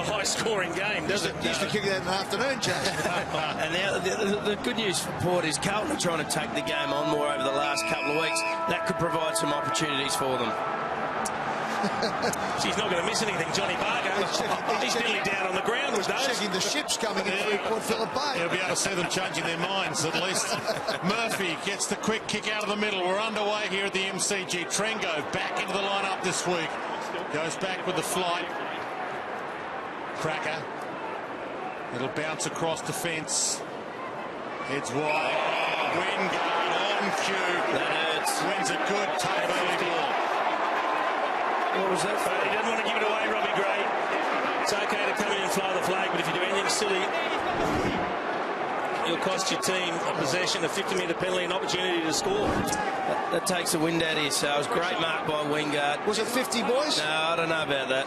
A high-scoring game, does it? Used to kick that in the afternoon, Jay. And now the good news for Port is Carlton are trying to take the game on more over the last couple of weeks. That could provide some opportunities for them. She's not going to miss anything, Johnny Barker. He's nearly down on the ground with those. Checking the ships coming in through Port Phillip Bay. You'll be able to see them changing their minds, at least. Murphy gets the quick kick out of the middle. We're underway here at the MCG. Trengo back into the lineup this week. Goes back with the flight. Cracker. It'll bounce across defence. Heads wide. Wingard on cue. That hurts. Wins a good tough early ball. What was that? He doesn't want to give it away, Robbie Gray. It's okay to come in and fly the flag, but if you do anything silly, you'll cost your team a possession, a 50-metre penalty, an opportunity to score. That takes the wind out of yourselves. Great mark by Wingard. Was it 50, boys? No, I don't know about that.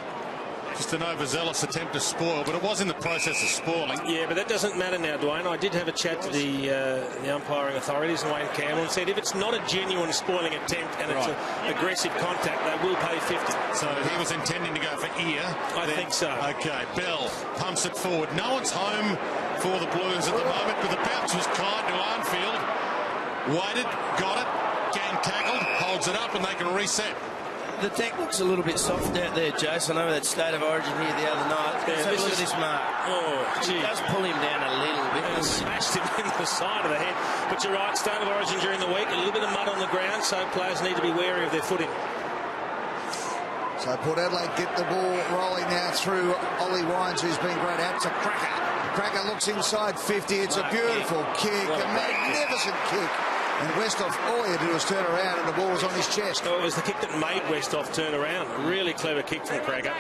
Just an overzealous attempt to spoil, but it was in the process of spoiling. Yeah, but that doesn't matter now, Dwayne. I did have a chat to the umpiring authorities and Wayne Campbell and said if it's not a genuine spoiling attempt and it's an aggressive contact, they will pay 50. So he was intending to go for ear. I think so. Okay, Bell pumps it forward. No one's home for the Blues at the moment, but the bounce was kind to Arnfield. Waited, got it, gang tackled, holds it up, and they can reset. The deck looks a little bit soft out there, Jason. I know that State of Origin here the other night. Yeah, look at this mark. Oh, gee. It does pull him down a little bit. And smashed him in the side of the head. But you're right, State of Origin during the week, a little bit of mud on the ground, so players need to be wary of their footing. So Port Adelaide get the ball rolling now through Ollie Wines, who's been great out to Cracker. Cracker looks inside 50. It's a beautiful kick, a magnificent kick. And Westhoff, all he had to do was turn around and the ball was on his chest. Oh, it was the kick that made Westhoff turn around. A really clever kick from Cracker.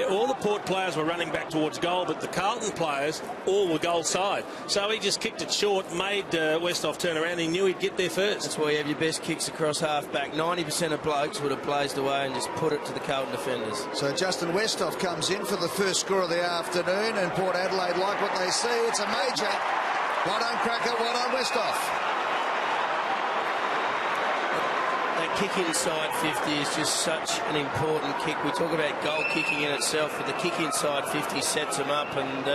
All the Port players were running back towards goal, but the Carlton players all were goal side. So he just kicked it short, made Westhoff turn around. He knew he'd get there first. That's why you have your best kicks across half-back. 90% of blokes would have blazed away and just put it to the Carlton defenders. So Justin Westhoff comes in for the first score of the afternoon, and Port Adelaide like what they see. It's a major. Well done, Cracker. Well done, Westhoff. That kick inside 50 is just such an important kick. We talk about goal kicking in itself, but the kick inside 50 sets him up, and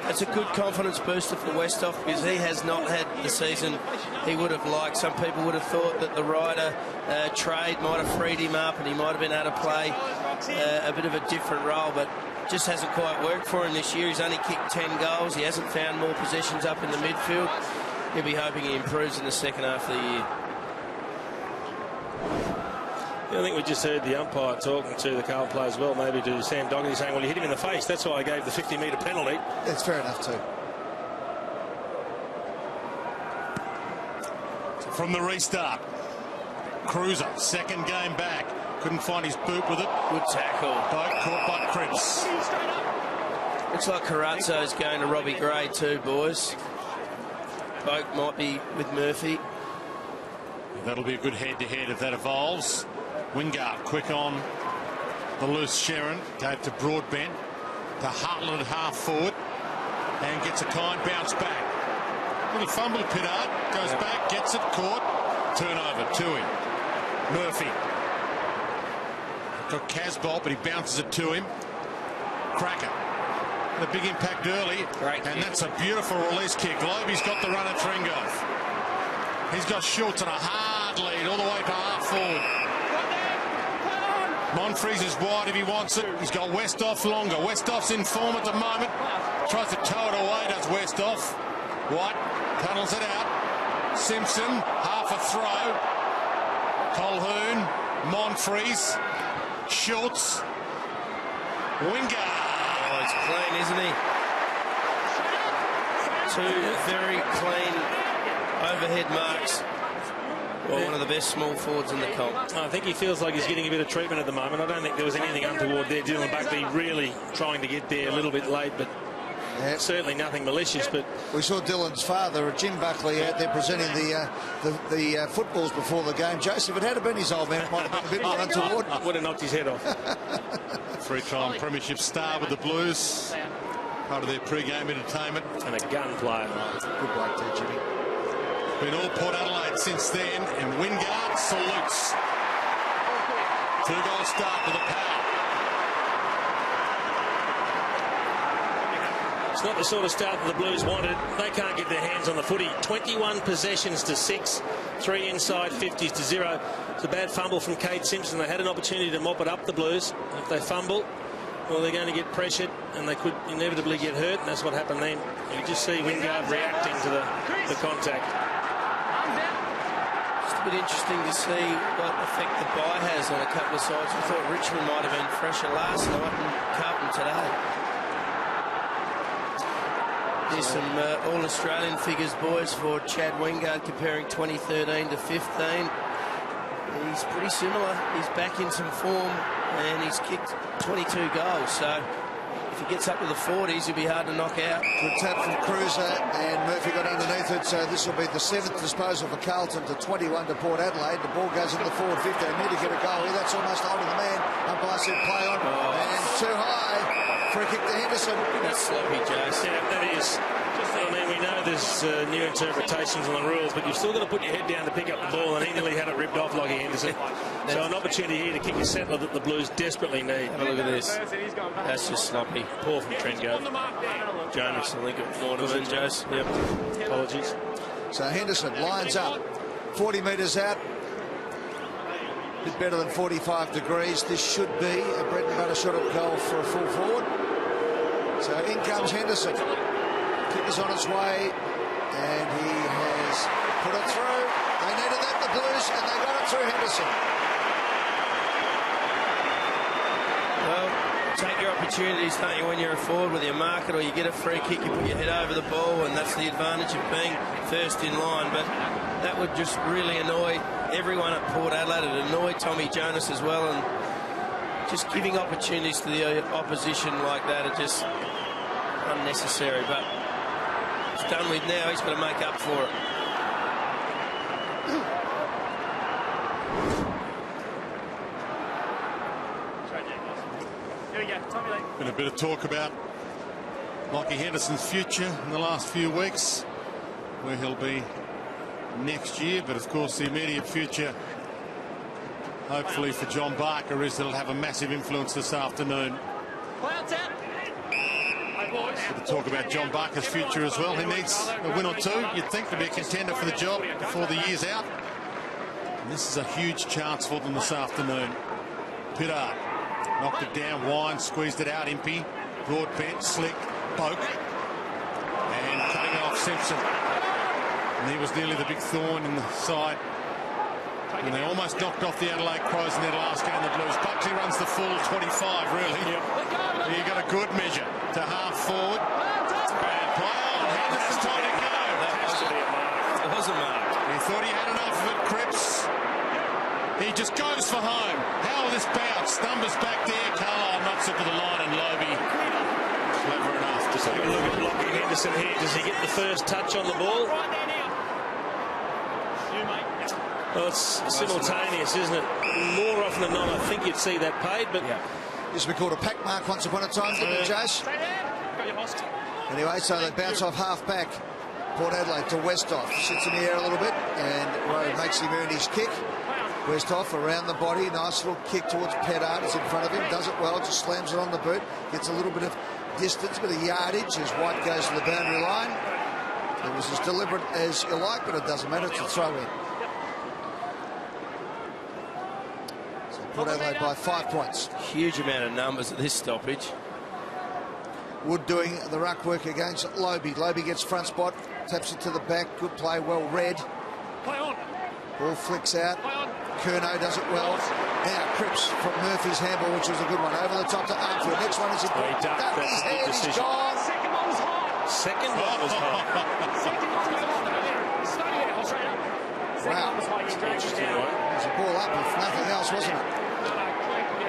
that's a good confidence booster for Westhoff because he has not had the season he would have liked. Some people would have thought that the Ryder trade might have freed him up and he might have been able to play a bit of a different role, but just hasn't quite worked for him this year. He's only kicked 10 goals. He hasn't found more possessions up in the midfield. He'll be hoping he improves in the second half of the year. I think we just heard the umpire talking to the Carlton players as well, maybe to Sam Doggett, saying, well, you hit him in the face. That's why I gave the 50-metre penalty. That's fair enough too. From the restart, Cruiser, second game back. Couldn't find his boot with it. Good tackle. Boat caught by Cripps. Looks like Carazzo's going to Robbie Gray too, boys. Boat might be with Murphy. That'll be a good head-to-head if that evolves. Wingard quick on the loose Sharon. Gave to Broadbent. To Hartland half forward. And gets a kind bounce back. Little fumble, Pittard. Goes back, gets it, caught. Turnover to him. Murphy. Got Casbolt, but he bounces it to him. Cracker. The big impact early. Great and kick. that's a beautiful release kick. Loby's got the run at Tringove. He's got Schultz on a hard lead all the way to half forward. Monfries is wide if he wants it. He's got Westhoff longer. Westhoff's in form at the moment. Tries to tow it away, does Westhoff. White tunnels it out. Simpson, half a throw. Colhoun, Monfries, Schultz, Wingard. Oh, it's clean, isn't he? Two very clean overhead marks. Well, one of the best small forwards in the comp. I think he feels like he's getting a bit of treatment at the moment. I don't think there was anything untoward there. Dylan Buckley really trying to get there a little bit late, but certainly nothing malicious. But we saw Dylan's father, Jim Buckley, out there presenting the footballs before the game. Joseph, if it had been his old man, it might have been a bit more untoward. Would have knocked his head off. Three-time premiership star with the Blues. Part of their pre-game entertainment. And a gun player. Good break there, Jimmy. Been all Port Adelaide since then, and Wingard salutes. 2-goal start for the Power. It's not the sort of start that the Blues wanted. They can't get their hands on the footy. 21 possessions to 6, 3 inside 50s to 0. It's a bad fumble from Kade Simpson. They had an opportunity to mop it up, the Blues. If they fumble, well, they're going to get pressured and they could inevitably get hurt, and that's what happened then. You just see Wingard reacting to the contact. Just a bit interesting to see what effect the bye has on a couple of sides. I thought Richmond might have been fresher last night and Carlton today. There's some all-Australian figures, boys, for Chad Wingard comparing 2013 to 15. He's pretty similar. He's back in some form and he's kicked 22 goals. So if he gets up to the 40s, he'll be hard to knock out. Good tap from Cruiser and Murphy got underneath it. So this will be the 7th disposal for Carlton to 21 to Port Adelaide. The ball goes into the forward 50. They need to get a goal here. That's almost holding the man. Umpire said play on. And too high. Free kick to Henderson. That's sloppy, Jace. Yeah, that is. I mean, we know there's new interpretations on the rules, but you've still got to put your head down to pick up the ball, and he nearly had it ripped off like Henderson. So an opportunity here to kick a settler that the Blues desperately need. Have a look at this. That's just sloppy. Poor from Trengove. Jonas, I think it might have been Jose. Yep. Apologies. So Henderson lines up 40 metres out. Bit better than 45 degrees. This should be a bread and butter shot at goal for a full forward. So in comes Henderson. Kick is on its way, and he has put it through. They needed that, the Blues, and they got it through Henderson. Well, take your opportunities, don't you, when you're a forward with your market, or you get a free kick, you put your head over the ball, and that's the advantage of being first in line. But that would just really annoy everyone at Port Adelaide. It annoyed Tommy Jonas as well, and just giving opportunities to the opposition like that are just unnecessary. But it's done with now. He's got to make up for it. Been a bit of talk about Lachie Henderson's future in the last few weeks, where he'll be next year. But of course the immediate future, hopefully for John Barker, is that it'll have a massive influence this afternoon. To talk about John Barker's future as well. He needs a win or two, you'd think, to be a contender for the job before the year's out. And this is a huge chance for them this afternoon. Pittard knocked it down, Wine squeezed it out, Impey, Broadbent, Slick, Boak, and cutting it off Simpson. And he was nearly the big thorn in the side. And they almost knocked off the Adelaide Crows in their last game, the Blues. Buckley runs the full 25, really. Yep. You got a good measure to half forward. Bad play. Oh, Henderson's time to go. That was a mark. He thought he had enough of it, Cripps. He just goes for home. How will this bounce? Numbers back there. Carlton knocks it to the line, and Lobie clever enough to Take a look at Lachie Henderson here. Does he get the first touch on the ball? Well, it's simultaneous, isn't it? More often than not, I think you'd see that paid, but Used to be called a pack mark once upon a time, didn't it, Jace? Anyway, so they bounce off half back. Port Adelaide to Westhoff. Sits in the air a little bit, and Rowe makes him earn his kick. Westhoff around the body. Nice little kick towards Pittard. Is in front of him. Does it well. Just slams it on the boot. Gets a little bit of distance, bit of yardage as White goes to the boundary line. It was as deliberate as you like, but it doesn't matter. It's a throw in. So Port Adelaide by 5 points. Huge amount of numbers at this stoppage. Wood doing the ruck work against Lobie. Lobie gets front spot, taps it to the back. Good play, well read. Ball flicks out. Curnow does it well. Now Cripps from Murphy's handball, which was a good one. Over the top to Armfield. Next one is in. Ducked his head, he's gone. Second one was high. Wow. Interesting one. It was a ball up, if nothing else, wasn't it?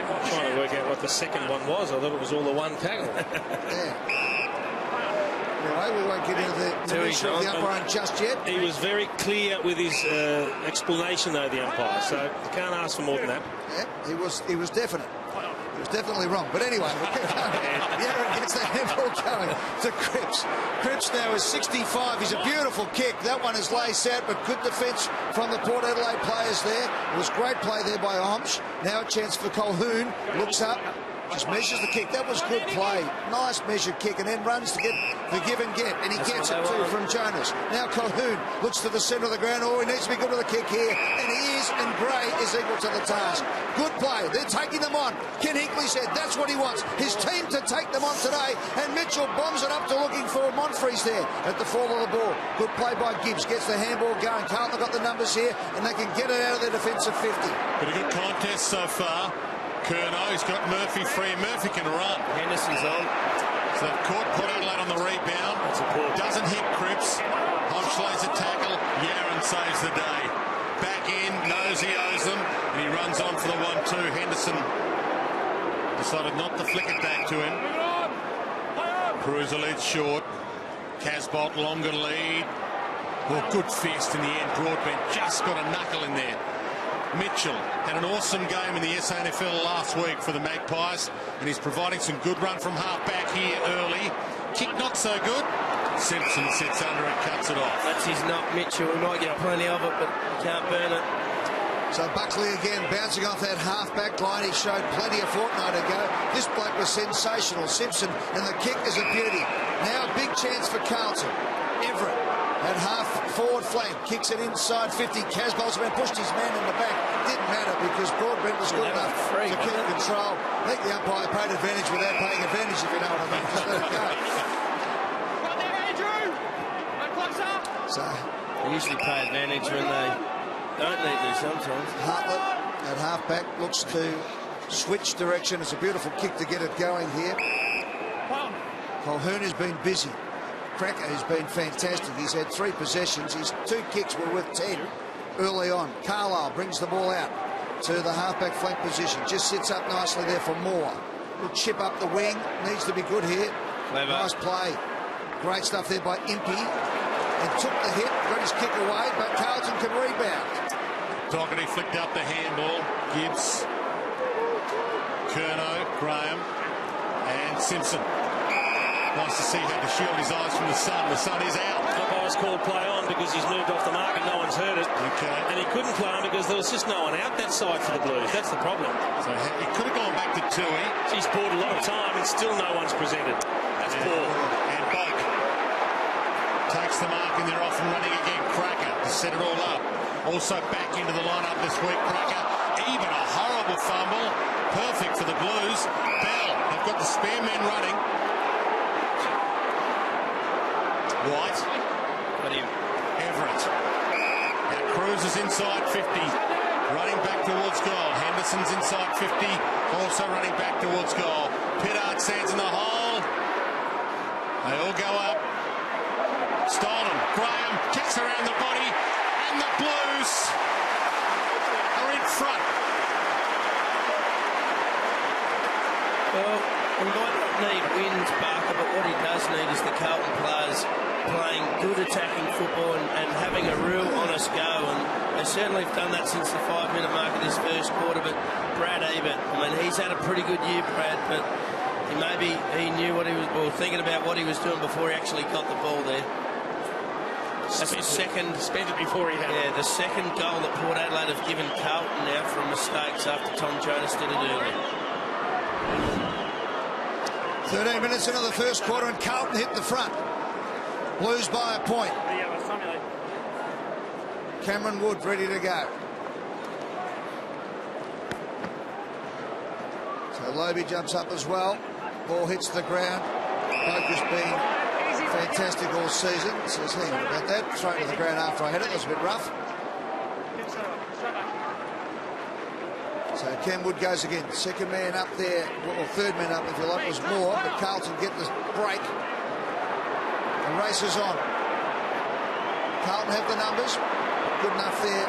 I'm trying to work out what the second one was. I thought it was all the one tackle. Yeah. Anyway, we won't get into the minutia of the umpire just yet. He was very clear with his explanation, though, the umpire, so you can't ask for more than that. Yeah, he was definite. He was definitely wrong. But anyway, we'll keep going. Yarra gets the handball going to Cripps. Cripps now is 65. He's a beautiful kick. That one is laced out, but good defence from the Port Adelaide players there. It was great play there by Omsch. Now a chance for Colquhoun. Looks up. Just measures the kick. That was good play. Nice measured kick, and then runs to get the give and get, and he gets it too from Jonas. Now Calhoun looks to the centre of the ground. Oh, he needs to be good with the kick here, and he is, and Gray is equal to the task. Good play. They're taking them on. Ken Hinkley said that's what he wants, his team to take them on today, and Mitchell bombs it up to looking for Monfries there at the fall of the ball. Good play by Gibbs. Gets the handball going. Carlton got the numbers here, and they can get it out of their defensive 50. But a good contest so far. Curnow, he's got Murphy free. Murphy can run. Henderson's on. So they've caught Port Adelaide on the rebound. Doesn't hit Cripps. Hodge lays a tackle. Yaron saves the day. Back in, knows he owes them, and he runs on for the 1-2. Henderson decided not to flick it back to him. Cruiser leads short. Casbolt longer lead. Well, good fist in the end. Broadbent just got a knuckle in there. Mitchell had an awesome game in the SANFL last week for the Magpies, and he's providing some good run from half back here early. Kick not so good. Simpson sits under it, cuts it off. That's his nut, Mitchell. He might get plenty of it, but he can't burn it. So Buckley again bouncing off that half-back line. He showed plenty a fortnight ago. This bloke was sensational. Simpson, and the kick is a beauty. Now a big chance for Carlton. Everett at half forward flank, kicks it inside 50. Casbolt's been pushed his man in the back. Didn't matter because Broadbent was good enough to keep control. I think the umpire paid advantage without paying advantage, if you know what I mean. Just let it go. So They usually pay advantage when they don't need to sometimes. Hartlett at half-back looks to switch direction. It's a beautiful kick to get it going here. Calhoun has been busy. Cracker has been fantastic. He's had 3 possessions. His 2 kicks were worth 10 early on. Carlisle brings the ball out to the halfback flank position. Just sits up nicely there for Moore. Will chip up the wing. Needs to be good here. Clever. Nice play. Great stuff there by Impey. And took the hit, got his kick away, but Carlton can rebound. Doherty flicked up the handball. Gibbs, Curnow, Graham, and Simpson. Nice to see how to shield his eyes from the sun. The sun is out. Umpire's called play on because he's moved off the mark and no one's heard it. Okay. And he couldn't play on because there was just no one out that side for the Blues. That's the problem. So he could have gone back to Tui. He's bought a lot of time and still no one's presented. That's poor. And Boak takes the mark, and they're off and running again. Cracker to set it all up. Also back into the lineup this week. Cracker, even a horrible fumble. Perfect for the Blues. Bell, they've got the spare men running. White. Got him. Everett. Now Cruz is inside 50. Running back towards goal. Henderson's inside 50. Also running back towards goal. Pittard stands in the hole. They all go up. Stolen. Graham kicks around the body. And the Blues are in front. Well, he might not need wins, Barker, but what he does need is the Carlton players playing good attacking football and having a real honest go. And they certainly have done that since the 5-minute mark of this first quarter. But Brad Ebert, I mean, he's had a pretty good year, Brad, but he knew what he was, or thinking about what he was doing before he actually got the ball there. That's the second. Spent it before he had it. Yeah, the second goal that Port Adelaide have given Carlton now from mistakes after Tom Jonas did it early. 13 minutes into the first quarter, and Carlton hit the front. Blues by a point. Cameron Wood ready to go. So Lobe jumps up as well. Ball hits the ground. Boak has been fantastic all season. Says, hang on about that. Thrown to the ground after I hit it. That was a bit rough. So Cam Wood goes again. Second man up there, or third man up if you like, was Moore, but Carlton get the break. The race is on. Carlton have the numbers. Good enough there.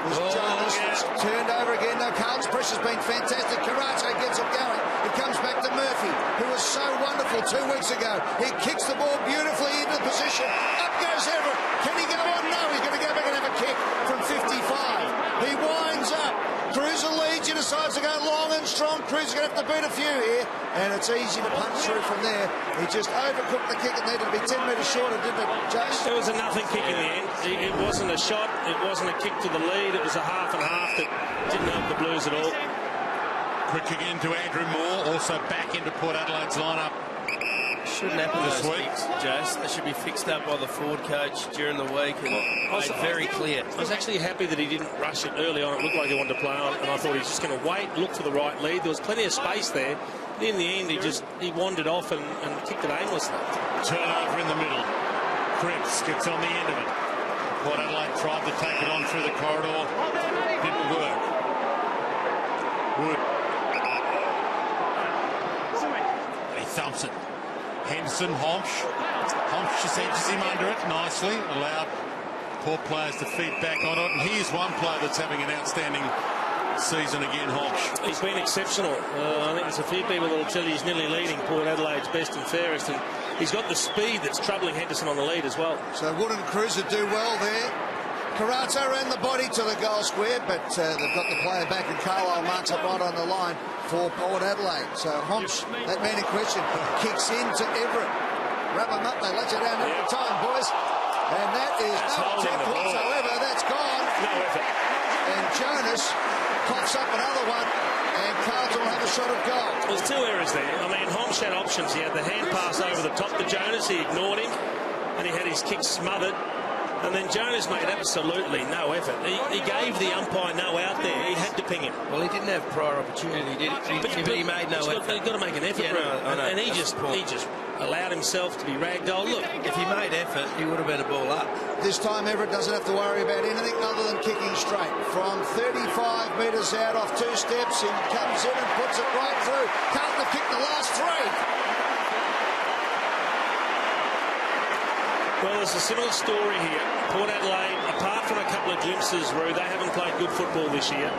Was Jonas. Yeah. Turned over again. No, Carlton's pressure's been fantastic. Carato gets it going. It comes back to Murphy, who was so wonderful 2 weeks ago. He kicks the ball beautifully into position. Up goes Everett. Can he go on? No, he's going to go back and have a kick from 55. He winds up. Cruiser leads. He decides to go long and strong. Cruiser's going to have to beat a few here, and it's easy to punch through from there. He just overcooked the kick. It needed to be 10 metres shorter, didn't it, Jace? It was a nothing kick in the end. It wasn't a shot. It wasn't a kick to the lead. It was a half and half that didn't help the Blues at all. Quick again to Andrew Moore, also back into Port Adelaide's lineup. Shouldn't happen This those week. kicks, Jace. They should be fixed up by the forward coach during the week and made very clear. I was actually happy that he didn't rush it early on. It looked like he wanted to play on, and I thought he was just going to wait, look for the right lead. There was plenty of space there. But in the end, he wandered off and kicked it aimlessly. Turnover in the middle. Cripps gets on the end of it. Port Adelaide tried to take it on through the corridor. Didn't work. Wood. He thumps it. Henderson, Homsch. Homsch just edges him under it nicely. Allowed poor players to feed back on it. And here's one player that's having an outstanding season again, Homsch. He's been exceptional. I think there's a few people that will tell you he's nearly leading Port Adelaide's best and fairest. And he's got the speed that's troubling Henderson on the lead as well. So Wood and Cruiser do well there. Carato ran the body to the goal square, but they've got the player back, and Carlton marks up right on the line for Port Adelaide. So Homsch, that man in question, kicks into Everett. Wrap him up, they let you down every time, boys. And that is no attempt whatsoever. That's gone. No effort. And Jonas coughs up another one, and Carlton will have a shot at goal. There's two errors there. I mean, Homsch had options. He had the hand pass over the top to Jonas. He ignored him, and he had his kick smothered. And then Jonas made absolutely no effort. He gave the umpire no out there. He had to ping him. Well, he didn't have prior opportunity, did he? But he made no effort. He's got to make an effort. Yeah, and he just allowed himself to be ragdolled. Look, if he made effort, he would have been a ball up. This time Everett doesn't have to worry about anything other than kicking straight. From 35 metres out off 2 steps, he comes in and puts it right through. Carlton have kicked the last 3. well, there's a similar story here. Port Adelaide, apart from a couple of glimpses, Roo, they haven't played good football this year.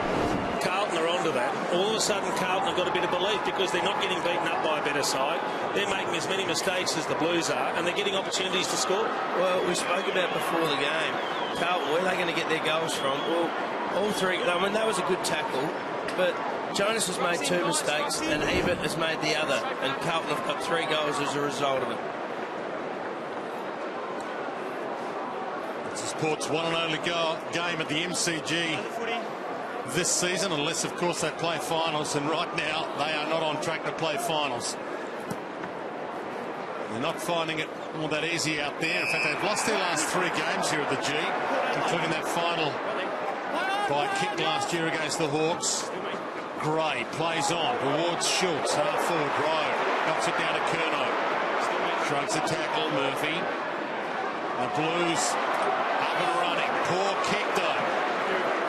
Carlton are onto that. All of a sudden, Carlton have got a bit of belief because they're not getting beaten up by a better side. They're making as many mistakes as the Blues are, and they're getting opportunities to score. Well, we spoke about before the game, Carlton, where are they going to get their goals from? Well, all three. I mean, that was a good tackle, but Jonas has made 2 mistakes, and Everett has made the other, and Carlton have got 3 goals as a result of it. It's Port's one and only game at the MCG this season, unless, of course, they play finals, and right now they are not on track to play finals. They're not finding it all that easy out there. In fact, they've lost their last 3 games here at the G, including that final by a kick last year against the Hawks. Gray plays on towards Schultz, half forward row, knocks it down to Curnow. Shrugs the tackle, Murphy. The Blues up and running. Poor kick though.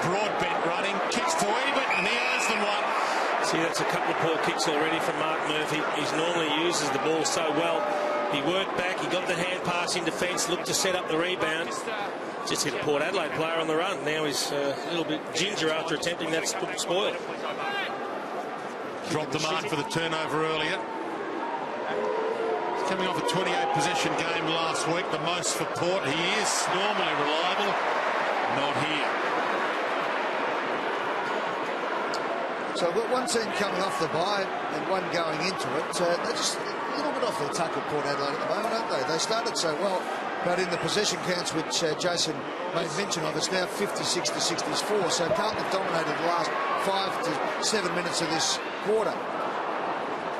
Broadbent running, kicks to Ebert, and he has them one. See, that's a couple of poor kicks already from Mark Murphy. He normally uses the ball so well. He worked back, he got the hand pass in defence, looked to set up the rebound. Just hit a Port Adelaide player on the run. Now he's a little bit ginger after attempting that spoil. Dropped the mark for the turnover earlier. He's coming off a 28 possession game last week, the most for Port. He is normally reliable. Not here. So we've got one team coming off the bye and one going into it. They're just a little bit off their tuck at Port Adelaide at the moment, aren't they? They started so well, but in the possession counts, which Jason made mention of, it's now 56 to 64. So Carlton have dominated the last 5 to 7 minutes of this quarter.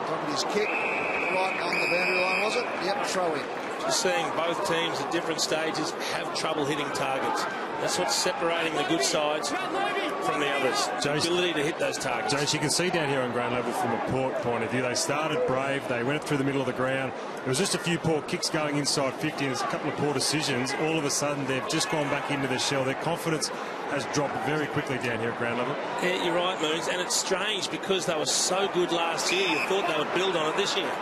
Dominic's kick, right on the boundary line, was it? Yep, throw in. Just seeing both teams at different stages have trouble hitting targets. That's what's separating the good sides from the others. The ability to hit those targets. Jace, you can see down here on ground level from a Port point of view, they started brave, they went through the middle of the ground. There was just a few poor kicks going inside 50, and there's a couple of poor decisions. All of a sudden, they've just gone back into the shell. Their confidence has dropped very quickly down here at ground level. Yeah, you're right, Moons, and it's strange because they were so good last year. You thought they would build on it this year.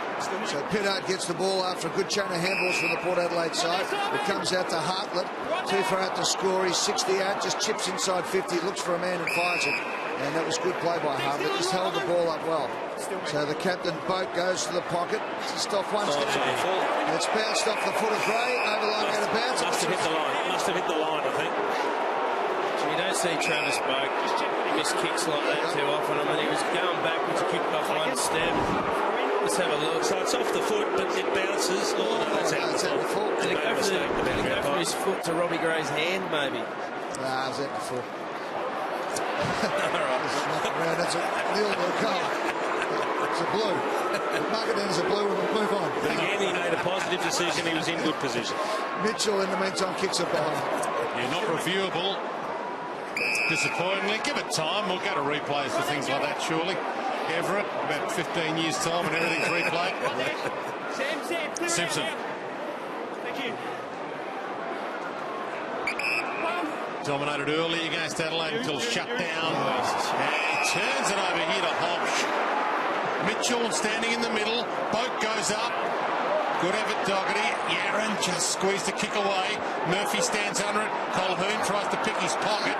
So Pittard gets the ball after a good chain of handballs from the Port Adelaide side. It comes out to Hartlett, too far out to score. He's 60 out, just chips inside 50, looks for a man and fires it. And that was good play by Hartlett, just held the ball up well. So the captain boat goes to the pocket, just off one step. It's bounced off the foot of Gray, overline out of bounds. Must have hit the line. Must have hit the line, I think. You don't see Travis Boak just kicks like that too often. I mean, he was going backwards, kicked off one step. Let's have a look. So it's off the foot, but it bounces. Oh, no, that's out the foot. Did it go from his foot to Robbie Gray's hand, maybe? Nah, it was out the foot. That's a nil to a goal. It's a blue. Mark it down as a blue and we'll move on. But again, he made a positive decision. He was in good position. Mitchell, in the meantime, kicks it behind. Yeah, not reviewable. Disappointingly. Give it time. We'll go to replays for things like that, surely. Everett, about 15 years' time and everything's replayed. Simpson. Thank you. Dominated early against Adelaide until shut down. And he turns it over here to Hodge. Mitchell standing in the middle. Boat goes up. Good effort, Doherty. Yaron just squeezed the kick away. Murphy stands under it. Colquhoun tries to pick his pocket.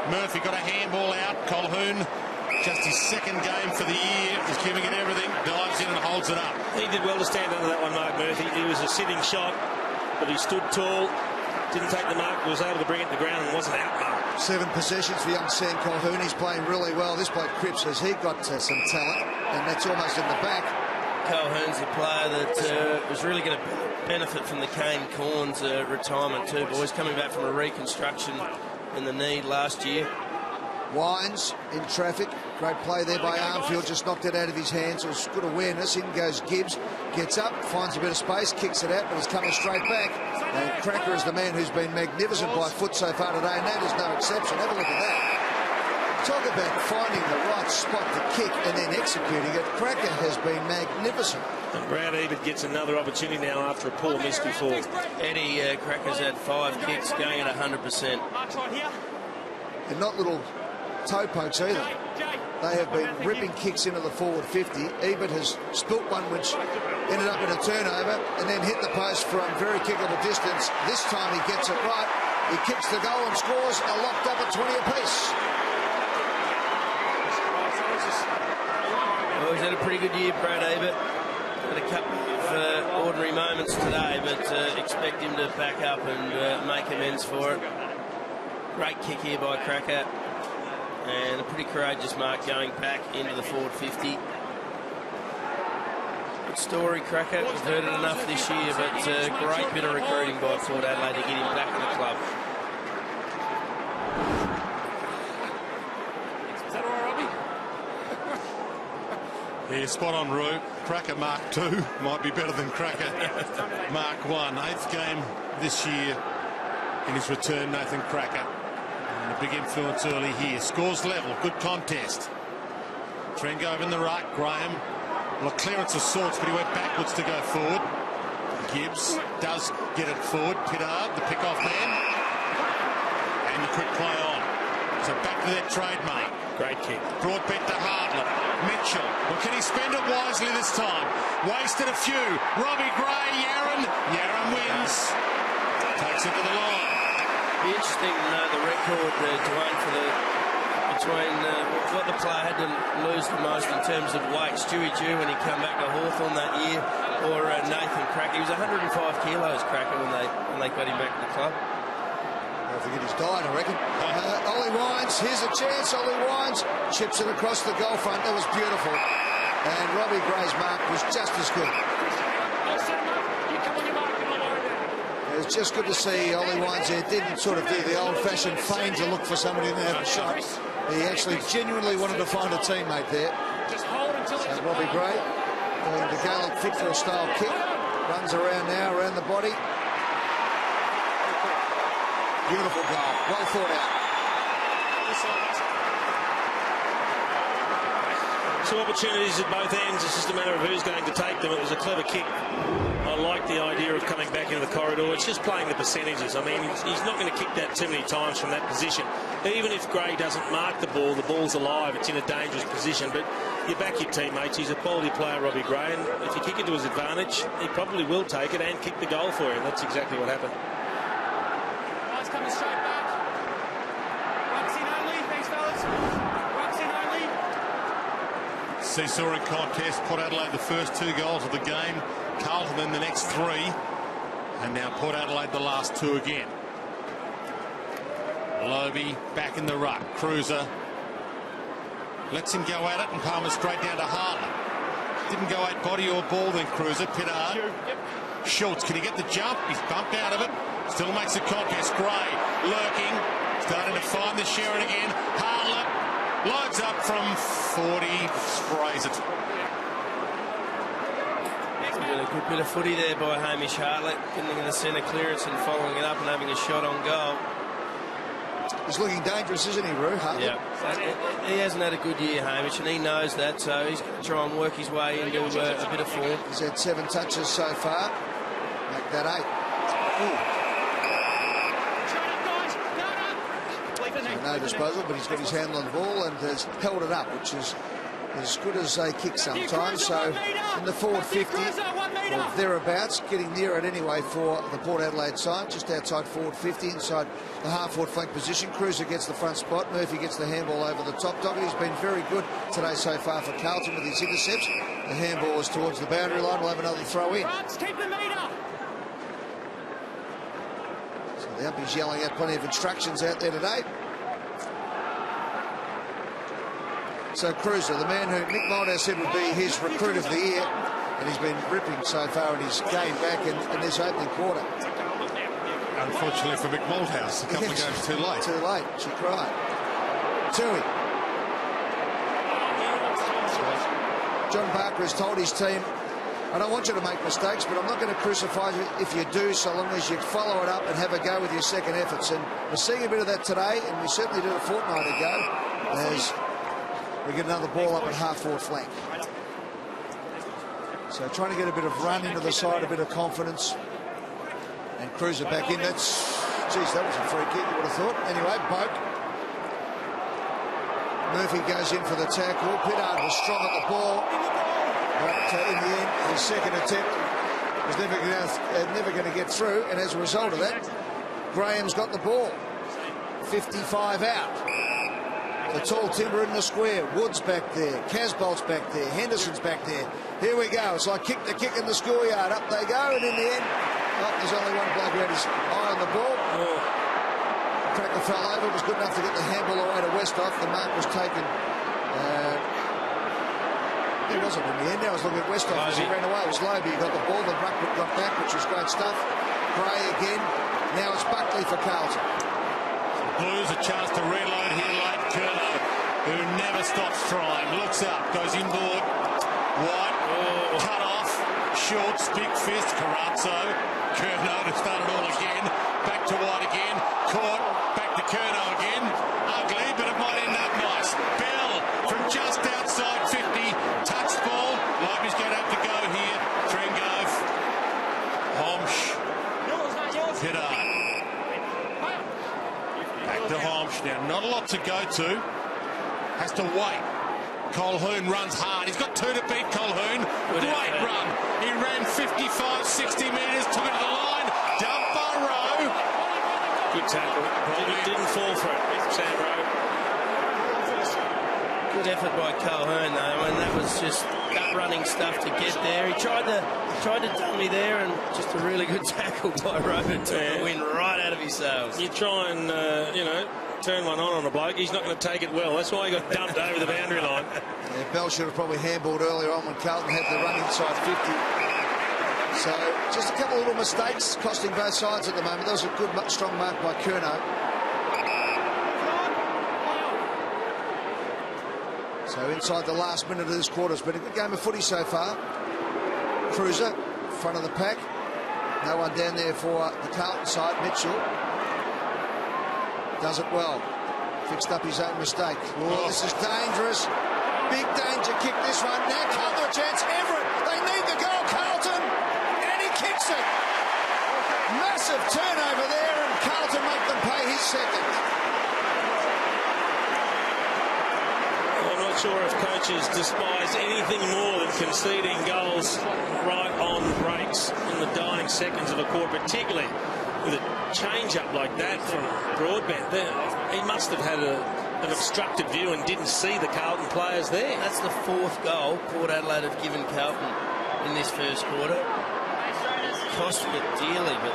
Murphy got a handball out. Colquhoun, just his second game for the year, is giving it everything. Dives in and holds it up. He did well to stand under that one, Mark Murphy. He was a sitting shot, but he stood tall. Didn't take the mark, was able to bring it to the ground and wasn't outmarked. 7 possessions for young Sam Colquhoun. He's playing really well. This bloke Cripps has got some talent, and that's almost in the back. Colquhoun's a player that was really going to benefit from the Kane Corns retirement too. Boys coming back from a reconstruction in the knee last year. Wines in traffic. Great play there by Armfield. Just knocked it out of his hands. It was good awareness. In goes Gibbs. Gets up, finds a bit of space, kicks it out, but it's coming straight back. And Cracker is the man who's been magnificent by foot so far today, and that is no exception. Have a look at that. Talk about finding the right spot to kick and then executing it. Cracker has been magnificent. And Brad Ebert gets another opportunity now after a poor miss before. Eddie Cracker's had 5 kicks going at 100%. And not little toe pokes either. They have been ripping kicks into the forward 50. Ebert has spilt one which ended up in a turnover and then hit the post from very kickable distance. This time he gets it right. He kicks the goal and scores a locked up at 20 apiece. Well, he's had a pretty good year, Brad Ebert. Had a couple of ordinary moments today, but expect him to back up and make amends for it. Great kick here by Cracker. And a pretty courageous mark going back into the forward 50. Good story, Cracker. We've heard it enough this year, but great bit of recruiting by Port Adelaide to get him back in the club. Is that all right, Robbie? Yeah, spot on, Roo. Cracker Mark 2 might be better than Cracker Mark 1. 8th game this year in his return, Nathan Cracker. And a big influence early here. Scores level, good contest. Trengove in the right, Graham. Well, a clearance of sorts, but he went backwards to go forward. Gibbs does get it forward. Pittard, the pick-off man. And the quick play on. So back to that trademark. Great kick. Broadbent to Hartlett. Mitchell. Well, can he spend it wisely this time? Wasted a few. Robbie Gray, Yaron. Yaron wins. Takes it to the line. Be interesting to know the record, Dwayne, for between what the player had to lose the most in terms of weight. Stewie Dew when he came back to Hawthorn that year, or Nathan Cracker. He was 105 kilos, Cracker, when they got him back to the club. Don't forget his diet, I reckon. Ollie Wines, here's a chance. Ollie Wines chips it across the goal front. That was beautiful. And Robbie Gray's mark was just as good. It was just good to see Ollie Wines there. Didn't sort of do the old-fashioned feign to look for somebody to have a shot. He actually genuinely wanted to find a teammate there. And Robbie Gray doing the Gaelic football style kick. Runs around now, around the body. Beautiful goal. Well thought out. Two opportunities at both ends. It's just a matter of who's going to take them. It was a clever kick. I like the idea of coming back into the corridor. It's just playing the percentages. I mean, he's not going to kick that too many times from that position. Even if Gray doesn't mark the ball's alive. It's in a dangerous position. But you back your teammates. He's a quality player, Robbie Gray. And if you kick it to his advantage, he probably will take it and kick the goal for him. That's exactly what happened. Line's coming straight back. Rocks in only. Thanks, fellas. Rocks in only. Seesawing contest. Port Adelaide the first 2 goals of the game. Carlton in the next 3. And now Port Adelaide the last 2 again. Lobe back in the ruck. Cruiser lets him go at it and Palmer straight down to Hartlett. Didn't go at body or ball then Cruiser. Pittard. Schultz, can he get the jump? He's bumped out of it. Still makes a contest. Gray lurking. starting to find the Sharon again. Hartlett loads up from 40, sprays it. A good bit of footy there by Hamish Hartlett, getting in the centre clearance and following it up and having a shot on goal. He's looking dangerous, isn't he, Roo? Hartlett? Yeah, he hasn't had a good year, Hamish, and he knows that, so he's going to try and work his way into a bit of form. He's had 7 touches so far. Make that 8. So no disposal, but he's got his handle on the ball and has held it up, which is as good as they kick sometimes. So in the forward 50 or thereabouts, getting near it anyway for the Port Adelaide side, just outside forward 50, inside the half-forward flank position. Cruiser gets the front spot. Murphy gets the handball over the top. Doggett has been very good today so far for Carlton with his intercepts. The handball is towards the boundary line. We'll have another throw in. So the umpire's yelling out plenty of instructions out there today. So Cruiser, the man who Nick Malthouse said would be his recruit of the year, and he's been ripping so far in his game back in this opening quarter. Unfortunately for Mick Malthouse, a couple of games too late. Too late, she cried. Tui. John Barker has told his team, I don't want you to make mistakes, but I'm not going to crucify you if you do, so long as you follow it up and have a go with your second efforts. And we're seeing a bit of that today, and we certainly did a fortnight ago, as we get another ball up at half-forward flank. So trying to get a bit of run into the side, a bit of confidence. And Cruiser back in. That's, geez, that was a free kick, you would have thought. Anyway, Boak. Murphy goes in for the tackle. Pittard was strong at the ball. But in the end, his second attempt was never going to get through. And as a result of that, Graham's got the ball. 55 out. The tall timber in the square. Wood's back there. Casbolt's back there. Henderson's back there. Here we go. It's like kick the kick in the schoolyard. Up they go, and in the end, there's only one bloke who had his eye on the ball. Cracker fell over. It was good enough to get the handball away to Westhoff. The mark was taken. He wasn't in the end. I was looking at Westhoff as he ran away. It was Lobey. He got the ball. The ruck got back, which was great stuff. Gray again. Now it's Buckley for Carlton. Blues a chance to reload here late. Curnow, who never stops trying, looks up, goes inboard. White, cut off, Schultz, big fist, Carazzo. Curnow to start it all again. Back to White again. Caught, back to Curnow again. Ugly, but it might end up nice. Bell from just outside 50. Touch ball. Lobby's going to have to go here. Trengove. Homsch. Pittard. Back to Homsch now. Not a lot to go to. Has to wait. Colquhoun runs hard. He's got 2 to beat Colquhoun. Great run. He ran 55, 60 metres. Took it to the line. Down Rowe. Good tackle. Didn't fall for it. Sam Rowe. Good effort by Colquhoun though, and that was just gut-running stuff to get there. He tried to dummy there, and just a really good tackle by Rowe took the wind right out of his sails. You try and, turn one on a bloke, he's not going to take it well. That's why he got dumped over the boundary line. Yeah, Bell should have probably handballed earlier on when Carlton had the run inside 50. So just a couple of little mistakes costing both sides at the moment. That was a good, strong mark by Curnow. So inside the last minute of this quarter, it's been a good game of footy so far. Cruiser, front of the pack. No one down there for the Carlton side. Mitchell does it well. Fixed up his own mistake. Oh, this is dangerous. Big danger kick this one. Now Carlton a chance. Everett, they need the goal, Carlton. And he kicks it. Massive turnover there, and Carlton make them pay his second. I'm not sure if coaches despise anything more than conceding goals right on breaks in the dying seconds of a quarter, particularly with a change-up like that from Broadbent. He must have had an obstructed view and didn't see the Carlton players there. That's the 4th goal Port Adelaide have given Carlton in this first quarter. Costing it dearly, but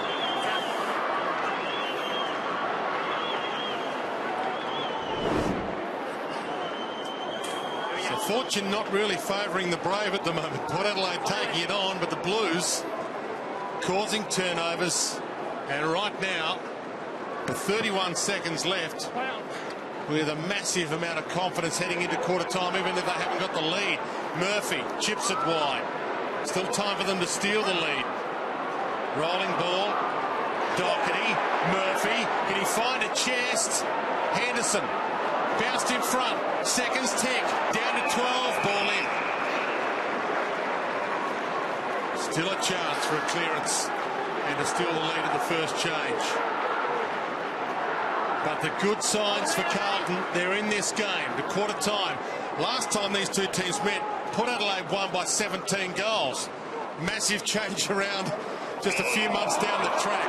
so fortune not really favouring the Brave at the moment. Port Adelaide taking it on, but the Blues causing turnovers. And right now, With 31 seconds left, with a massive amount of confidence heading into quarter time, even if they haven't got the lead. Murphy chips it wide. Still time for them to steal the lead. Rolling ball. Doherty. Murphy. Can he find a chest? Henderson. Bounced in front. Seconds tick. Down to 12. Ball in. Still a chance for a clearance and to steal the lead at the first change. But the good signs for Carlton, they're in this game to quarter time. Last time these two teams met, Port Adelaide won by 17 goals. Massive change around just a few months down the track.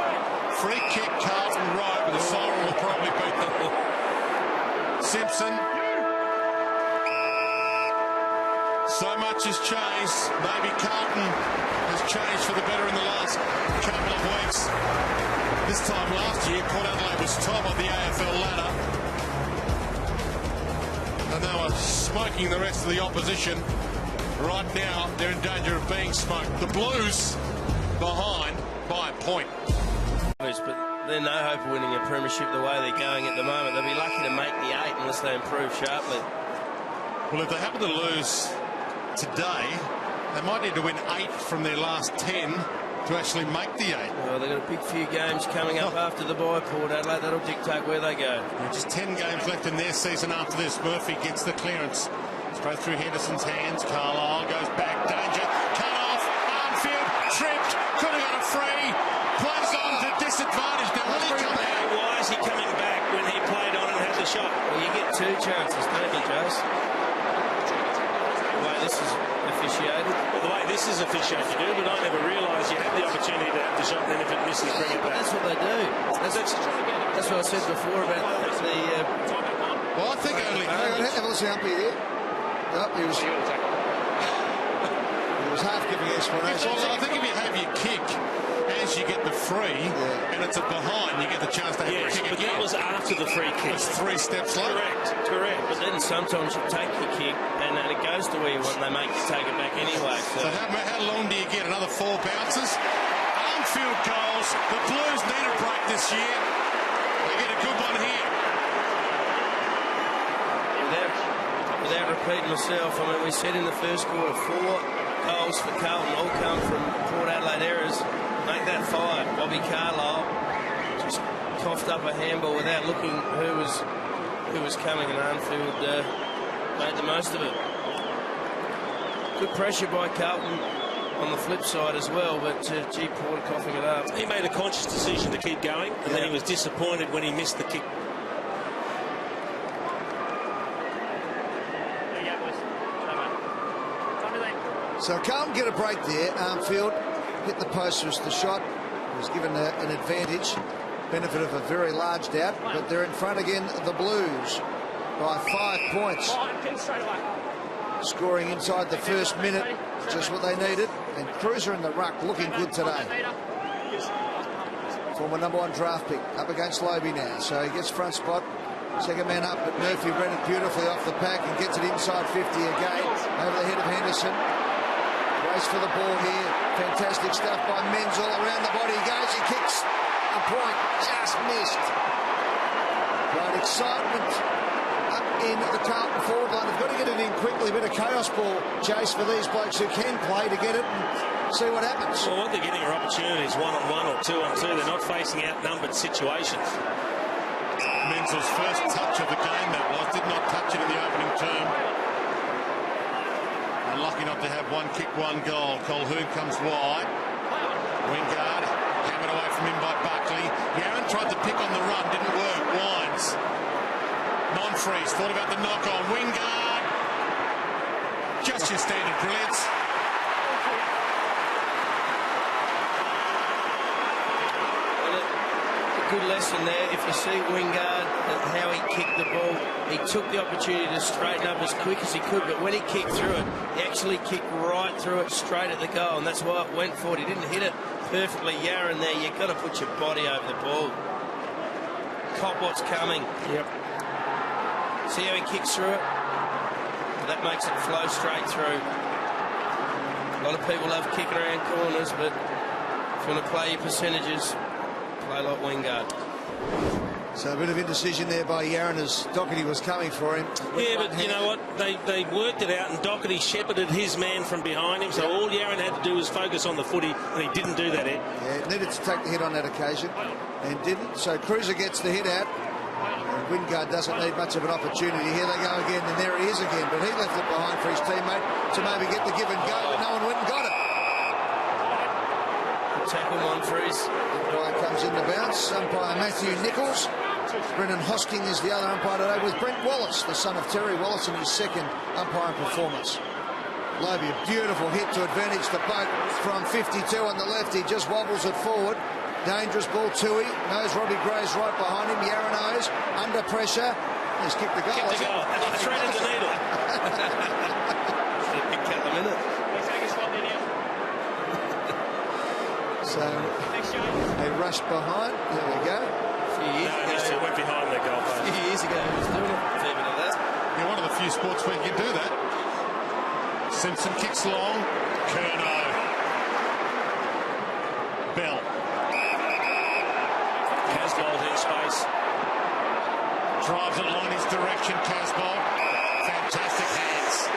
Free kick, Carlton Road, but the siren will probably beat them. Simpson. So much has changed. Maybe Carlton has changed for the better in the last couple of weeks. This time last year, Port Adelaide was top of the AFL ladder. And they were smoking the rest of the opposition. Right now, they're in danger of being smoked. The Blues behind by a point. But they're no hope of winning a premiership the way they're going at the moment. They'll be lucky to make the 8 unless they improve sharply. Well, if they happen to lose today, they might need to win 8 from their last 10 to actually make the 8. Well, they've got a big few games coming up after the bye, Port Adelaide. That'll dictate where they go. Yeah, just 10 games left in their season after this. Murphy gets the clearance. Straight through Henderson's hands. Carlisle goes back. Danger. Cut off. Armfield. Tripped. Could have got a free. Plays on to disadvantage. Now, will he come back? Why is he coming back when he played on and had the shot? Well, you get 2 chances, don't you, Jace? The way this is officiated. Well, the way this is officiated, you do, but I never realised you had the opportunity to have the shot, and then if it misses, bring it back. That's what they do. That's what I said before about the... Well, I think only... Have a listen up here. Yep, he was half giving explanation. Well, I think if you have your kick as you get the free, and it's a behind, you get the chance to have your kick but again. that was after the free kick. It's 3 steps later. Correct. But then sometimes you take your kick and then it goes to where you want and they make you take it back anyway. So how long do you get? Another 4 bounces? Armfield goals. The Blues need a break this year. They get a good one here. Without repeating myself, I mean, we said in the first quarter 4 goals for Carlton all come from Port Adelaide errors. Make that 5. Bobby Carlyle just coughed up a handball without looking who was coming, and Armfield made the most of it. Good pressure by Carlton on the flip side as well, but gee, Port coughing it up. He made a conscious decision to keep going, and then he was disappointed when he missed the kick. So Carlton get a break there. Armfield hit the post was the shot. He was given an advantage. Benefit of a very large doubt, but they're in front again, the Blues, by 5 points. Scoring inside the first minute, just what they needed. And Cruiser in the ruck looking good today. Former #1 draft pick up against Lobie now, so he gets front spot. Second man up, but Murphy read it beautifully off the pack and gets it inside 50 again. Over the head of Henderson. Race for the ball here. Fantastic stuff by Menzel. Around the body he goes. He kicks a point. Just missed. Great excitement up in the Carlton forward line. They've got to get it in quickly. A bit of chaos ball, Chase, for these blokes who can play to get it and see what happens. Well, what they're getting are opportunities 1-on-1 or 2-on-2. They're not facing outnumbered situations. Menzel's first touch of the game, that was. Did not touch it in the opening term. Lucky not to have 1 kick, 1 goal. Colhoun comes wide. Wingard hammered away from him by Buckley. Yaron tried to pick on the run, didn't work. Wines. Non-freeze thought about the knock on. Wingard. Just your standard brilliance. Good lesson there. If you see Wingard, how he kicked the ball, he took the opportunity to straighten up as quick as he could, but when he kicked through it, he actually kicked right through it, straight at the goal, and that's why it went for it. He didn't hit it perfectly. Yaron there, you've got to put your body over the ball. Cop what's coming. Yep. See how he kicks through it? That makes it flow straight through. A lot of people love kicking around corners, but if you want to play your percentages, play like Wingard. So a bit of indecision there by Yaron as Doherty was coming for him. Yeah, but you know what? They worked it out, and Doherty shepherded his man from behind him, so all Yaron had to do was focus on the footy, and he didn't do that, Ed. Yeah, needed to take the hit on that occasion, and didn't. So Cruiser gets the hit out, and Wingard doesn't need much of an opportunity. Here they go again, and there he is again, but he left it behind for his teammate to maybe get the give and go, but no one went and got it. Good tackle, Monfries. Umpire comes in to bounce. Umpire Matthew Nichols. Brendan Hosking is the other umpire today, with Brent Wallace, the son of Terry Wallace, in his second umpiring performance. Lobe, a beautiful hit to advantage the boat from 52 on the left. He just wobbles it forward. Dangerous ball, Tui. Knows Robbie Gray's right behind him. Yarra knows. Under pressure. He's kicked the goal. Kicked the goal. And he threaded the needle. A big couple of minutes. So they rushed behind. There we go. He went behind the goal post. A few years ago, he was doing a fair bit of that. You're one of the few sports where you can do that. Simpson kicks long. Curnow. Bell. Casbolt in space. Drives it along his direction, Casbolt. Fantastic hands.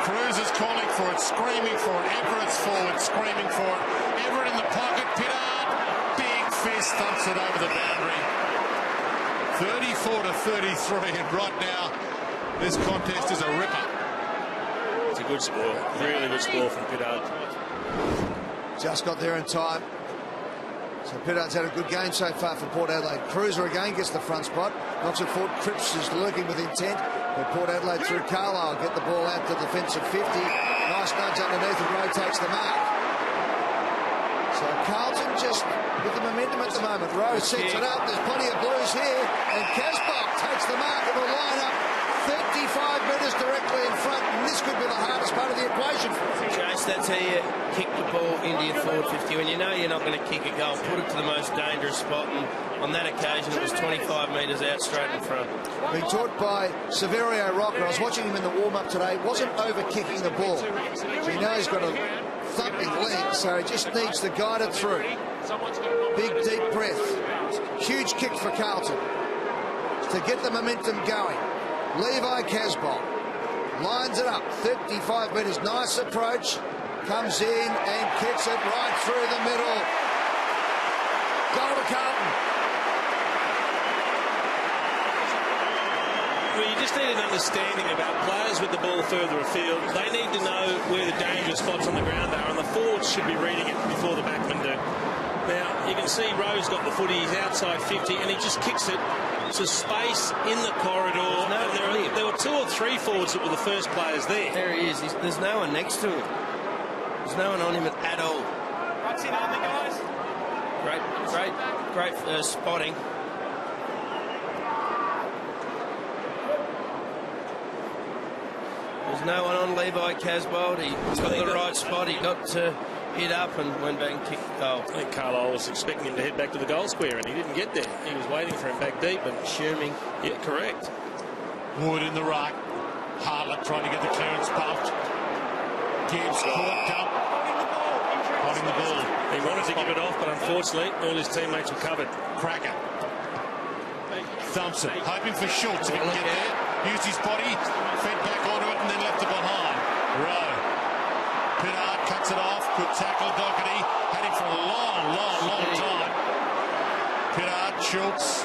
Cruz is calling for it, screaming for it. Everett's forward, screaming for it. Everett in the pocket. Pittard. Big fist thumps it over the boundary. 34 to 33, and right now this contest is a ripper. It's a good score. Really good score from Pittard. Just got there in time. So Pittard's had a good game so far for Port Adelaide. Cruiser again gets the front spot. Knocks it forward. Cripps is lurking with intent. But Port Adelaide through Carlisle get the ball out to the defensive 50. Nice nudge underneath, and Rowe takes the mark. So Carlton just with the momentum at the moment. Rowe sets it up. There's plenty of blues here. And Casbolt takes the mark. It'll line up 35 metres directly in front. And this could be the hardest part of the equation. Chase, that's how you kick the ball into your forward 50. When you know you're not going to kick a goal, put it to the most dangerous spot. And on that occasion, it was 25 metres out straight in front. Being taught by Severio Rocker. I was watching him in the warm-up today. Wasn't over-kicking the ball. So you know he's got a thumping leg, so he just needs to guide it through. Big, deep breath. Huge kick for Carlton to get the momentum going. Levi Casbolt lines it up. 35 metres. Nice approach. Comes in and kicks it right through the middle. Goal to Carlton. Well, you just need an understanding about players with the ball further afield. They need to know where the dangerous spots on the ground are, and the forwards should be reading it before the backmen do. Now, you can see Rowe's got the footy. He's outside 50, and he just kicks it to space in the corridor. There were 2 or 3 forwards that were the first players there. There he is. There's no one next to him. There's no one on him at all. What's in on the guys? Great spotting. There's no one on Levi Casbolt. He's got the right spot. He got to hit up and went back and kicked the goal. I think Carlisle was expecting him to head back to the goal square, and he didn't get there. He was waiting for him back deep and Assuming. Yeah, correct. Wood in the right. Hartlett trying to get the clearance bumped. Gibbs caught dump. Holding the ball. He wanted to give it off, but unfortunately, all his teammates were covered. Cracker. Thumps it. Hoping for Schultz if he can get there. Used his body. Fed back onto it and then left it behind. Rowe. Pittard cuts it off. Good tackle. Doherty. Had him for a long time. Pittard. Schultz.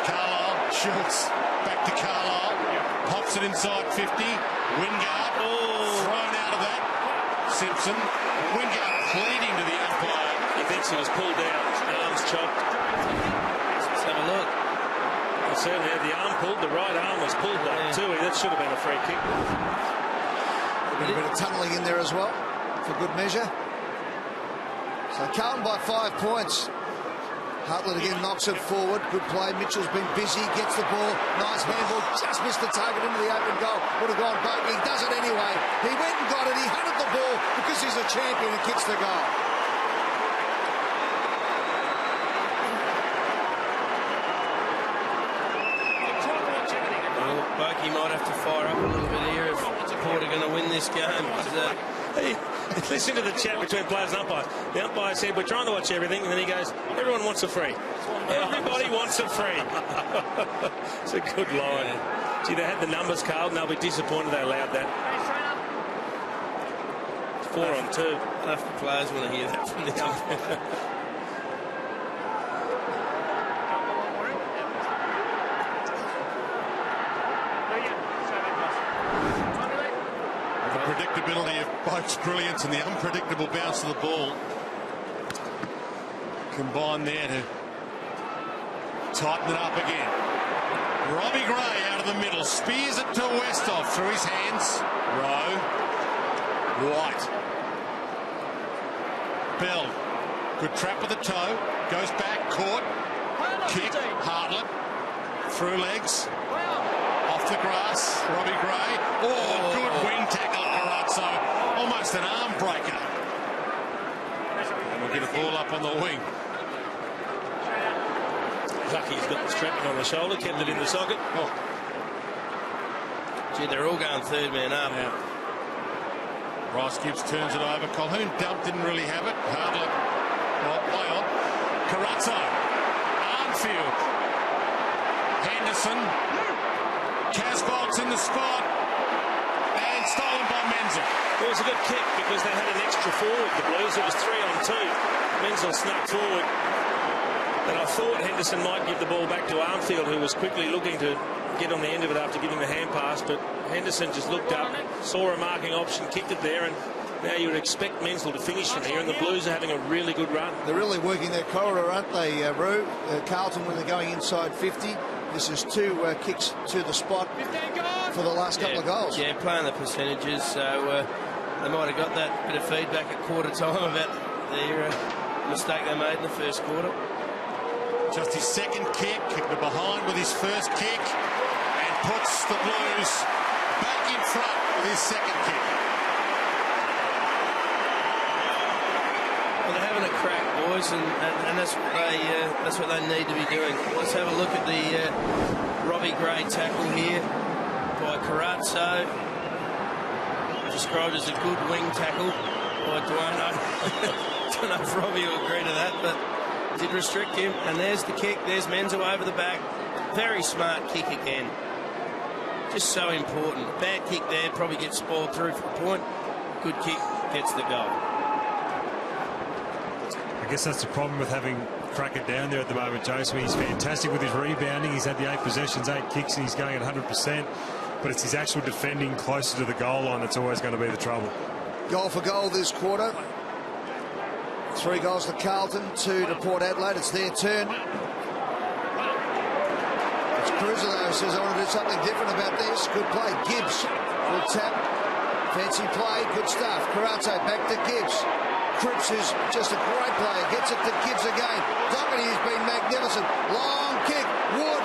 Carlisle. Schultz. Back to Carlisle. Pops it inside 50. Wingard. Thrown out of that. Simpson. Wingard pleading to the umpire. He thinks he was pulled down. Arms chopped. Let's have a look. He certainly had the arm pulled. The right arm was pulled by Tui. That should have been a free kick. A bit of tunnelling in there as well, for good measure. So Carlton by 5 points. Hartlett again knocks it forward. Good play. Mitchell's been busy. Gets the ball. Nice handball. Just missed the target into the open goal. Would have gone back. He does it anyway. He went and got it. He hunted the ball because he's a champion and kicks the goal. Well, Bakey might have to fire up a little bit here if Port are going to win this game. Listen to the chat between players and umpires. The umpire said, we're trying to watch everything, and then he goes, everyone wants a free. Everybody wants a free. It's a good line. Yeah. Gee, they had the numbers, Carlton. They'll be disappointed they allowed that. 4 on 2. Half the players want to hear that from the umpire. Predictability of Boak's brilliance and the unpredictable bounce of the ball combined there to tighten it up again. Robbie Gray out of the middle, spears it to Westhoff through his hands. Rowe, White, Bell, good trap with the toe, goes back, caught, kick, Hartlett, through legs, off the grass, Robbie Gray. Oh, good wing tackle. So almost an arm breaker. And we'll get a ball up on the wing. Lucky he's got the strapping on the shoulder, kept it in the socket. Oh. Gee, they're all going third man up. Yeah. Rice Gibbs turns it over. Colhoun didn't really have it. Hardly. Well, play on. Carazzo. Armfield. Henderson. Casbolt's in the spot. And stolen by Menzel. It was a good kick because they had an extra forward, the Blues. It was 3 on 2. Menzel snuck forward. And I thought Henderson might give the ball back to Armfield, who was quickly looking to get on the end of it after giving the hand pass. But Henderson just looked up, saw a marking option, kicked it there, and now you would expect Menzel to finish from here. And the Blues are having a really good run. They're really working their corridor, aren't they, Roo? Carlton, when they're going inside 50. This is 2 kicks to the spot for the last couple of goals. Yeah, playing the percentages, so they might have got that bit of feedback at quarter time about their mistake they made in the first quarter. Just his second kick, kicked it behind with his first kick, and puts the Blues back in front with his second kick. Well, they're having a crack, boys, and that's what they need to be doing. Let's have a look at the Robbie Gray tackle here by Carazzo, described as a good wing tackle by Duano. Don't know if Robbie will agree to that, but did restrict him. And there's the kick. There's Menzel over the back. Very smart kick again. Just so important. Bad kick there, probably gets spoiled through for a point. Good kick gets the goal. I guess that's the problem with having Cracker down there at the moment, Jason. He's fantastic with his rebounding. He's had the 8 possessions, 8 kicks, and he's going at 100%. But it's his actual defending closer to the goal line that's always going to be the trouble. Goal for goal this quarter. 3 goals to Carlton, 2 to Port Adelaide. It's their turn. It's Cruiser, though, who says, I want to do something different about this. Good play. Gibbs will tap. Fancy play. Good stuff. Carazzo back to Gibbs. Cripps is just a great player. Gets it to Gibbs again. Doherty has been magnificent. Long kick. Wood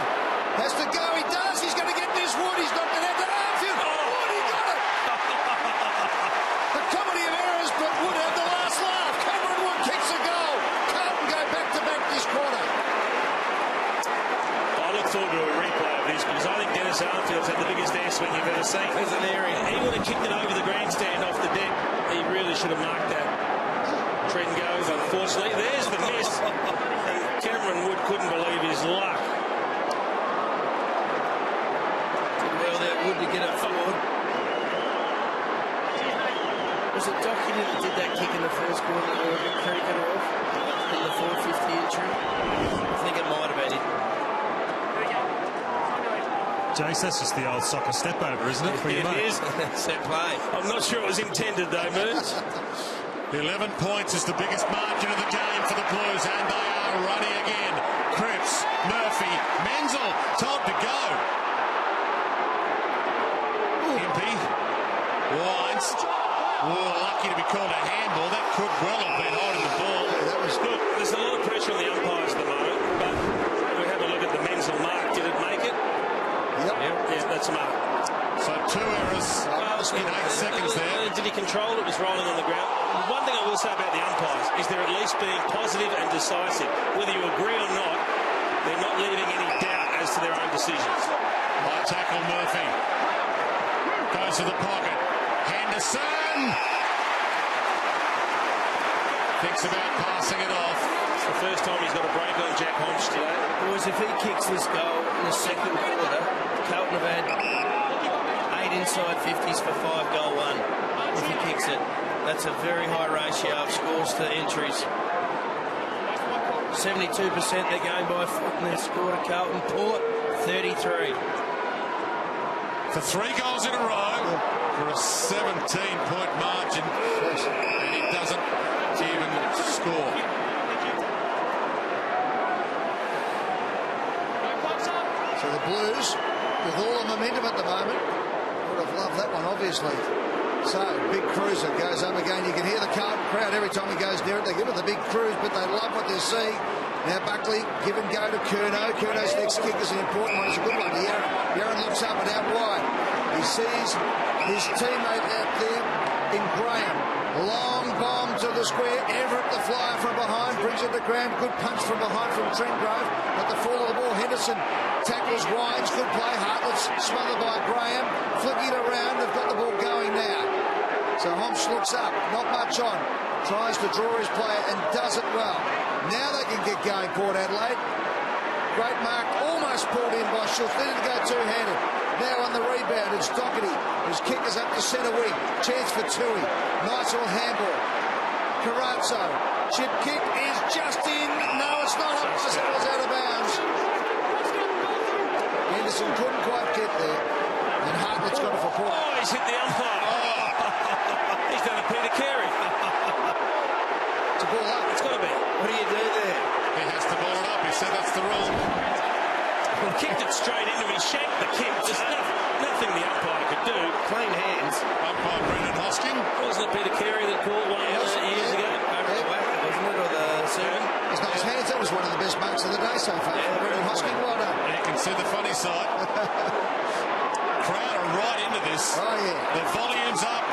has to go. He does. He's going to get this. Wood. He's knocked it out to Armfield. Wood, he got it. The comedy of errors, but Wood had the last laugh. Cameron Wood kicks a goal. Carlton go back-to-back this quarter. I look forward to a replay of this because I think Dennis Armfield's had the biggest air swing you've ever seen. There's an area. He would have kicked it over the grandstand off the deck. He really should have marked that. Trend goes, unfortunately. There's the miss. And Cameron Wood couldn't believe his luck. Did well there, Wood, to get it forward. Was it Doherty that did that kick in the first quarter or a bit cricket off in the 450 entry? I think it might have been it. Jace, that's just the old soccer step over, isn't it? It is. Set play. I'm not sure it was intended though, Moons. 11 points is the biggest margin of the game for the Blues, and they are running again. Cripps, Murphy, Menzel, told to go. Impey, winds. Oh, lucky to be called a handball. That could well have been holding the ball. That was Look, there's a lot of pressure on the umpires at the moment, but we have a look at the Menzel mark. Did it make it? Yep. Yeah, that's a mark. So 2 errors in 8 seconds there. Did he control it? It was rolling on the ground. One thing I will say about the umpires is they're at least being positive and decisive. Whether you agree or not, they're not leaving any doubt as to their own decisions. High tackle, Murphy. Goes to the pocket. Henderson! Thinks about passing it off. It's the first time he's got a break on Jack Hodge today. Boys, if he kicks this goal in the second quarter, Carlton have had 8 inside 50s for 5 goal 1. If he kicks it, that's a very high ratio of scores to entries. 72% they're going by foot in their score to Carlton. Port, 33. For 3 goals in a row for a 17-point margin, and he doesn't even score. So the Blues, with all the momentum at the moment, would have loved that one, obviously. So, big cruiser goes up again. You can hear the Carlton crowd every time he goes near it. They give it the big cruise, but they love what they see. Now Buckley, give and go to Curnow. Curno's next kick is an important one. It's a good one to Yarran. Yarran looks up and out wide. He sees his teammate out there in Graham. Long bomb to the square. Everett, the flyer from behind, brings it to Graham. Good punch from behind from Trent Grove. At the fall of the ball, Henderson tackles Wines. Good play. Hartlett's smothered by Graham. Flicking it around. They've got the ball going now. So Homps looks up. Not much on. Tries to draw his player and does it well. Now they can get going, Port Adelaide. Great mark. Almost pulled in by Schultz. Needed to go two-handed. Now on the rebound, it's Doherty. His kick is up to centre wing. Chance for Tui. Nice little handball. Carazzo. Chip kick is just in. No, it's not. It was out of bounds. Henderson couldn't quite get there. And Hartlett's got it for Port. Oh, he's hit the umpire. He's done a Peter Carey. It's a ball up. It's got to be. What do you do there? He has to ball it up. He said that's the rule. Well, kicked it straight into him. He shanked the kick. Just nothing the umpire could do. Clean hands. Umpire Brendan Hosking. Wasn't it Peter Carey that called one years ago? Over the whacker, wasn't it? Or the seven? It's not his hands. That was one of the best marks of the day so far. Brendan Hosking, well done. And you can see the funny side. Crowd are right into this. Oh, yeah. The volume's up.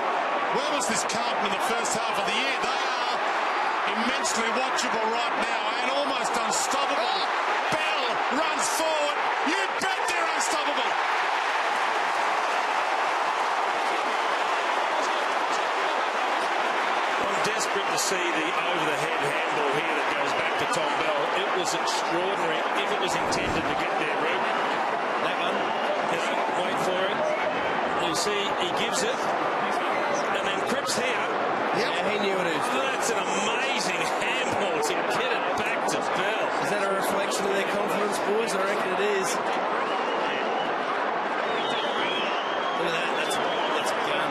Where was this Carlton in the first half of the year? They are immensely watchable right now and almost unstoppable. Bell runs forward. You bet they're unstoppable. I'm desperate to see the over-the-head handball here that goes back to Tom Bell. It was extraordinary if it was intended to get there, Rick. That one, wait for it. You see, he gives it, and then Cripps here. Yep. Yeah, he knew it. That's an amazing handball to get it back to Bell. Is that a reflection of their confidence, boys? I reckon it is. Look at that. That's a gun.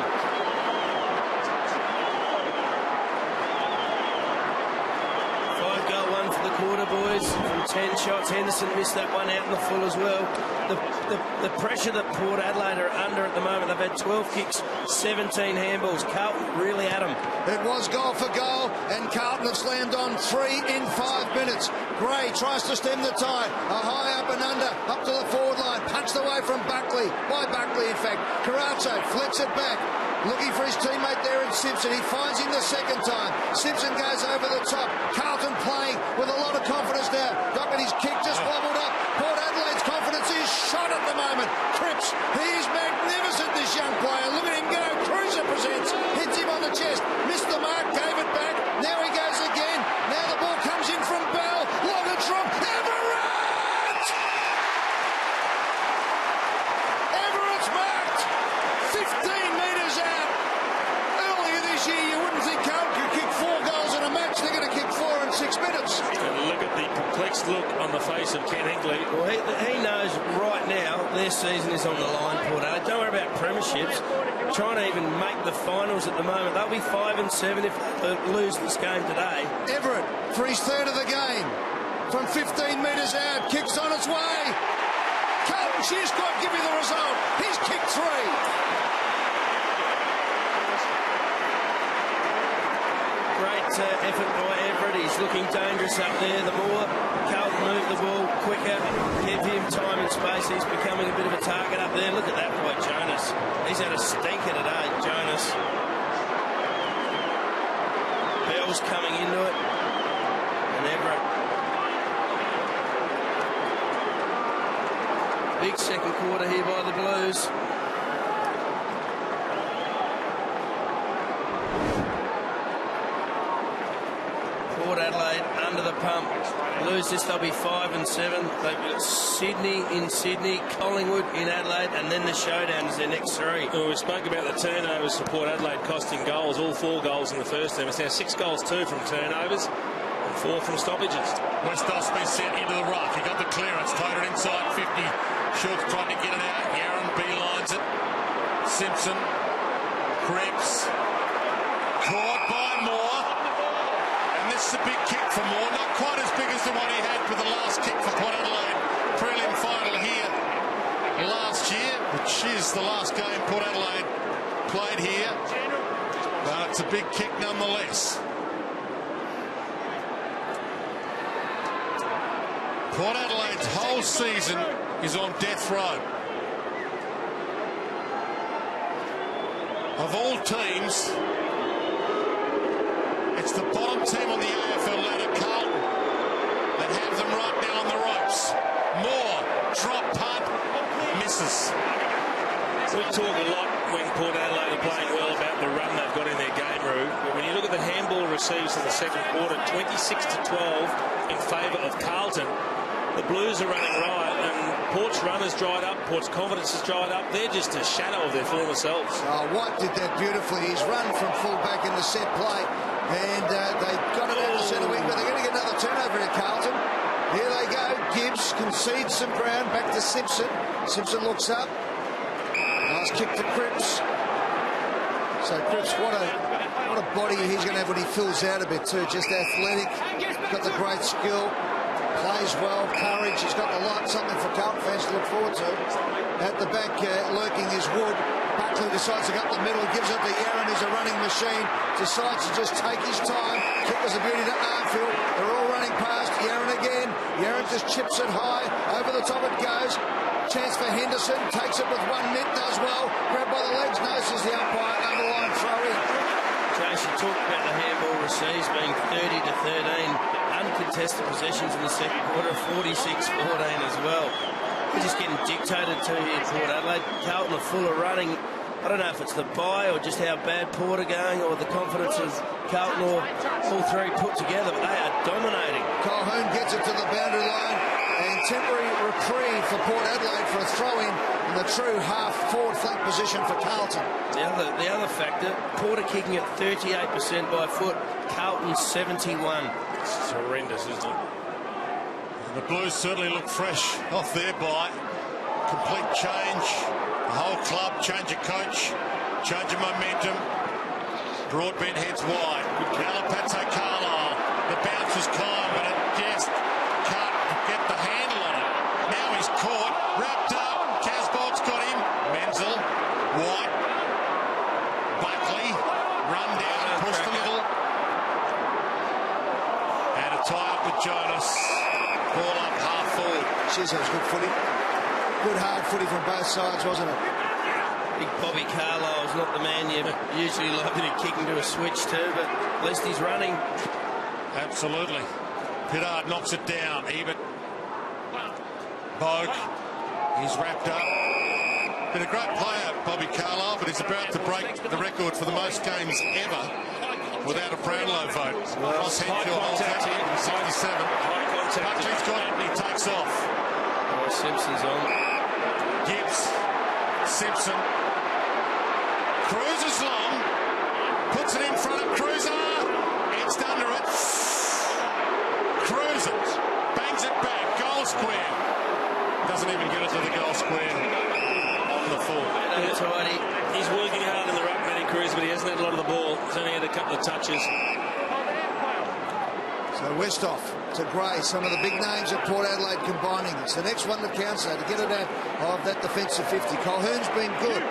5 goal 1 for the quarter, boys. From 10 shots. Henderson missed that one out in the full as well. The pressure that Port Adelaide are under at the moment. They've had 12 kicks, 17 handballs. Carlton really at them. It was goal for goal, and Carlton have slammed on 3 in 5 minutes. Gray tries to stem the tide. A high up and under, up to the forward line. Punched away from Buckley, by Buckley in fact. Carazzo flicks it back. Looking for his teammate there in Simpson. He finds him the second time. Simpson goes over the top. Carlton playing with a lot of confidence now. Doherty's kick just wobbled up. Port Adelaide's confidence is shot at the moment. Cripps, he's magnificent, this young player. Look at him go. Cruiser presents. Hits him on the chest. Missed the mark, gave it back. Now he goes again. Now the ball comes in from Bell. Long and from Everett! Everett's marked. 15 metres out. Earlier this year, you wouldn't think Carlton could kick 4 goals in a match. They're going to kick 4 in 6 minutes. And look at the perplexed look on the face of Ken Hinkley. Well, he knows right now their season is on the line, Port Adelaide. Don't worry about premierships. Trying to even make the finals at the moment. They'll be 5 and 7 if they lose this game today. Everett for his 3rd of the game. From 15 metres out, kicks on its way. Carlton Shearscott give you the result. He's kicked 3. Great effort by Everett. He's looking dangerous up there. The more Carlton move the ball quicker, give him time and space. He's becoming a bit of a target up there. Look at that by Jonas. He's had a stinker today, Jonas. Bell's coming into it. And Everett. Big second quarter here by the Blues. Port Adelaide under the pump. Lose this, they'll be 5 and 7. They've got Sydney in Sydney, Collingwood in Adelaide, and then the showdown is their next 3. Well, we spoke about the turnovers for Port Adelaide costing goals, all 4 goals in the first term. It's now 6 goals, 2 from turnovers, and 4 from stoppages. Westhoff's been sent into the ruck. He got the clearance, toted inside 50. Schultz trying to get it out. Yaron beelines it. Simpson, Krebs, caught by Moore. And this is a big kick for Moore. Not quite as big as the one he had with the last kick for Port Adelaide. Prelim final here last year, which is the last game Port Adelaide played here. But it's a big kick nonetheless. Port Adelaide's whole season is on death row. Of all teams, it's the bottom team on the AFL ladder, Carlton, that have them right now on the ropes. Moore, drop punt, misses. We talk a lot when Port Adelaide are playing well about the run they've got in their game, Roo. But when you look at the handball receives in the second quarter, 26-12 in favour of Carlton. The Blues are running riot, and Port's run has dried up, Port's confidence has dried up. They're just a shadow of their former selves. White did that beautifully. He's run from full-back in the set play, and they got it out the centre wing, but they're going to get another turnover at Carlton. Here they go. Gibbs concedes some ground, back to Simpson. Simpson looks up. Nice kick to Cripps. So Cripps, what a body he's going to have when he fills out a bit too. Just athletic, got the great skill. Plays well, courage, he's got the light, something for Carlton fans to look forward to. At the back, lurking is Wood. Buckley decides to go up the middle, gives it to Yaron, who's a running machine, decides to just take his time. Kick was a beauty to Armfield. They're all running past. Yaron again. Yaron just chips it high. Over the top it goes. Chance for Henderson. Takes it with 1 mitt, does well. Grabbed by the legs, notices the umpire. Underline throw in. James, you talked about the handball receives being 30-13. Uncontested possessions in the second quarter, 46-14 as well. We're just getting dictated to here in Port Adelaide. Carlton are full of running. I don't know if it's the bye or just how bad Port are going or the confidence of Carlton or all 3 put together, but they are dominating. Calhoun gets it to the boundary line, and temporary reprieve for Port Adelaide for a throw-in in the true half-forward flank position for Carlton. The other factor, Port are kicking at 38% by foot, Carlton 71. It's horrendous, isn't it? And the Blues certainly look fresh off their bye. Complete change. The whole club, change of coach, change of momentum. Broadbent heads wide. Malapatse Carlisle. The bounce was kind, but it just can't get the handle on it. Now he's caught, wrapped up. Casbolt's got him. Menzel, White, Buckley, run down, pushed a little. And a tie up with Jonas. Ball up half forward. Jeez, that was good footy. Good hard footy from both sides, wasn't it? Big Bobby Carlisle's not the man you usually like to kick into a switch to, but at least he's running. Absolutely. Pittard knocks it down. Ebert. Bogue. He's wrapped up. Been a great player, Bobby Carlisle, but he's about to break the record for the most games ever without a Brownlow vote. Ross Henfield holds that here from 67. Buckley's got it and he takes off. Oh, Simpson's on. Gibbs. Simpson. Cruises long. Puts it in front of Cruiser. Edged under it. Cruises. Bangs it back. Goal square. Doesn't even get it to the goal square. On the full. Tidy. He's working hard in the ruck, Matty Cruz, but he hasn't had a lot of the ball. He's only had a couple of touches. So Westhoff to Gray, some of the big names at Port Adelaide combining. It's the next one that counts though, to get it out of that defensive 50. Calhoun's been good.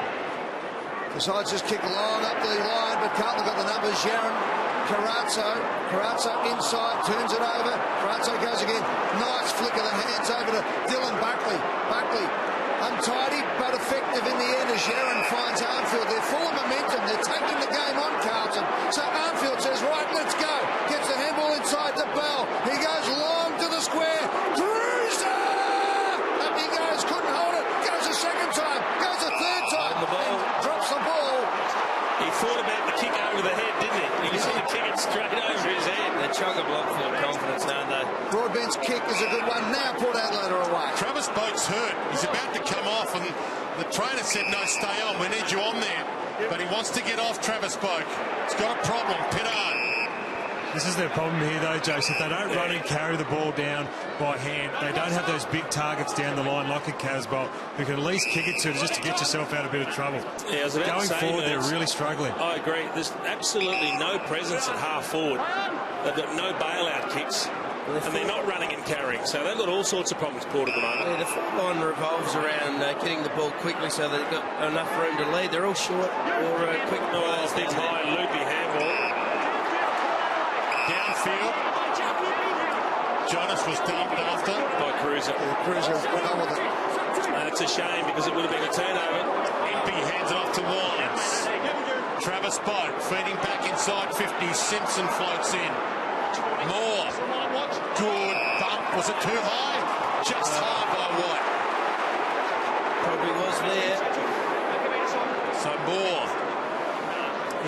Decides just kick long up the line, but Carlton got the numbers. Yaron, Carazzo inside, turns it over. Carazzo goes again. Nice flick of the hands over to Dylan Buckley. Buckley, untidy but effective in the end as Yaron finds Armfield. They're full of momentum. They're taking the game on, Carlton. So Armfield says, right, let's go. Gets the handball inside to Bell. He goes long to the square. Cruiser! Up he goes, couldn't hold it. Goes a second time. Goes a third time. The ball. Drops the ball. He thought about the kick over the head, didn't he? He was going to kick it straight over his head. The chugger block full of confidence, aren't they? Broadbent's kick is a good one. Now Port Adelaide are away. Travis Boak's hurt. He's about to come off, and the trainer said, no, stay on. We need you on there. But he wants to get off Travis Boak. He's got a problem. Pittard. This is their problem here, though, Joseph. They don't run and carry the ball down by hand. They don't have those big targets down the line like a Casbolt, who can at least kick it to just to get yourself out of a bit of trouble. Yeah, I was about Going to say, forward, they're really struggling. I agree. There's absolutely no presence at half forward. They've got no bailout kicks, and they're not running and carrying. So they've got all sorts of problems, Port, at the moment. Yeah, the forward line revolves around getting the ball quickly so they've got enough room to lead. They're all short or quick. Big high loopy handball. Downfield. Jonas was dumped after. By Cruiser. Cruiser went on with it. It's a shame because it would have been a turnover. Impey hands it off to Wines. Travis Boak feeding back inside 50. Simpson floats in. Moore. Good bump. Was it too high? Just high by White. Probably was there. So Moore.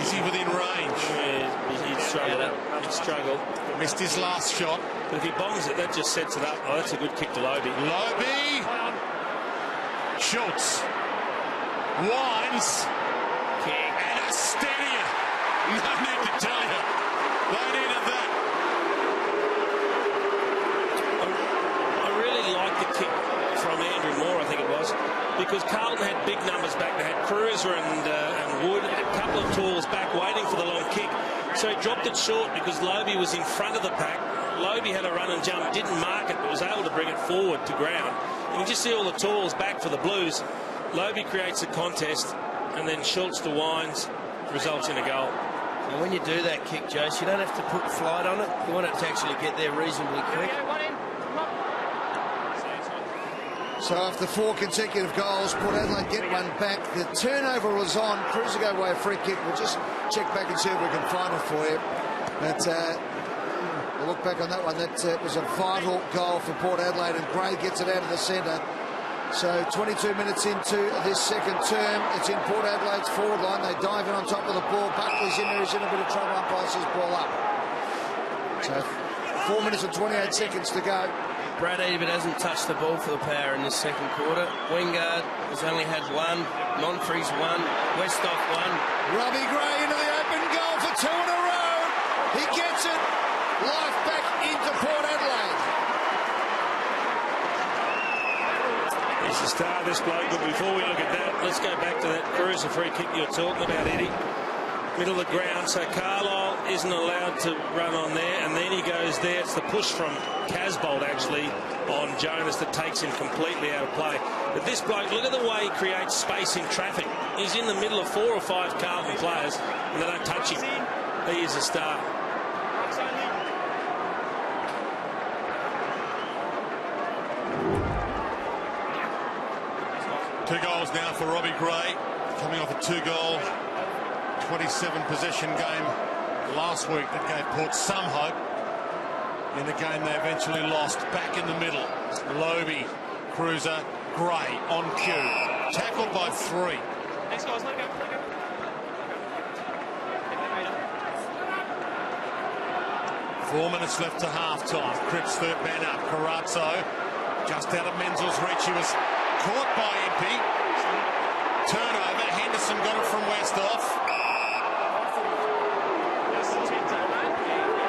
Is he within range? Yeah, he'd struggled. He'd struggled. Missed his last shot. But if he bombs it, that just sets it up. Oh, that's a good kick to Lobie. Lobie. Schultz. Wines. And a steadier. No need to tell you. They needed that. I really like the kick from Andrew Moore, I think it was, because Carlton had big numbers back. They had Cruiser and Wood, a couple of tools back waiting for the long kick. So he dropped it short because Lobie was in front of the pack. Lobie had a run and jump, didn't mark it, but was able to bring it forward to ground. You can just see all the tools back for the Blues. Lobie creates a contest, and then Schultz to Wines results in a goal. And when you do that kick, Jace, you don't have to put flight on it. You want it to actually get there reasonably quick. So after 4 consecutive goals, Port Adelaide get one back. The turnover was on. Cruiser go away a free kick. We'll just check back and see if we can find it for you. But we'll look back on that one. That was a vital goal for Port Adelaide, and Gray gets it out of the centre. So 22 minutes into this second term, it's in Port Adelaide's forward line. They dive in on top of the ball. Buckley's in there. He's in a bit of trouble. Umpire says ball up. So 4 minutes and 28 seconds to go. Brad Ebert hasn't touched the ball for the Power in this second quarter. Wingard has only had one. Monfrey's one. Westhoff one. Robbie Gray into the open goal for 2 in a row. He gets it. Life back into Port Adelaide. He's the star of this bloke, but before we look at that, let's go back to that Cruiser free kick you're talking about, Eddie. Middle of the ground, so Carlisle isn't allowed to run on there, and then he goes there. It's the push from Casbolt actually on Jonas that takes him completely out of play. But this bloke, look at the way he creates space in traffic. He's in the middle of 4 or 5 Carlton players, and they don't touch him. He is a star. Two goals now for Robbie Gray, coming off a 2-goal 27 possession game last week that gave Port some hope in the game they eventually lost. Back in the middle, Lobie, Cruiser, Gray on cue, tackled by 3. Thanks, guys. Let go. 4 minutes left to half-time. Cripps third man up. Carazzo just out of Menzel's reach. He was caught by Impey. Turnover. Henderson got it from Westhoff.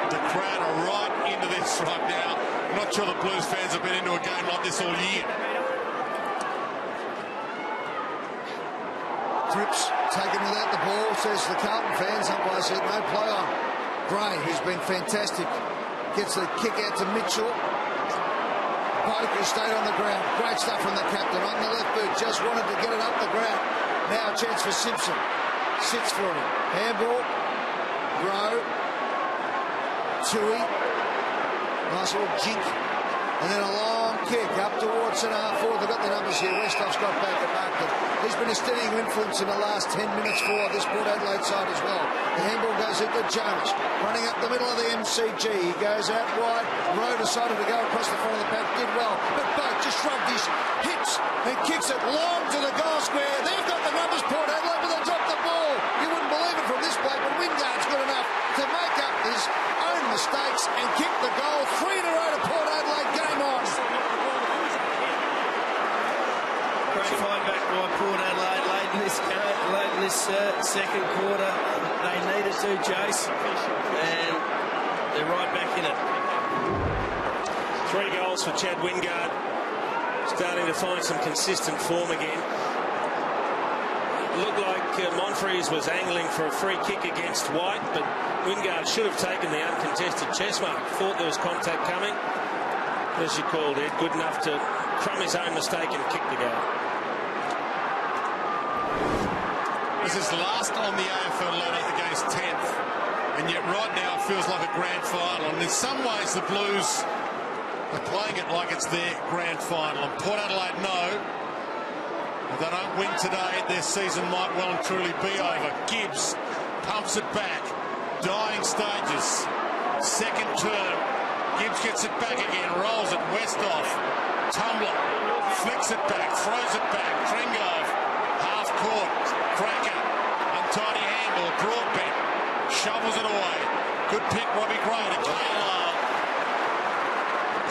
The crowd are right into this right now. I'm not sure the Blues fans have been into a game like this all year. Cripps taken without the ball, says the Carlton fans. Umpire said no play on. Gray, who's been fantastic, gets the kick out to Mitchell. Poke, who stayed on the ground. Great stuff from the captain on the left boot. Just wanted to get it up the ground. Now a chance for Simpson. Sits for him. Handball. Rowe. Tui. Nice little jink. And then a long kick up towards centre half forward. They've got the numbers here. Westhoff's got back at mark. He's been a steadying influence in the last 10 minutes for this Port Adelaide side as well. The handball goes into Jonas. Running up the middle of the MCG. He goes out wide. Rowe decided to go across the front of the pack. Did well. But Boak just shrugged his hips and kicks it long to the goal square. They've got the numbers, Port Adelaide, but they dropped the ball. You wouldn't believe it from this bloke, but Wingard's good enough to make up his own mistakes and kick the second quarter. They needed to, Jace, and they're right back in it. 3 goals for Chad Wingard, starting to find some consistent form again. It looked like Monfries was angling for a free kick against White, but Wingard should have taken the uncontested chest mark. Thought there was contact coming. As you called it, good enough to crumb his own mistake and kick the goal. This is last on the AFL ladder against 10th, and yet right now it feels like a grand final. And in some ways the Blues are playing it like it's their grand final. And Port Adelaide know if they don't win today, their season might well and truly be over. Gibbs pumps it back. Dying stages. Second term. Gibbs gets it back again. Rolls it. Westhoff. Tumbler. Flicks it back. Throws it back. Tringove. Half court. Cracker. Untidy handball. Broadbent. Shovels it away. Good pick, Robbie Gray to Kayla.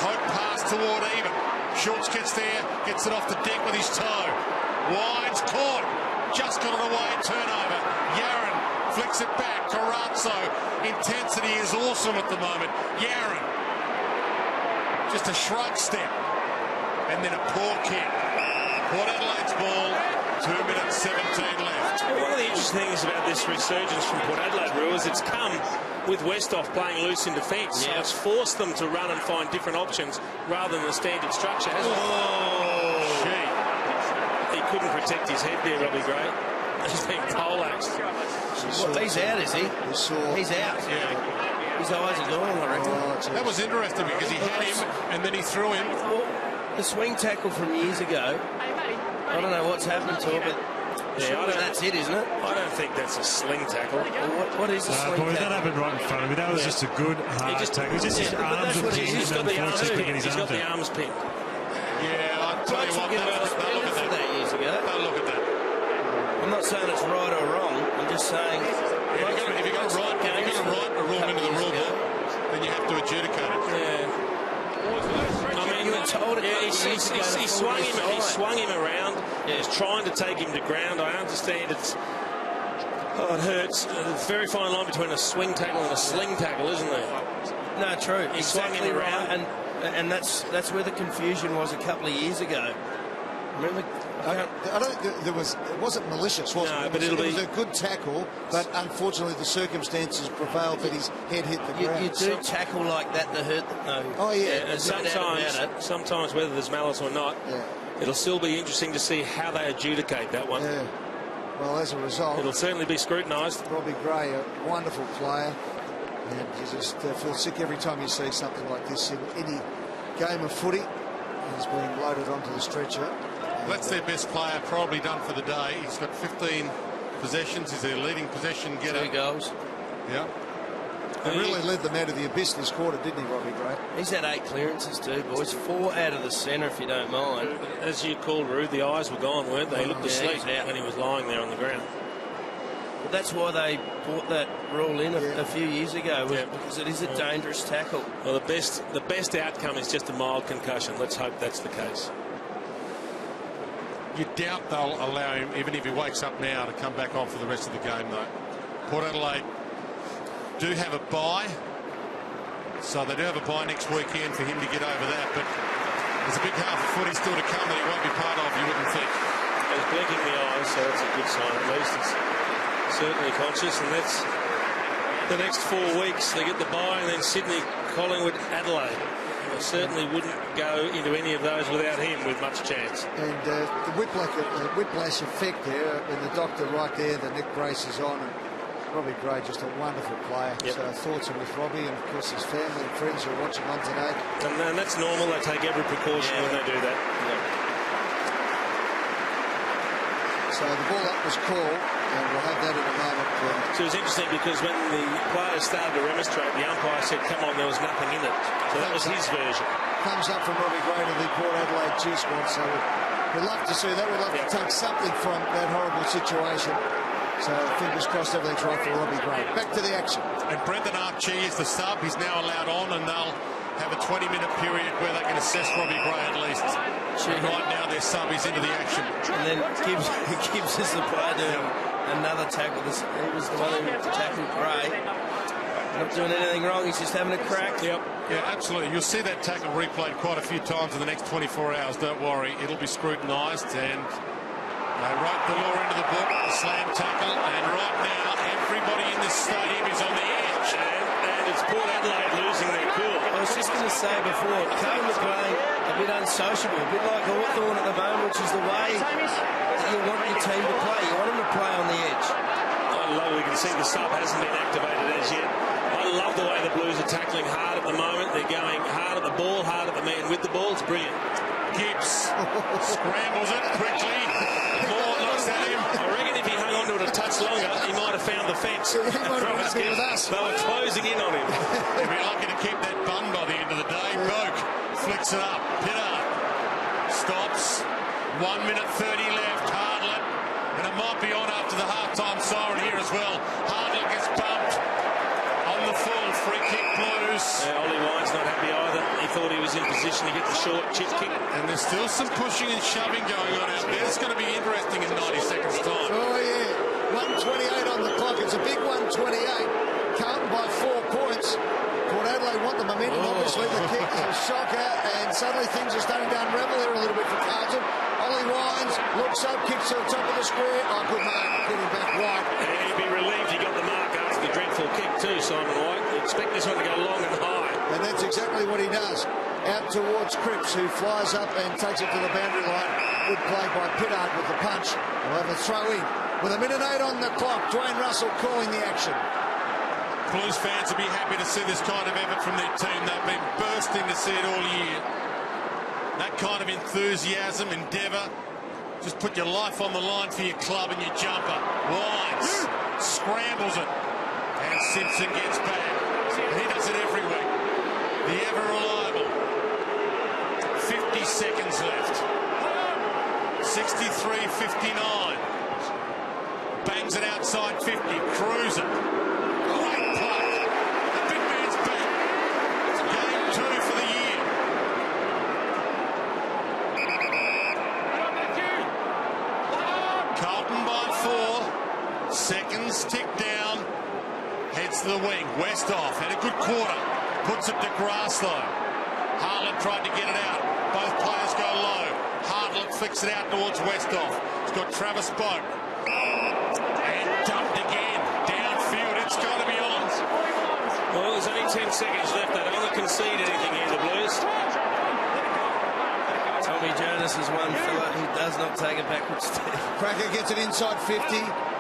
Hope pass toward even. Schultz gets there. Gets it off the deck with his toe. Wines caught. Just got it away. Turnover. Yaron flicks it back. Carazzo. Intensity is awesome at the moment. Yaron. Just a shrug step. And then a poor kick. Port Adelaide's ball. 2 minutes 17 left. One of the interesting things about this resurgence from Port Adelaide, Rue, is it's come with Westhoff playing loose in defence. So it's forced them to run and find different options rather than the standard structure. He couldn't protect his head there, Robbie Gray. He's been poleaxed. Well, he's out, is he? He's out. Yeah. His eyes are gone, I reckon. That was interesting because he had him and then he threw him. Well, the swing tackle from years ago, I don't know what's happened to it, but that's it, isn't it? I don't think that's a sling tackle. Well, what is a swing tackle? That happened right in front of me. That was just a good hard tackle. It's just his arms are pinned. He's got the arms pinned. He's got the arms pinned. Yeah, I'll tell you what, they'll look at that. Years ago. They'll look at that. I'm not saying it's right or wrong. I'm just saying... If you're going to write a rule into the rule book, then you have to adjudicate it. Yeah. I mean, you were told he swung him around. Yeah. He's trying to take him to ground. I understand it hurts. There's a very fine line between a swing tackle and a sling tackle, isn't there? No, true. He swung him around. Right. And that's where the confusion was a couple of years ago. Remember? I don't think it wasn't malicious, was it? No, but it was a good tackle, but unfortunately the circumstances prevailed that his head hit the ground. You do tackle like that to hurt them, though. Oh, yeah. And sometimes, whether there's malice or not, it'll still be interesting to see how they adjudicate that one. Yeah. Well, as a result, it'll certainly be scrutinised. Robbie Gray, a wonderful player, and you just feel sick every time you see something like this in any game of footy. He's being loaded onto the stretcher. That's their best player probably done for the day. He's got 15 possessions. He's their leading possession getter. 2 goals. Yeah. He really led them out of the abyss this quarter, didn't he, Robbie Gray? He's had 8 clearances too, boys. 4 out of the centre, if you don't mind. As you called, Rude, the eyes were gone, weren't they? He looked asleep when he was lying there on the ground. But that's why they brought that rule in a few years ago, because it is a dangerous tackle. Well, the best outcome is just a mild concussion. Let's hope that's the case. You doubt they'll allow him, even if he wakes up now, to come back on for the rest of the game, though. Port Adelaide do have a bye, so they do have a bye next weekend for him to get over that, but there's a big half of footy still to come that he won't be part of, you wouldn't think. He's blinking the eyes, so that's a good sign at least. He's certainly conscious, and that's the next 4 weeks. They get the bye, and then Sydney, Collingwood, Adelaide. They certainly wouldn't go into any of those without him with much chance. And the whiplash effect there, when the doctor right there, the neck brace is on, and Robbie Gray, just a wonderful player. So thoughts are with Robbie, and of course his family and friends who are watching on today. And that's normal. They take every precaution when they do that. So the ball up was called, and we'll have that in a moment. So it was interesting because when the players started to remonstrate, the umpire said, come on, there was nothing in it. So that was his version. Thumbs up from Robbie Gray to the Port Adelaide cheer squad. So we'd love to see that. We'd love to take something from that horrible situation. So fingers crossed everything's right for Robbie Gray. Back to the action. And Brendan Archie is the sub. He's now allowed on, and they'll have a 20-minute period where they can assess Robbie Gray at least. Right now their sub is into the action. And then Gibbs is the player to another tackle. He was the one who tackled Gray. Not doing anything wrong, he's just having a crack. Yep. Yeah, absolutely. You'll see that tackle replayed quite a few times in the next 24 hours. Don't worry, it'll be scrutinised. And they wrote the law into the book, the slam tackle. And right now, everybody in this stadium is on the edge. And it's Port Adelaide losing their cool. I was just going to say before, Carlton are playing a bit unsociable, a bit like Hawthorn at the moment, which is the way that you want your team to play. You want them to play on the edge. I love we can see the sub hasn't been activated as yet. I love the way the Blues are tackling hard at the moment. They're going hard at the ball, hard at the man with the ball. It's brilliant. Gibbs scrambles it quickly. Moore looks at him. I reckon if he hung on to it a touch longer, he might have found the fence. He might have been happy with us. They were closing in on him. He'll be lucky to keep that bun by the end of the day. Boak flicks it up. Pittard stops. 1 minute 30 left. Hardlett. And it might be on after the half-time siren here as well. Hardlett gets bumped on the full. Free kick Blues. Yeah, Ollie Wine's not happy either. He thought he was in position to get the short chip kick. And there's still some pushing and shoving going on out there. It's going to be interesting in 90 seconds' time. Oh, yeah. 1:28 on the clock. It's a big 1:28. Carlton by 4 points. Port Adelaide want the momentum. Obviously, the kick is a shocker. And suddenly things are starting to unravel here a little bit for Carlton. Ollie Wines looks up, kicks to the top of the square. Oh, good mark. Getting back wide. And he'd be relieved he got the mark after the dreadful kick too, Simon White. Expect this one to go long and high. And that's exactly what he does. Out towards Cripps, who flies up and takes it to the boundary line. Good play by Pittard with the punch. We'll have a throw in. With 1:08 on the clock, Dwayne Russell calling the action. Blues fans will be happy to see this kind of effort from their team. They've been bursting to see it all year. That kind of enthusiasm, endeavour. Just put your life on the line for your club and your jumper. Wines scrambles it. And Simpson gets back. And he does it every week. The ever reliable. 50 seconds left. 63-59. Bangs it outside 50. Cruiser. Great puck. The big man's back. Game 2 for the year. Carlton by 4. Seconds tick down. Heads to the wing. Westhoff had a good quarter. Puts it to grass though. Hartlett tried to get it out. Both players go low. Hartlett flicks it out towards Westhoff. He's got Travis Boak. And dumped again. Downfield. It's got to be on. Well, there's only 10 seconds left. They don't want to concede anything here, the Blues. Tommy Jonas is one fella who does not take a backward step. Cracker gets it inside 50.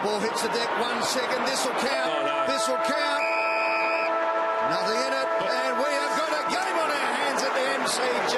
Ball hits the deck. 1 second. This will count. Oh, no. This will count. Nothing in it. And we have got a game on our hands at the MCG.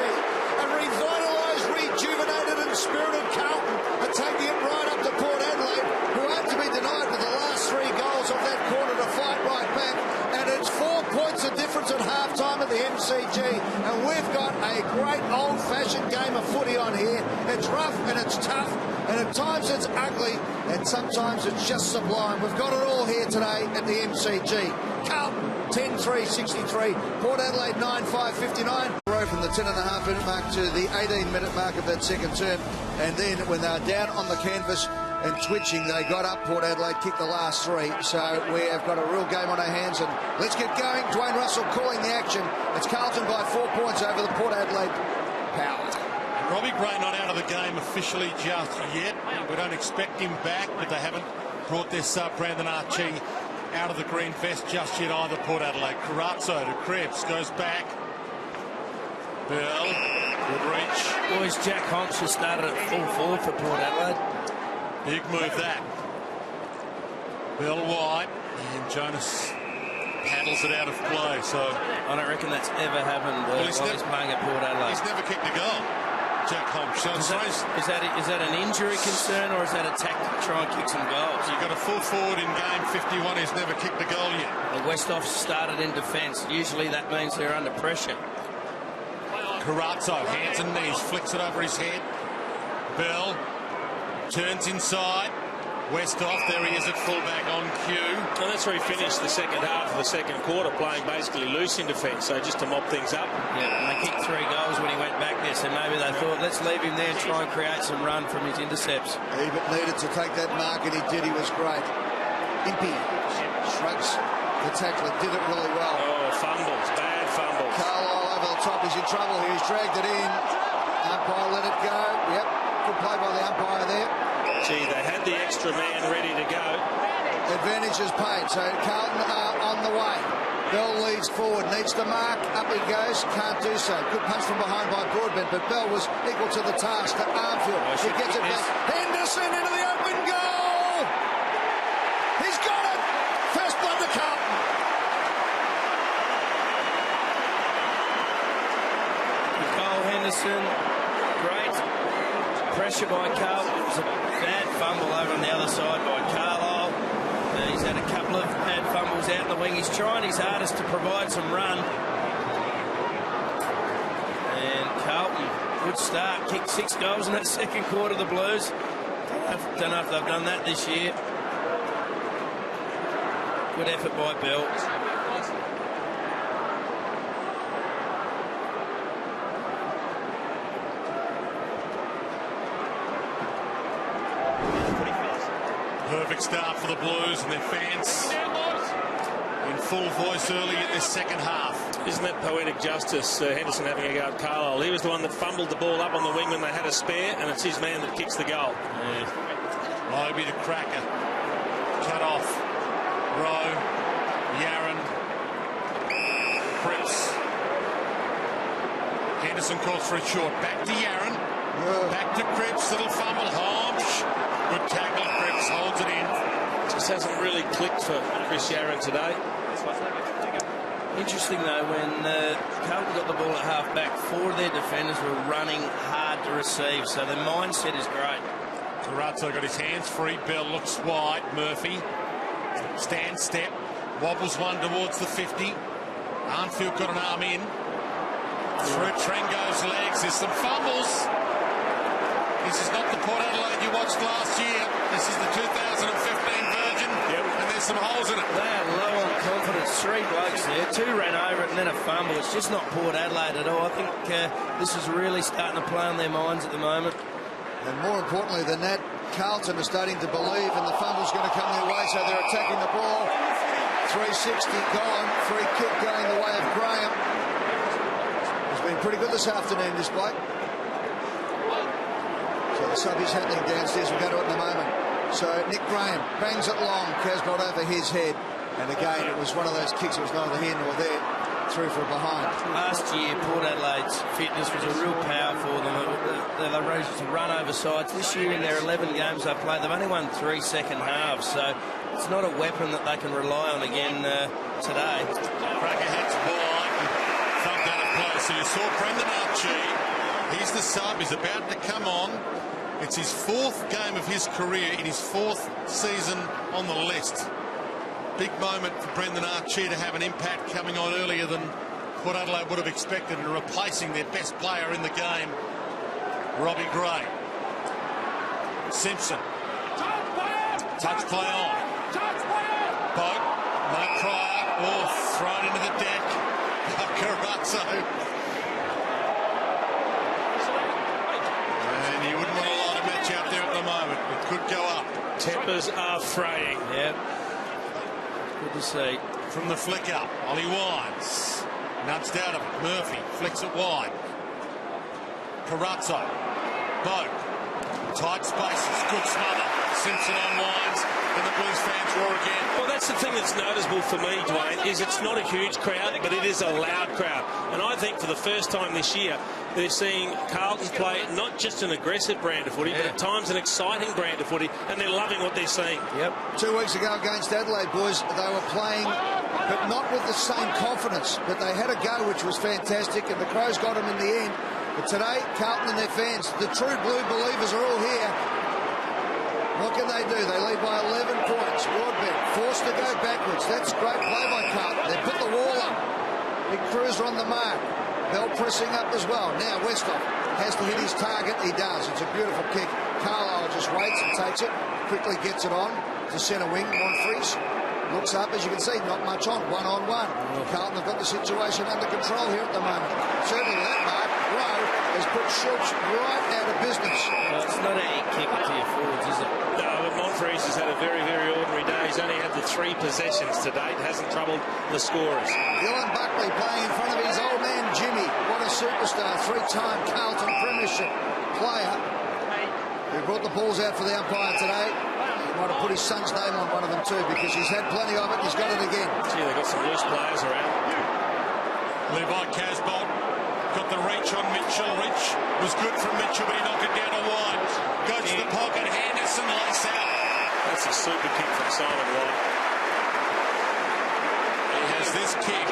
A revitalised, rejuvenated and spirited Carlton are taking it right up to Port Adelaide, who aren't to be denied with the last 3 goals of that quarter to fight right back. And it's 4 points of difference at half-time at the MCG. And we've got a great old-fashioned game of footy on here. It's rough and it's tough. And at times it's ugly, and sometimes it's just sublime. We've got it all here today at the MCG. Carlton, 10-3-63. Port Adelaide, 9-5-59. From the 10.5-minute mark to the 18-minute mark of that second term. And then when they were down on the canvas and twitching, they got up. Port Adelaide kicked the last 3. So we have got a real game on our hands. And let's get going. Dwayne Russell calling the action. It's Carlton by 4 points over the Port Adelaide Power. Robbie Gray not out of the game officially just yet. We don't expect him back, but they haven't brought their sub Brandon Archie out of the green vest just yet either. Port Adelaide. Carazzo to Krebs, goes back. Bell, good reach. Boys, Jack Honch has started at full forward for Port Adelaide. Big move that. Bell wide, and Jonas paddles it out of play. So I don't reckon that's ever happened while he's playing at Port Adelaide. He's never kicked a goal, Jack Honch. So is that an injury concern, or is that a tactic to try and kick some goals? You've got a full forward in game 51 who's never kicked a goal yet. The Westhoff started in defence. Usually that means they're under pressure. Carazzo, hands and knees, flicks it over his head. Bell turns inside. Westhoff, there he is at fullback on cue. And that's where he finished the second half of the second quarter, playing basically loose in defence, so just to mop things up. Yeah, and they kicked 3 goals when he went back there, so maybe they thought, let's leave him there and try and create some run from his intercepts. Ebert needed to take that mark, and he did. He was great. Impey shrugs the tackler, did it really well. Oh, fumbles, bad fumbles. Carlton over the top, he's in trouble here. He's dragged it in. Umpire let it go. Yep, good play by the umpire there. Gee, they had the extra man ready to go. Advantage is paid, so Carlton are on the way. Bell leads forward, needs to mark, up he goes, can't do so. Good punch from behind by Broadbent, but Bell was equal to the task to Armfield. He gets it back. Henderson into the open goal! He's got it! First blood to Carlton. Cole Henderson, great pressure by Carlton. It was a bad fumble over on the other side by Carlisle. He's had a couple of bad fumbles out in the wing. He's trying his hardest to provide some run. And Carlton, good start. Kicked 6 goals in that second quarter, the Blues. Don't know if they've done that this year. Good effort by Bell. Perfect start for the Blues and their fans in full voice early in this second half. Isn't that poetic justice, Henderson having a go at Carlisle? He was the one that fumbled the ball up on the wing when they had a spare, and it's his man that kicks the goal. Yeah. Moby to Cracker. Cut off. Rowe. Yaron. Cripps. Henderson calls for a short. Back to Yaron. Back to Cripps. Little fumble. Homsch. Good tackle. Cripps holds it in. Just hasn't really clicked for Chris Yaron today. Interesting though, when Carlton got the ball at half back, 4 of their defenders were running hard to receive, so their mindset is great. Tarazzo got his hands free. Bell looks wide. Murphy stands step, wobbles one towards the 50. Armfield got an arm in. Through Trengo's legs. There's some fumbles. This is not the Port Adelaide you watched last year. This is the 2015 version, and there's some holes in it. They are low on confidence. 3 blokes there, 2 ran over it and then a fumble. It's just not Port Adelaide at all. I think this is really starting to play on their minds at the moment. And more importantly than that, Carlton are starting to believe, and the fumble's going to come their way, so they're attacking the ball. 360 gone, free kick going the way of Graham. He's been pretty good this afternoon, this bloke. So the sub is happening downstairs. We'll go to it in a moment. So Nick Graham bangs it long. Casbolt over his head. And again, it was one of those kicks. It was neither here nor there. Through from behind. Last year, Port Adelaide's fitness was a real power for them. They managed to run over sides. This year, in their 11 games they've played, they've only won 3 second halves. So it's not a weapon that they can rely on again today. Cracker heads wide and thumped out of play. So you saw Brendan Archie. He's the sub. He's about to come on. It's his 4th game of his career in his 4th season on the list. Big moment for Brendan Archie to have an impact coming on earlier than Port Adelaide would have expected, and replacing their best player in the game, Robbie Gray. Simpson. Touch play on. Boat. No try. Or thrown into the deck. Carazzo. And you wouldn't want a lot of match out there at the moment. It could go up. Tempers are fraying. Yep. Good to see. From the flick up, Ollie Wines. Nudged out of it. Murphy flicks it wide. Carazzo. Boat. Tight spaces. Good smother. Simpson on Wines. And the Blues fans roar again. Well, that's the thing that's noticeable for me, Dwayne, is it's not a huge crowd, but it is a loud crowd. And I think for the first time this year, they're seeing Carlton play not just an aggressive brand of footy, but at times an exciting brand of footy, and they're loving what they're seeing. Yep. 2 weeks ago against Adelaide, boys, they were playing, but not with the same confidence. But they had a go, which was fantastic, and the Crows got them in the end. But today, Carlton and their fans, the true blue believers, are all here. What can they do? They lead by 11 points. Broadbent forced to go backwards. That's great play by Carlton. They put the wall up. Big Cruiser on the mark. Bell pressing up as well. Now Westhoff has to hit his target. He does. It's a beautiful kick. Carlisle just waits and takes it. quickly gets it on to centre wing. Monfries looks up, as you can see, not much on, one-on-one. Carlton have got the situation under control here at the moment. Certainly that mark, Rowe, has put Schultz right out of business. Well, it's not how you kick it to your forwards, is it? No, but Monfries has had a very, very ordinary day. He's only had the 3 possessions to date, hasn't troubled the scorers. Dylan Buckley playing in front of his old man Jimmy. What a superstar, 3-time Carlton Premiership player who brought the balls out for the umpire today. He might have put his son's name on one of them too, because he's had plenty of it. He's got it again. Gee, they've got some loose players around. Levi Casbolt got the reach on Mitchell. Reach was good from Mitchell, but he knocked it down to wide. Goes to the pocket. Henderson lays out. That's a super kick from Simon White. He has this kick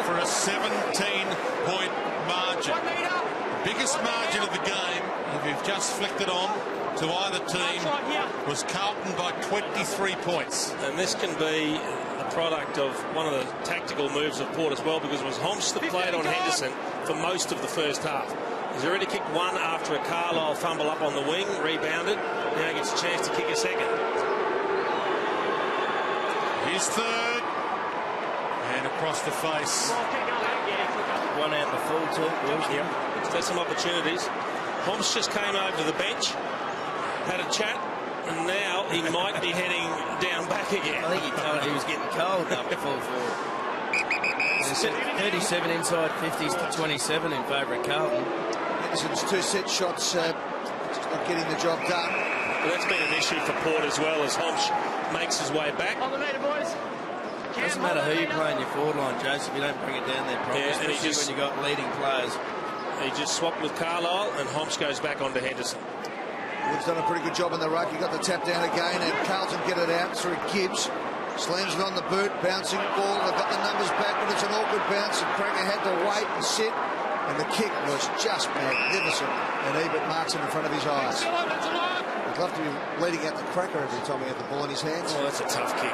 for a 17-point margin. Biggest margin of the game, if you've just flicked it on to either team, was Carlton by 23 points. And this can be a product of one of the tactical moves of Port as well, because it was Homsch that played on Henderson for most of the first half. He's already kicked one after a Carlisle fumble up on the wing, rebounded. Now he gets a chance to kick a second. His third. And across the face. One out the full too. Yep. He's had some opportunities. Homsch just came over to the bench, had a chat, and now he might be heading down back again. I think he told he was getting cold up at full forward. 37 inside 50s to 27 in favour of Carlton. Henderson's 2 set shots just not getting the job done. But that's been an issue for Port as well, as Homsch makes his way back. Doesn't matter who you play in your forward line, Joseph, you don't bring it down there properly, Yeah, and he especially just- when you've got leading players. He just swapped with Carlisle, and Homsch goes back onto Henderson. Wood's done a pretty good job in the ruck. He got the tap down again, and Carlton get it out through Gibbs. Slams it on the boot, bouncing ball. They've got the numbers back, but it's an awkward bounce, and Cracker had to wait and sit. And the kick was just magnificent, and Ebert marks it in front of his eyes. I'd love to be leading out the Cracker every time he had the ball in his hands. Oh, that's a tough kick.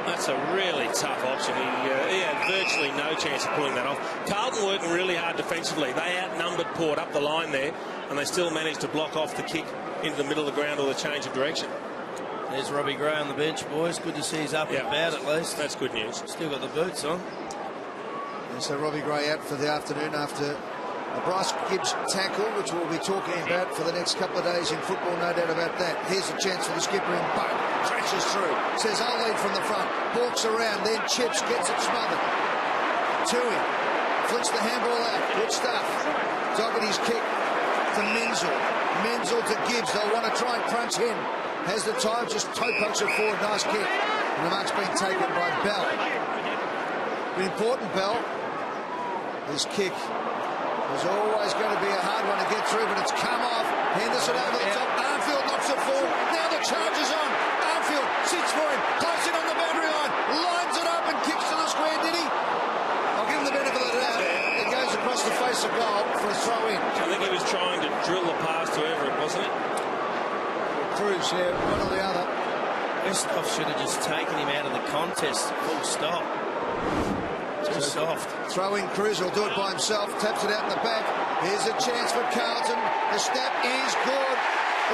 That's a really tough option. He had virtually no chance of pulling that off. Carlton working really hard defensively. They outnumbered Port up the line there, and they still managed to block off the kick into the middle of the ground or the change of direction. There's Robbie Gray on the bench, boys. Good to see he's up and about at least. That's good news. Still got the boots on. And so Robbie Gray out for the afternoon after a Bryce Gibbs tackle, which we'll be talking about for the next couple of days in football, no doubt about that. Here's a chance for the skipper, and Buck crashes through. Says, I'll lead from the front. Walks around, then chips, gets it smothered. To him. Flicks the handball out. Good stuff. Doherty's kick to Menzel. Menzel to Gibbs. They'll want to try and crunch him. Has the time, just toe pokes it forward. Nice kick. And the mark's been taken by Bell. An important Bell. This kick was always going to be a hard one to get through, but it's come off. Henderson over the top. Armfield knocks it forward. Now the charge is on. Armfield sits for him. Close in on the boundary line. Lines it up and kicks to the square. Did he? I'll give him the benefit of the doubt. It goes across the face of goal for a throw in. I think he was trying to drill the pass to Everett, wasn't it? Cruz, yeah, one or the other. Westhoff should have just taken him out of the contest. Full stop. Too soft. Throw in Cruz will do it by himself. Taps it out in the back. Here's a chance for Carlton. The snap is good.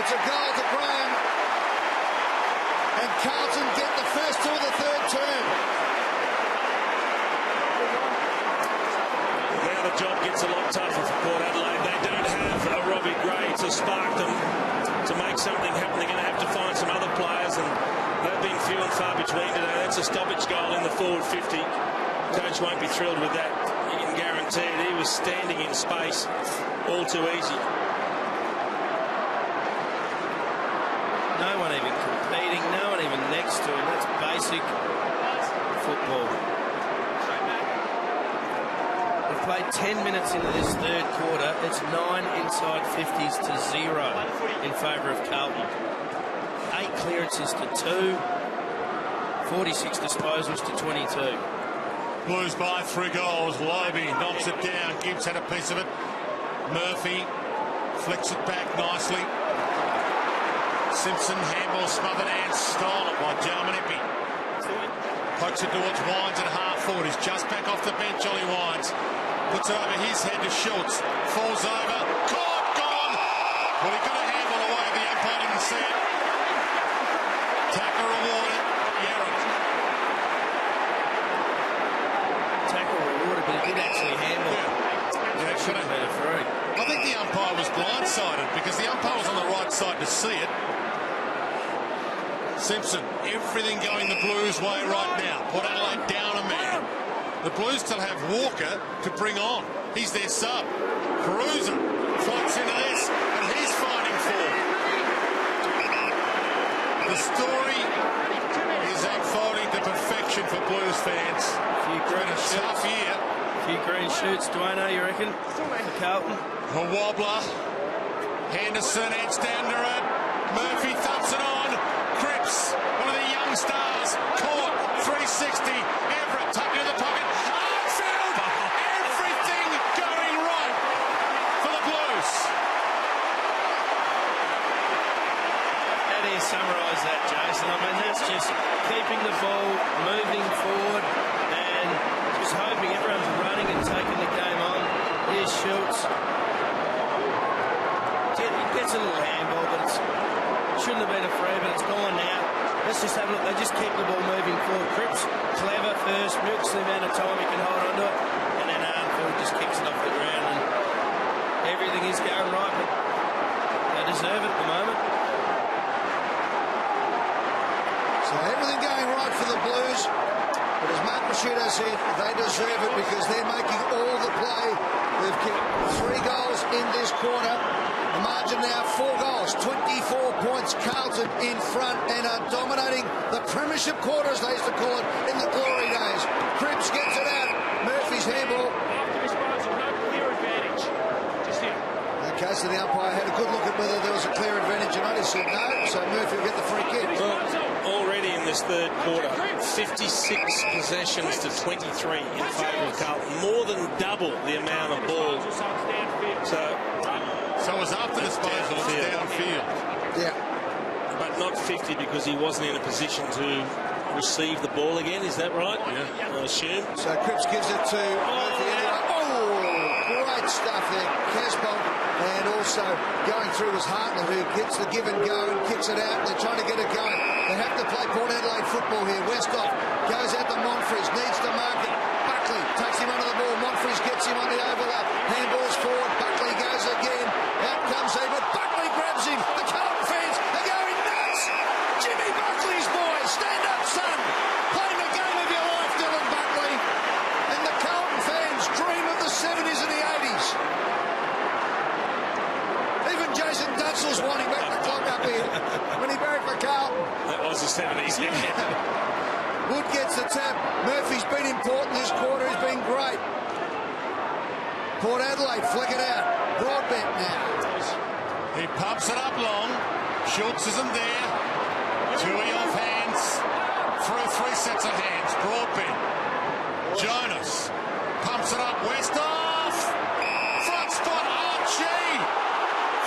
It's a goal to Graham. And Carlton get the first two of the third term. Now the job gets a lot tougher for Port Adelaide. They don't have a Robbie Gray to spark them to make something happen. They're going to have to find some other players, and they've been few and far between today. That's a stoppage goal in the forward 50. Coach won't be thrilled with that. You can guarantee it. He was standing in space all too easy. No one even competing, no one even next to him. That's basic football. We've played 10 minutes into this third quarter. It's 9 inside 50s to 0 in favour of Carlton. 8 clearances to 2. 46 disposals to 22. Blues by 3 goals. Lobe knocks it down. Gibbs had a piece of it. Murphy flicks it back nicely. Simpson, handball smothered and stolen by Jarmanepi. Pokes it towards Wines at half forward. He's just back off the bench, Ollie Wines. Puts it over his head to Schultz. Falls over. Caught, gone. Well, he got a handball away. The umpire didn't see it. Should have been a free. I think the umpire was blindsided because the umpire was on the right side to see it. Simpson, everything going the Blues' way right now. Port Adelaide down a man. The Blues still have Walker to bring on. He's their sub. Cruiser floats into this, and he's fighting for. The story is unfolding to perfection for Blues fans. A tough year. A few green shoots, Dwayne, you reckon, for Carlton? A wobbler. Henderson heads down to it. Murphy thumps it on. Cripps, one of the young stars, caught 360. Everett tucked into the pocket. Outfield! Everything going right for the Blues. How do you summarise that, Jason? I mean, that's just keeping the ball moving forward and just hoping everyone's running and taking the game on. Here's Schultz. It gets a little handball, but it shouldn't have been a free, but it's gone now. Let's just have a look. They just keep the ball moving forward. Cripps, clever first, milks the amount of time he can hold onto it, and then Armfield just kicks it off the ground, and everything is going right, but they deserve it at the moment. So everything going right for the Blues. But as Mark Machado said, they deserve it because they're making all the play. They've kicked 3 goals in this quarter. The margin now 4 goals, 24 points. Carlton in front and are dominating the premiership quarters, they used to call it in the glory days. Cripps gets it out. Murphy's handball. After disposal, no clear advantage. Just here. Okay, so the umpire had a good look at whether there was a clear advantage or not. He said no, so Murphy will get the free kick. Well, already in this third quarter, 56 possessions to 23 in favour of Carlton. More than double the amount of ball. So it was after disposal, it's downfield. Yeah. But not 50 because he wasn't in a position to receive the ball again. Is that right? Yeah. I assume. So Cripps gives it to Murphy anyway. Oh, great stuff there. Casbolt, and also going through was Hartnell, who gets the give and go and kicks it out. They're trying to get it going. They have to play Port Adelaide football here. Westhoff goes out to Monfries, needs to mark it. Buckley takes him under the ball. Monfries gets him on the overlap. Handballs forward. Buckley goes again. Out comes he, but Buckley grabs him. The Carlton fans are going nuts. Jimmy Buckley's boys, stand up, son. Playing the game of your life, Dylan Buckley. And the Carlton fans dream of the 70s and the 80s. Even Jason Dunstall's wanting back the clock up here when he buried for Carlton. That was the 70s. Wood gets the tap. Murphy's been important this quarter. He's been great. Port Adelaide flick it out. Broadbent now. He pumps it up long. Schultz isn't there. Tui off hands. Through 3 sets of hands. Broadbent. Jonas pumps it up. Westhoff. Front spot Archie.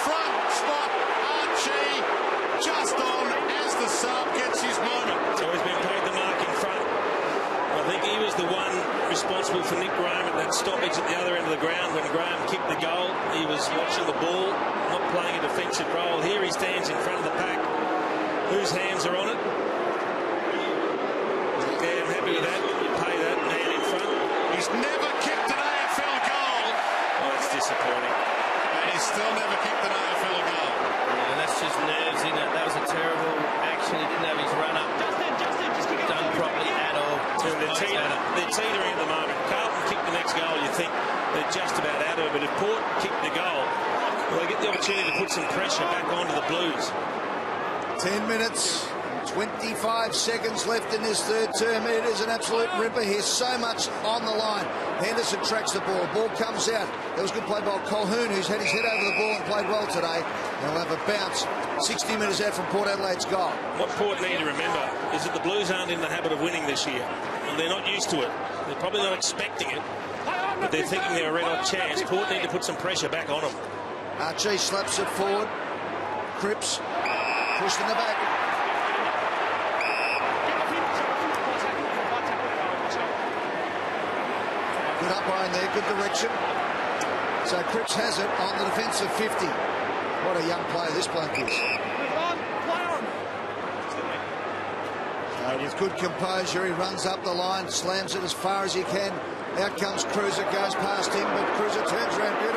Front spot Archie. Just on as the sub gets his moment. So he's been paid the mark in front. I think he was the one responsible for Nick Graham at that stoppage at the other end of the ground when Graham kicked the goal. He was watching the ball, not playing a defensive role. Here he stands in front of the pack. Whose hands are on it? Yeah, I'm happy with that. You pay that man in front. He's never kicked an AFL goal. Oh, that's disappointing. And he's still never kicked an AFL goal. Yeah, that's just nerves, isn't it? That was a terrible action. He didn't have his run-up Justin, just kick it done properly at all. They're teetering at the moment. Carlton kick the next goal, you think they're just about out of it. But if Port kick the goal, well, they get the opportunity to put some pressure back onto the Blues. 10 minutes, 25 seconds left in this third term. It is an absolute ripper here. So much on the line. Henderson tracks the ball. Ball comes out. That was good play by Colhoun, who's had his head over the ball and played well today. And we'll have a bounce 60 metres out from Port Adelaide's goal. What Port need to remember is that the Blues aren't in the habit of winning this year. And they're not used to it. They're probably not expecting it. But they're thinking they're a red-hot chance. Port need to put some pressure back on them. Archie slaps it forward. Cripps pushed in the back. Good upright there, good direction. So Cripps has it on the defensive 50. What a young player this bloke is. With good composure, he runs up the line, slams it as far as he can. Out comes Cruiser, goes past him, but Cruiser turns around beautifully.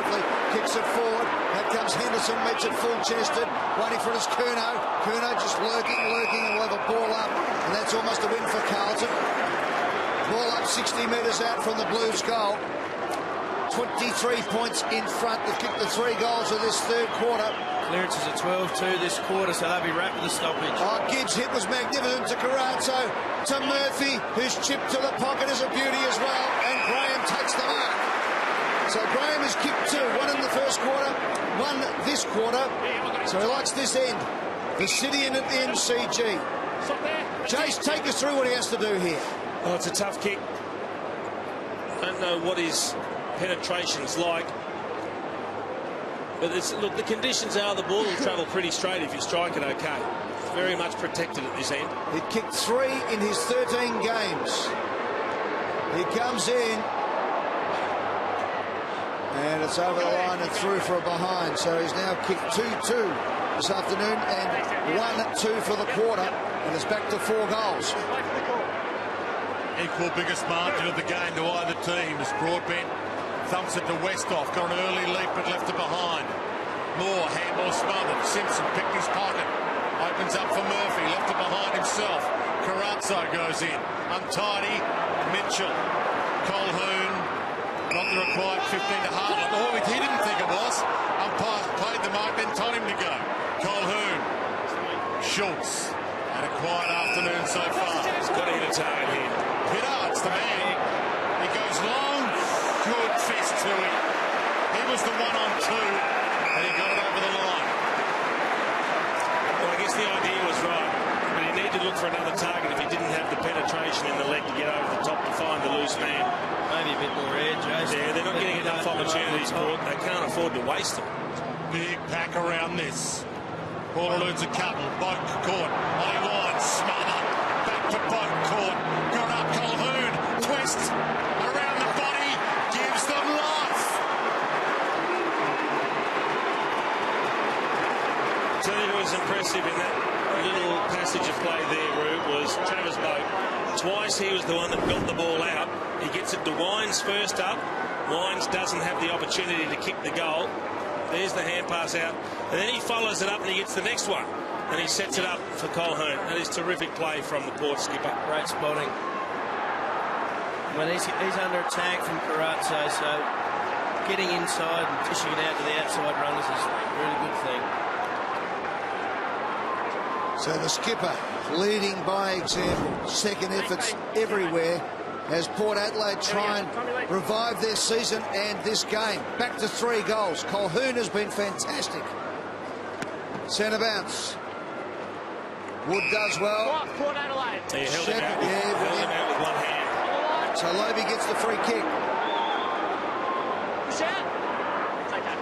Madison meets it full-chested, waiting for his Curnow. Curnow just lurking, and will have a ball up, and that's almost a win for Carlton. Ball up 60 metres out from the Blues goal. 23 points in front. They've kicked the 3 goals of this third quarter. Clearances are 12-2 this quarter, so they'll be wrapped with the stoppage. Oh, Gibbs' hit was magnificent to Carazzo, to Murphy, who's chipped to the pocket is a beauty as well, and Graham takes the mark. So Graham has kicked 2, 1 in the first quarter, 1 this quarter, so he likes this end. The City in at the MCG. Jace, take us through what he has to do here. Oh, it's a tough kick. I don't know what his penetration's like. But look, the conditions are the ball will travel pretty straight if you strike it okay. It's very much protected at this end. He kicked 3 in his 13 games. He comes in. And it's over the line and through for a behind. So he's now kicked 2-2 this afternoon and 1-2 for the quarter. And it's back to 4 goals. Equal biggest margin of the game to either team as Broadbent thumps it to Westhoff, got an early leap but left it behind. Moore, handball smothered. Simpson picked his pocket. Opens up for Murphy, left it behind himself. Carazzo goes in. Untidy. Mitchell. Colhoun. Not the required 15 to Hartland. Oh, he didn't think it was. Umpire played the mark, then told him to go. Colhoun. Schultz. And a quiet afternoon so far. He's got to hit a target here. Pittard's the man. He goes long. Good fist to him. He was the 1-on-2, and he got it over the line. Well, I guess the idea was right, but he needed to look for another target if he didn't have the penetration in the leg to get over the top to find the loose man. Maybe a bit more air, Jason. Yeah, they're not getting enough opportunities, Port. They can't afford to waste them. Big pack around this. Ball eludes a couple. Boat caught. Ollie Wines smothered. Back to Boat caught. Got up Colhoun. Twist around the body. Gives them life. Tell you who was impressive in that little passage of play there, Rube, was Travis Boat. Twice he was the one that got the ball out. He gets it to Wines first up. Wines doesn't have the opportunity to kick the goal. There's the hand pass out. And then he follows it up and he gets the next one. And he sets it up for Colhoun. That is terrific play from the Port skipper. Great spotting. Well, he's under attack from Carazzo, so getting inside and fishing it out to the outside runners is a really good thing. So the skipper leading by example. Second efforts everywhere as Port Adelaide try and revive their season and this game. Back to 3 goals. Colhoun has been fantastic. Centre bounce. Wood does well. Port Adelaide. He held him out with one hand. So Lobie gets the free kick. Push out. It's okay.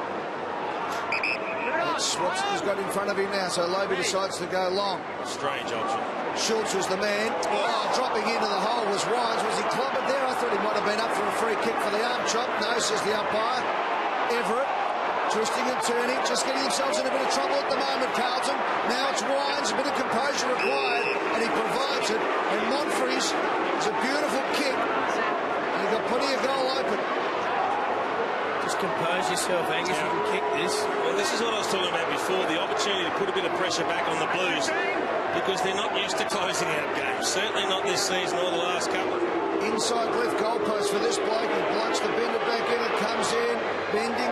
That's what he's got in front of him now. So Lobie decides to go long. Strange option. Schultz was the man. Oh, dropping into the hole was Wines. Was he clobbered there? I thought he might have been up for a free kick for the arm chop. No, says the umpire. Everett twisting and turning, just getting themselves in a bit of trouble at the moment, Carlton. Now it's Wines, a bit of composure required, and he provides it. And Monfries is a beautiful kick. And he got plenty of goal open. Just compose yourself, Angus. You can kick this. Well, this is what I was talking about before, the opportunity to put a bit of pressure back on the Blues because they're not used to closing out games. Certainly not this season or the last couple. Inside left goalpost for this bloke. He blocks to bend it back in. It comes in. Bending.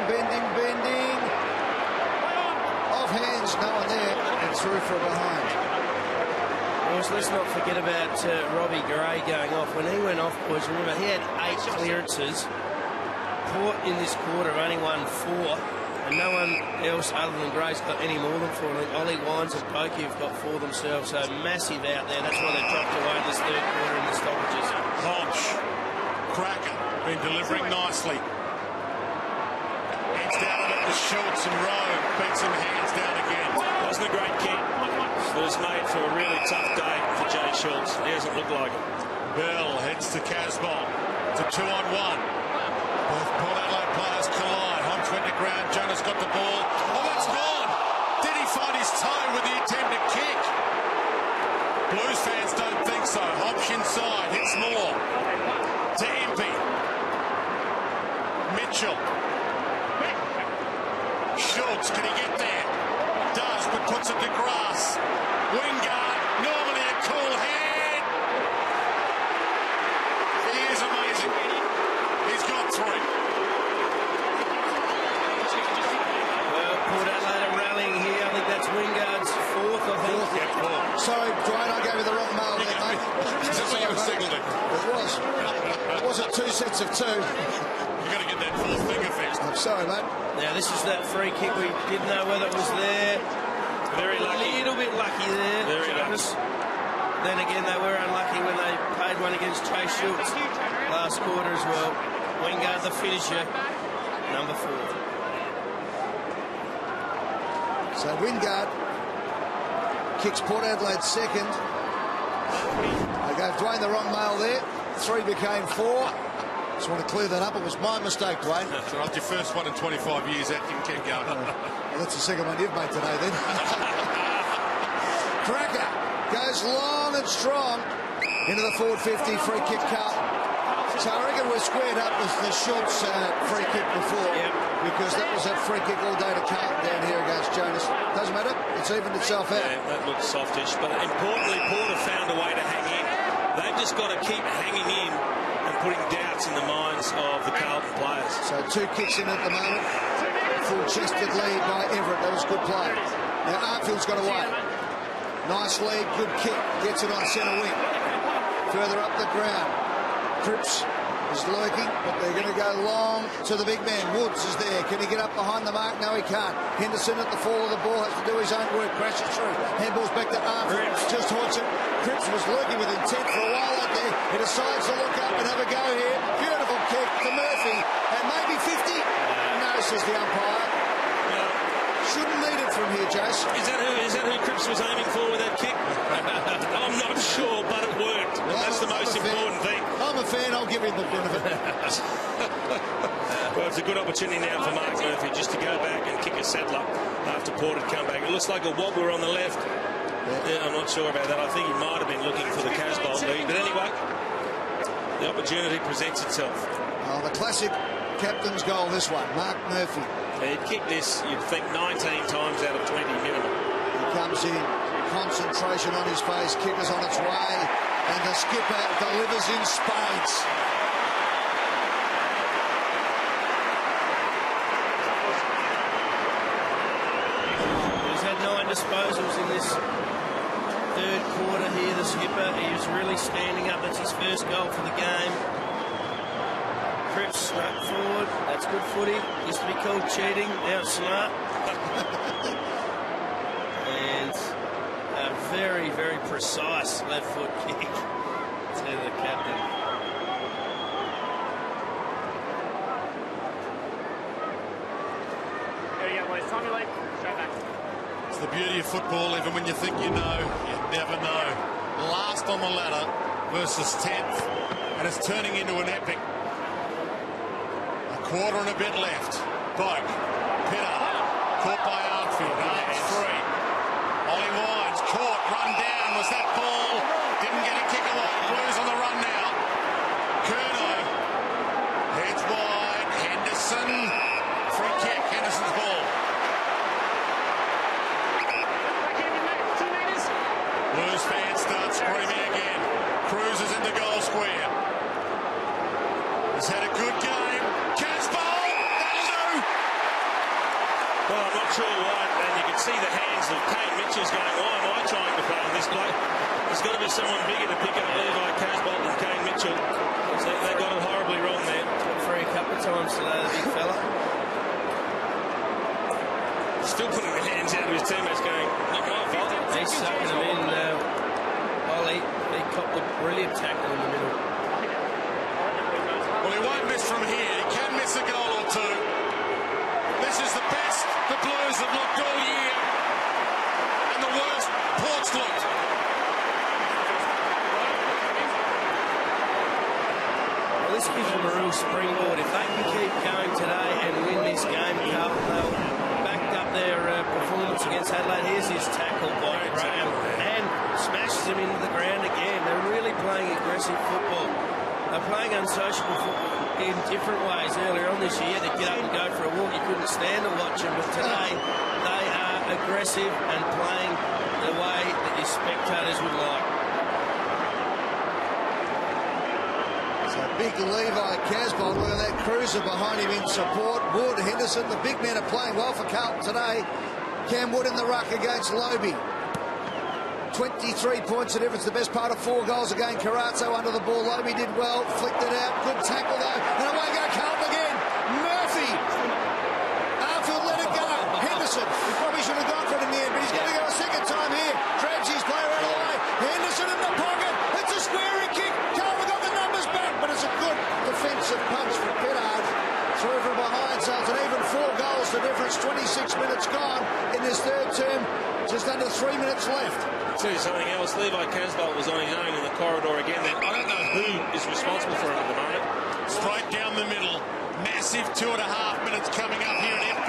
Off hands, no one there. And through for a behind. Also, let's not forget about Robbie Gray going off. When he went off, boys, remember, he had 8 clearances. Port in this quarter only won 4. And no one else other than Gray's got any more than 4. I think Ollie Wines and Pokey have got 4 themselves. So massive out there. That's why they dropped away in this third quarter in the stoppages. Hodge. Cracker. Been delivering nicely. Hands down it to Schultz and Rowe. Beats him hands down again. Wasn't a great kick. It was made for a really tough day for Jay Schultz. He doesn't look like it. Bell heads to Casbolt. It's a 2-on-1. Both Port Adelaide players collide. Hodge went to ground. Jonas got the ball. Oh, that's gone. Did he find his toe with the attempted kick? Blues fans don't think so. Hodge inside. Hits Moore. To Impey. Mitchell. Schultz, can he get there? Does, but puts it to grass. Wingard, normally a cool head. He is amazing. He's got 3. Well, Port Adelaide are rallying here. I think that's Wingard's 4th, I think. Yeah, 4. Sorry, Dwayne, I gave you the wrong mail there, mate. Is that what you were signalling? It was. It wasn't 2 sets of 2. You've got to get that 4th finger fixed. I'm sorry, mate. Now, this is that free kick. We didn't know whether it was there. Very lucky. A little bit lucky there. Very Jonas. Then again, they were unlucky when they paid one against Chase Schultz last quarter as well. Wingard, the finisher, number 4. So Wingard kicks Port Adelaide second. I gave Dwayne the wrong mail there. 3 became 4. Just want to clear that up. It was my mistake, Dwayne. That's right. Your first one in 25 years. That can keep going. Well, that's the second one you've made today, then. Cracker goes long and strong into the forward 50 free kick Carlton. So I reckon we're squared up with the Schultz free kick before, because that was a free kick all day to Carlton down here against Jonas. Doesn't matter. It's evened itself out. Yeah, that looks softish. But importantly, Port have found a way to hang in. They've just got to keep hanging in and putting doubts in the minds of the Carlton players. So 2 kicks in at the moment. Full-chested lead by Everett. That was good play. Now Artfield's got away. Nice lead, good kick. Gets it on centre wing. Further up the ground. Cripps is lurking, but they're going to go long to the big man. Woods is there. Can he get up behind the mark? No, he can't. Henderson at the fall of the ball has to do his own work. Crashes through. Handball's back to Armfield. Just haunts it. Cripps was lurking with intent for a while out there. He decides to look up and have a go here. Beautiful kick to Murphy. And maybe 50. No, says the umpire. Shouldn't need it from here, Jace. Is that who Cripps was aiming for with that kick? I'm not sure, but it worked. And that's the most important thing. I'm a fan. I'll give him the benefit. Well, it's a good opportunity now for Mark Murphy just to go back and kick a saddle up after Port had come back. It looks like a wobbler on the left. Yeah, I'm not sure about that. I think he might have been looking for the Casbolt lead. But anyway, the opportunity presents itself. Oh, the classic captain's goal, this one. Mark Murphy. He'd kicked this, you'd think, 19 times out of 20 minimum. He comes in, concentration on his face, kicker's on its way, and the skipper delivers in spades. He's had 9 disposals in this 3rd quarter here, the skipper. He was really standing up. That's his first goal for the game. Cripps struck forward. That's good footy. Used to be called cheating. Now it's smart. And a very, very precise left foot kick to the captain. There you go, boys. Time your leg. Straight back. It's the beauty of football. Even when you think you know, you never know. Last on the ladder versus 10th. And it's turning into an epic. Quarter and a bit left. Boak. Pitter. Caught by Artfield. Arms free. Ollie Wines caught. Run down. Was that ball? Didn't get a kick away. Blues on the run now. Curnow. Heads wide. Henderson. Free kick. Henderson's ball. Blues fans start screaming again. Cruises into goal square. He's had a good game. Well, I'm not sure why, and you can see the hands of Kane Mitchell's going, why am I trying to play on this play? There's got to be someone bigger to pick up Levi Casbolt than Kane Mitchell. So they got it horribly wrong there. Got free a couple of times today, the big fella. Still putting the hands out of his teammates going, not my fault. He's sucking them in. Ollie, he copped a brilliant tackle in the middle. Well, he won't miss from here. He can miss a goal or two. This is the best the Blues have looked all year, and the worst Port's looked. Well, this gives them a real springboard. If they can keep going today and win this game, Carlton, they'll backed up their performance against Adelaide. Here's his tackle by Graham and smashes him into the ground again. They're really playing aggressive football. They're playing unsociable football in different ways. Earlier on this year, to get up and go for a walk, you couldn't stand to watch them. But today, they are aggressive and playing the way that your spectators would like. So big Levi Casbolt, look at that cruiser behind him in support. Wood, Henderson, the big men are playing well for Carlton today. Cam Wood in the ruck against Lobie. 23 points of difference, the best part of 4 goals again. Carazzo under the ball. Lobie did well, flicked it out. Good tackle though. And away go Carlton again. Murphy. Arfield let it go. Henderson. He probably should have gone for it in the end, but he's going to go a second time here. Drags his player out of the way. Henderson in the pocket. It's a square kick. Carlton got the numbers back, but it's a good defensive punch from Pittard. Through from behind, so it's an even 4 goals to difference. 26 minutes gone in this third term. Just under 3 minutes left. Tell you something else, Levi Casbolt was on his own in the corridor again then. I don't know who is responsible for him at the moment. Straight down the middle. Massive 2.5 minutes coming up here at FB.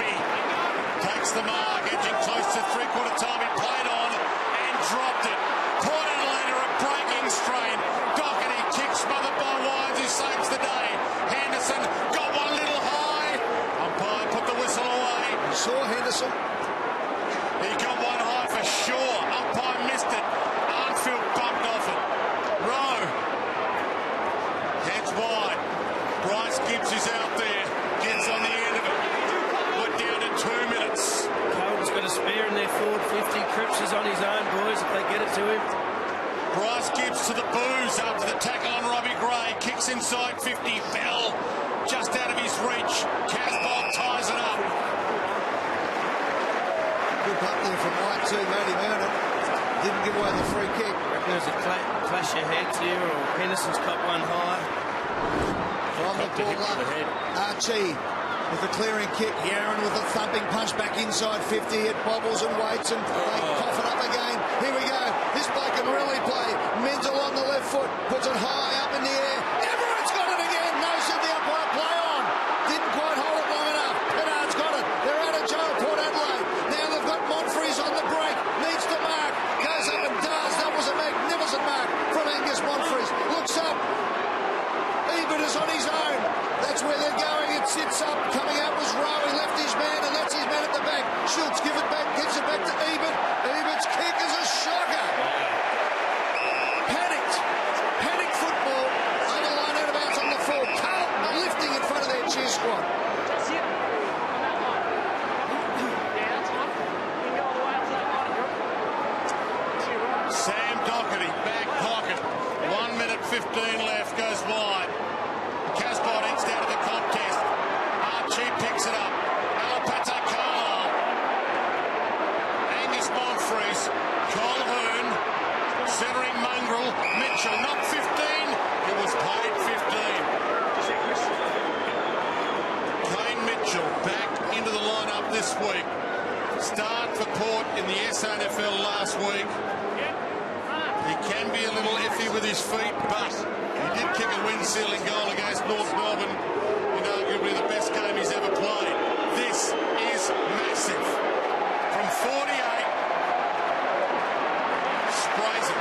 Takes the mark, edging close to three-quarter time. He played on and dropped it. Port Adelaide are a breaking strain. Doherty kicks smothered by Wines, who saves the day. Henderson got one little high. Umpire put the whistle away. You saw Henderson. He got one high for sure. Umpire missed it. Arfield bumped off it. Rowe. Heads wide. Bryce Gibbs is out there. Gets on the end of it. We're down to 2 minutes. Carlton's got a spare in their forward 50. Cripps is on his own, boys, if they get it to him. Bryce Gibbs to the booze after the tackle on Robbie Gray. Kicks inside 50. Bell just out of his reach. Casbolt ties it up. Good punt there from White too, made him earn it. Didn't give away the free kick. There's a clash of heads here, or Henderson's got one high. From the ball up, Archie with the clearing kick. Yaron with a thumping punch back inside 50. It bobbles and waits and they cough it up again. Here we go. This bloke can really play. Menzel on the left foot, puts it high up in the air. Everett's got it again. No, said the umpire, play on. Didn't quite hold it long enough. Pittard's got it. They're out of jail, Port Adelaide. Now they've got Monfries on the break. Needs to mark. Goes up and does. That was a magnificent mark from Angus Monfries. Looks up. Ebert is on his own. That's where they're going. It sits up. Coming out was Rowe. He left his man, and that's his man at the back. Schultz gives it back to Ebert. Ebert's kick is a shocker. Panicked football. Underline out of bounds on the floor. Carlton are lifting in front of their cheer squad. That's it. On that line. Yeah, that's fine. You can go all the way up to that line, Brooke. Sam Doherty, back pocket. 1 minute 15 left, goes wide. Casbolt edged out of the contest. Archie picks it up. Alapate Carlisle. Angus Monfries. Colhoun. Centering Mongrel. Mitchell, not 15. It was paid 15. Kane Mitchell back into the lineup this week. Start for Port in the SANFL last week. He can be a little iffy with his feet, but he did kick a wind-sealing goal against North Melbourne in arguably the best game he's ever played. This is massive. From 48, sprays it.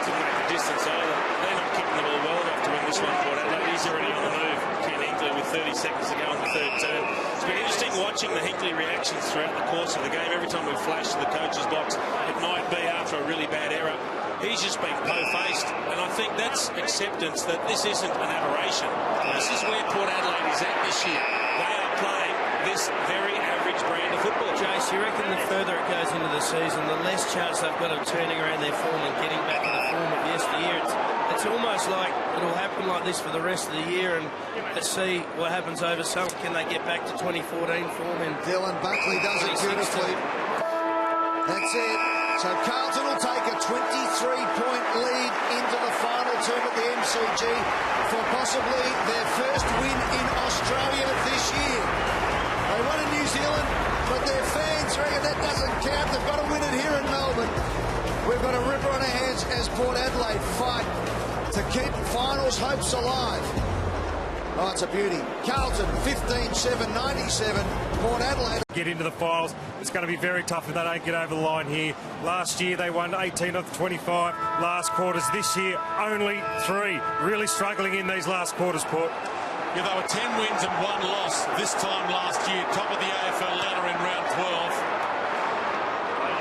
Didn't make the distance either. They're not kicking the ball well enough to win this one, Port Adelaide. He's already on the move. Ken Hinkley with 30 seconds to go in the third term. It's been interesting watching the Hinkley reactions throughout the course of the game. Every time we flash to the coach's box, it might be after a really bad error. He's just been po-faced, and I think that's acceptance that this isn't an aberration. This is where Port Adelaide is at this year. They are playing this very average brand of football. Jace, you reckon the further it goes into the season, the less chance they've got of turning around their form and getting back to the form of yesteryear? It's almost like it'll happen like this for the rest of the year, and let's see what happens over summer. Can they get back to 2014 form? And Dylan Buckley does it beautifully. That's it. So Carlton will take a 23-point lead into the final term at the MCG for possibly their first win in Australia this year. They won in New Zealand, but their fans reckon that doesn't count. They've got to win it here in Melbourne. We've got a ripper on our hands as Port Adelaide fight to keep finals hopes alive. Oh, it's a beauty. Carlton 15-7, 97. Port Adelaide. Get into the finals. It's going to be very tough if they don't get over the line here. Last year they won 18 of the 25 last quarters. This year only 3. Really struggling in these last quarters, Port. Yeah, they were 10 wins and 1 loss this time last year, top of the AFL ladder in round 12.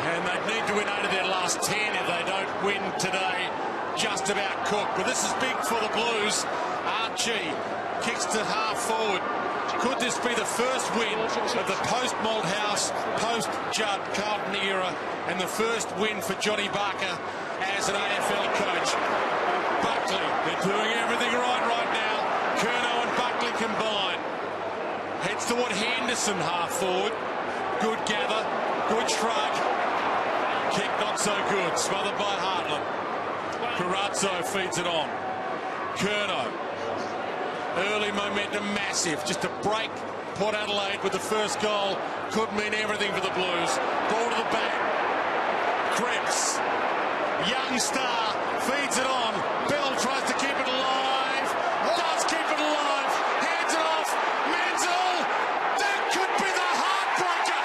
And they need to win 8 of their last 10 if they don't win today. Just about cooked. But this is big for the Blues. Archie kicks to half forward. Could this be the first win of the post-Malthouse, post-Judd Carlton era, and the first win for Johnny Barker as an AFL coach? Buckley, they're doing everything right now. Curnow and Buckley combine. Heads toward Henderson half forward. Good gather, good shrug. Kick not so good, smothered by Hartland. Carazzo feeds it on. Curnow. Early momentum massive, just to break Port Adelaide with the first goal could mean everything for the Blues. Ball to the back. Cripps. Young star feeds it on. Bell tries to keep it alive. Does keep it alive. Hands it off. Menzel. That could be the heartbreaker.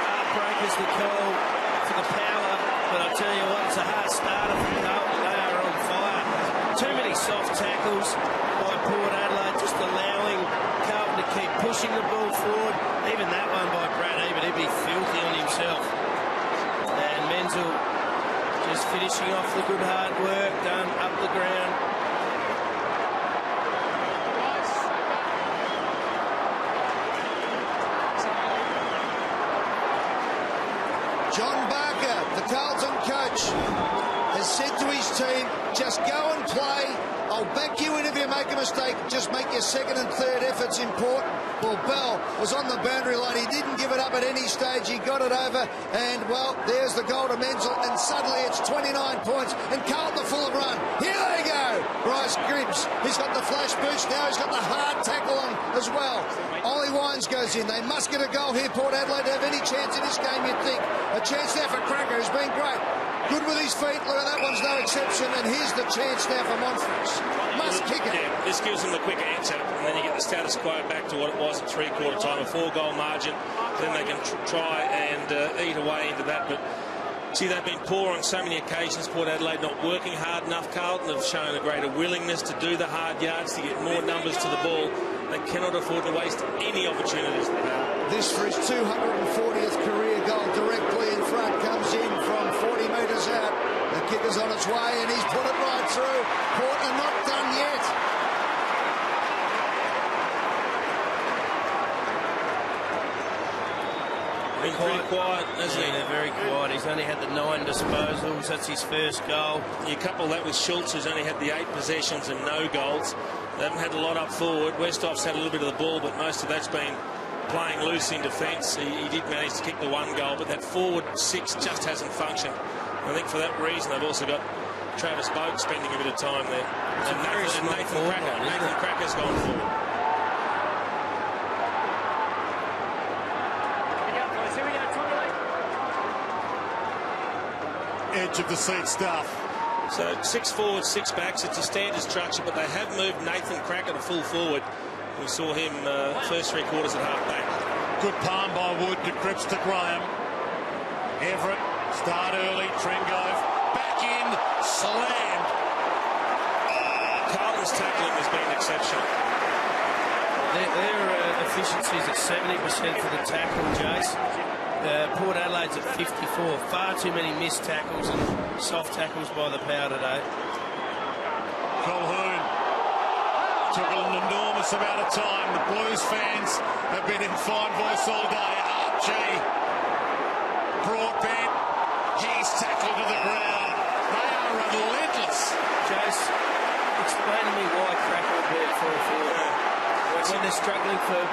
Heartbreaker's the call for the power, but I tell you what, it's a hard starter for Carlton. They are on fire. Too many soft tackles by Port Adelaide, just allowing Carlton to keep pushing the ball forward. Even that one by Brad Ebert, he'd be filthy on himself. And Menzel just finishing off the good hard work done up the ground. John Barker, the Carlton coach, has said to his team, just go and play. I'll back you in if you make a mistake. Just make your second and third efforts important. Well, Bell was on the boundary line. He didn't give it up at any stage. He got it over. And, well, there's the goal to Menzel. And suddenly it's 29 points. And Carlton are full of run. Here they go. Bryce Gibbs, he's got the flash boost. Now he's got the hard tackle on as well. Ollie Wines goes in. They must get a goal here, Port Adelaide, to have any chance in this game, you'd think. A chance there for Cracker, who's been great. Good with his feet. Look at that one's no exception. And here's the chance now for Monfils. Must kick it. Yeah, this gives them the quick answer. And then you get the status quo back to what it was at three-quarter time, a 4-goal margin. Then they can try and eat away into that. But, see, they've been poor on so many occasions. Port Adelaide not working hard enough. Carlton have shown a greater willingness to do the hard yards, to get more numbers to the ball. They cannot afford to waste any opportunities. This for his 240th career goal, directly in front, comes in from 40 metres out. The kicker's on its way and he's put it right through. Port are not done yet. Been pretty quiet, hasn't he? They're very quiet. He's only had the 9 disposals. That's his first goal. You couple that with Schultz, who's only had the 8 possessions and no goals. They haven't had a lot up forward. Westhoff's had a little bit of the ball, but most of that's been playing loose in defence. He did manage to kick the 1 goal, but that forward 6 just hasn't functioned. I think for that reason they've also got Travis Boak spending a bit of time there. And Nathan Cracker's gone forward. Edge of the seat stuff. So 6 forwards, 6 backs. It's a standard structure, but they have moved Nathan Cracker to full forward. We saw him first 3 quarters at half back. Good palm by Wood to Cripps to Graham. Everett, start early, Trengove, back in, slammed. Carlton's tackling has been exceptional. Their efficiency's at 70% for the tackle, Jace. Port Adelaide's at 54. Far too many missed tackles and soft tackles by the power today. Calhoun took an enormous amount of time. The Blues fans have been in fine voice all day. Archie, Broadbent, he's tackled to the ground. They are relentless. Jace, explain to me why Cracker would be at full forward. When they're struggling for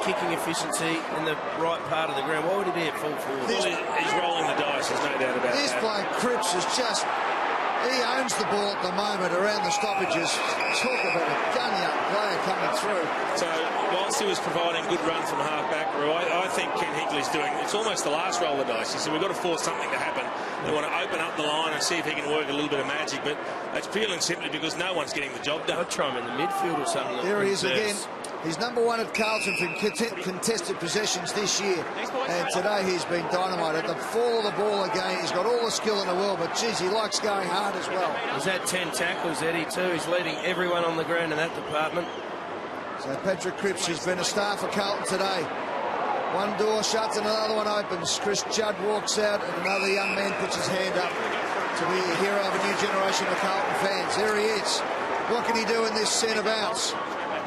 kicking efficiency in the right part of the ground, why would he be at full forward? Well, he's rolling the dice, there's no doubt about This that. bloke Cripps is just He owns the ball at the moment around the stoppages. Talk about a gun young player coming through. So, whilst he was providing good run from half-back, I think Ken Higley's doing, it's almost the last roll of the dice. He said, we've got to force something to happen. They want to open up the line and see if he can work a little bit of magic, but it's purely and simply because no one's getting the job done. I'd try him in the midfield or something. There he is again. He's number one at Carlton for contested possessions this year, and today he's been dynamite. At the fall of the ball again, he's got all the skill in the world, but geez, he likes going hard as well. He's had 10 tackles, Eddie, too. He's leading everyone on the ground in that department. So Patrick Cripps has been a star for Carlton today. One door shuts and another one opens. Chris Judd walks out and another young man puts his hand up to be a hero of a new generation of Carlton fans. There he is. What can he do in this centre bounce?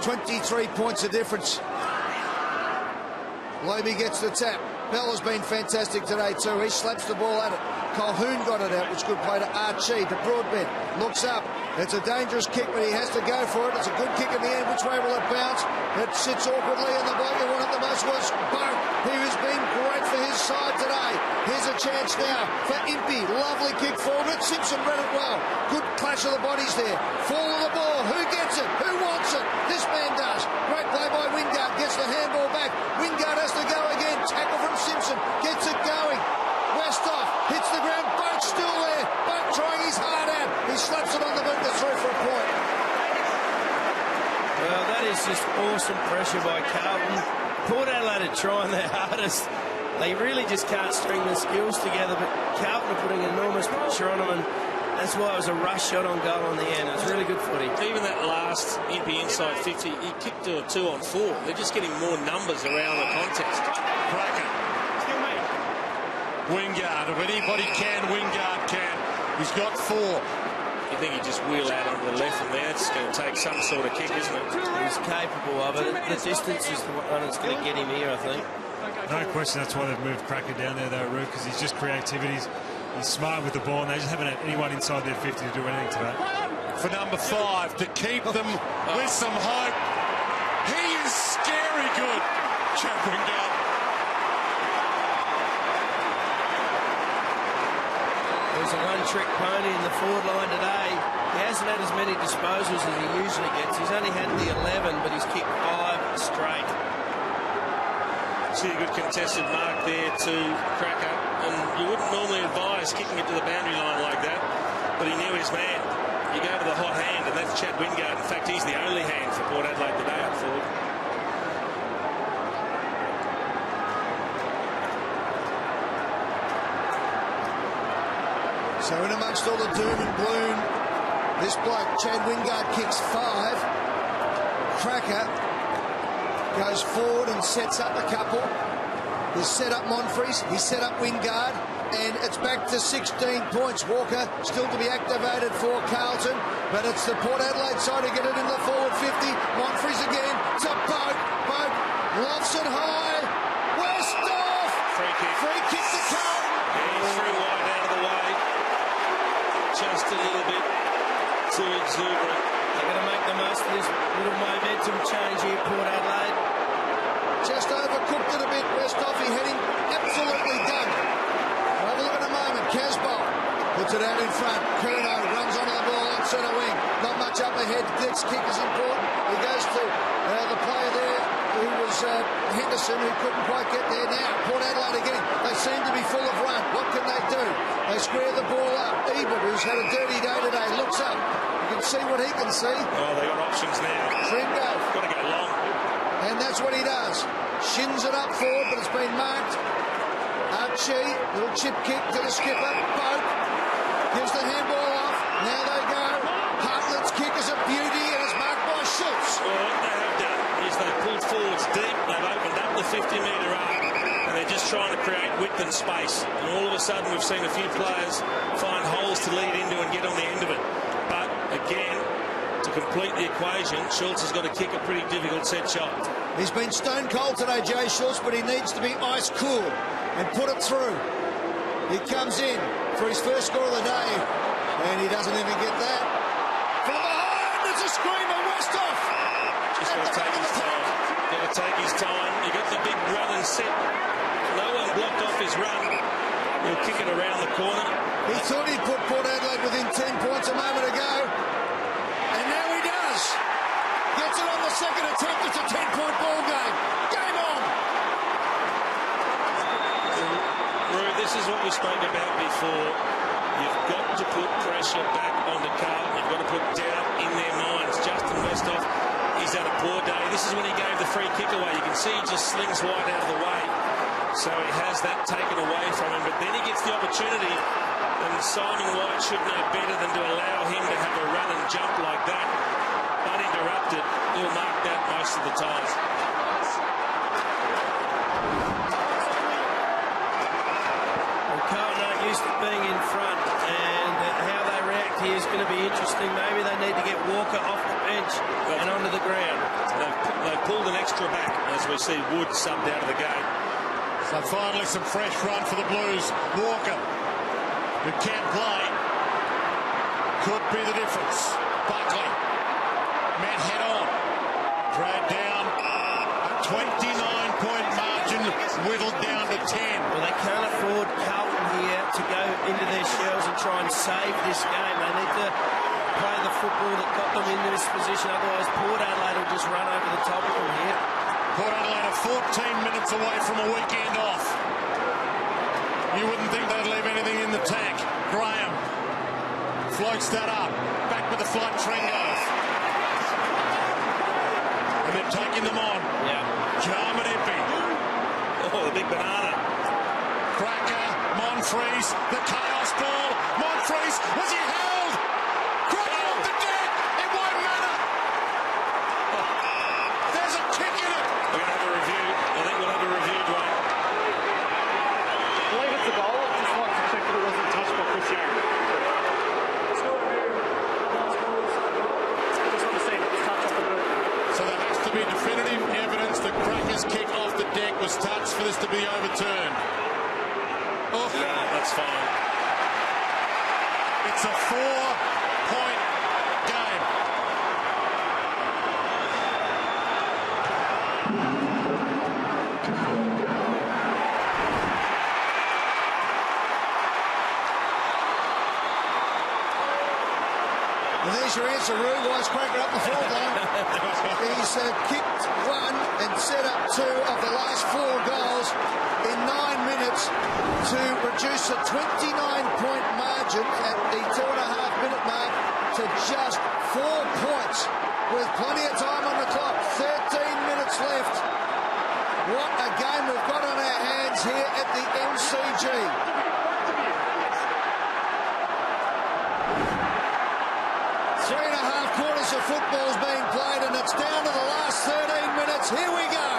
23 points of difference. Lobe gets the tap. Bell has been fantastic today too. He slaps the ball at it. Calhoun got it out, which good play to Archie, to Broadbent. Looks up. It's a dangerous kick, but he has to go for it. It's a good kick in the end. Which way will it bounce? It sits awkwardly, and the bloke who won it the most was Boat, who has been great for his side today. Here's a chance now for Impey. Lovely kick forward. Simpson read it well. Good clash of the bodies there. Fall of the ball. Who gets it? Who wants it? This man does. Great play by Wingard. Gets the handball back. Wingard has to go again. Tackle from Simpson. Gets it going. Westhoff hits the ground. Boat's still there. Boat trying his heart out. He slaps it on the boot to throw for a point. Well, that is just awesome pressure by Carlton. Port Adelaide are trying their hardest. They really just can't string the skills together, but Carlton are putting enormous pressure on them, and that's why it was a rush shot on goal on the end. It was really good footy. Even that last Impey inside 50, he kicked to a 2-on-4. They're just getting more numbers around the contest. Cracker. Wingard. If anybody can, Wingard can. He's got 4. You think he just wheel out onto the left from there? It's going to take some sort of kick, isn't it? He's capable of it. The distance is the one that's going to get him here, I think. No question, that's why they've moved Cracker down there, though, Rook, because he's just creativity. He's smart with the ball, and they just haven't had anyone inside their 50 to do anything today. For number 5, to keep them with some hope. He is scary good, Chad Wingard. There's a one-trick pony in the forward line today. He hasn't had as many disposals as he usually gets. He's only had the 11, but he's kicked 5 straight. See a good contested mark there to Cracker, and you wouldn't normally advise kicking it to the boundary line like that, but he knew his man. You go to the hot hand, and that's Chad Wingard. In fact, he's the only hand for Port Adelaide today up forward. So in amongst all the doom and gloom, this bloke, Chad Wingard, kicks 5. Cracker goes forward and sets up a couple. He's set up Monfries, he's set up Wingard, and it's back to 16 points. Walker still to be activated for Carlton, but it's the Port Adelaide side to get it in the forward 50. Monfries again to Boat. Boat lofts it high. Westhoff! Free kick to Carlton. Yeah, through wide out of the way. Just a little bit too exuberant. They're going to make the most of this little momentum change here, Port Adelaide. Just overcooked it a bit. Westhoff, he had him absolutely done. We'll have a look in a moment. Casbolt puts it out in front. Curnow runs onto the ball on centre wing. Not much up ahead. Next kick is important. He goes to the player there who was Henderson, who couldn't quite get there now. Port Adelaide again. They seem to be full of run. What can they do? They square the ball up. Ebert, who's had a dirty day today, looks up. You can see what he can see. Oh, they got options now. Tringo. Got to go long. And that's what he does. Shins it up forward, but it's been marked. Archie, little chip kick to the skipper. Boat gives the handball off. Now they go. Hartlett's kick is a beauty, and it's marked by Schultz. Well, what they have done is they've pulled forwards deep. They've opened up the 50-metre arc, and they're just trying to create width and space. And all of a sudden, we've seen a few players find holes to lead into and get on the end of it. But again, to complete the equation, Schultz has got to kick a pretty difficult set shot. He's been stone cold today, Jay Schultz, but he needs to be ice cool and put it through. He comes in for his first score of the day, and he doesn't even get that. From behind, it's a screamer, Westhoff. Just got to take his time. Got to take his time. He got the big run and set. No one blocked off his run. He'll kick it around the corner. He thought he'd put Port Adelaide within 10 points a moment ago, and now he does. Gets it on the second attempt. It's a 10-point ball game. Game on. Roo, this is what we spoke about before. You've got to put pressure back on the Carlton. You've got to put doubt in their minds. Justin Westhoff, he's had a poor day. This is when he gave the free kick away. You can see he just slings wide out of the way. So he has that taken away from him. But then he gets the opportunity, and Simon White should know better than to allow him to have a run and jump like that. Uninterrupted, he'll mark that most of the time. Carlton aren't used to being in front, and how they react here is going to be interesting. Maybe they need to get Walker off the bench and onto the ground. They've pulled an extra back, as we see Wood subbed out of the game. So finally some fresh run for the Blues. Walker, who can't play, could be the difference. Buckley, met head on, dragged down, a 29-point margin, whittled down to 10. Well, they can't afford Carlton here to go into their shells and try and save this game. They need to play the football that got them into this position. Otherwise, Port Adelaide will just run over the top of them here. Port Adelaide are 14 minutes away from a weekend off. You wouldn't think they'd leave anything in the tank. Graham floats that up. Back with the flight Tringos. And they're taking them on. Yeah. Jarman Impey. Oh, the big banana. Cracker, Monfries, the chaos ball. Monfries, was he held? Cracker off the deck. It won't matter. There's a kick in it. We're going to have a review. I think we'll have a review, Dwayne. I believe it's a goal. Just wanted to check that it wasn't touched by Chris Young. Just want to see if it was touched off the boot. So there has to be definitive evidence that Cracker's kick off the deck was touched for this to be overturned. Oh. No, that's fine. It's a 4-point game. And there's your answer, Roo. Why's Cracker up the forward line? He's kicked one and set up two of the last 4 goals in 9 minutes to reduce a 29-point margin at the 2.5-minute mark to just 4 points with plenty of time on the clock. 13 minutes left. What a game we've got on our hands here at the MCG. 3.5 quarters of football's being played, and it's down to the last 13 minutes. Here we go.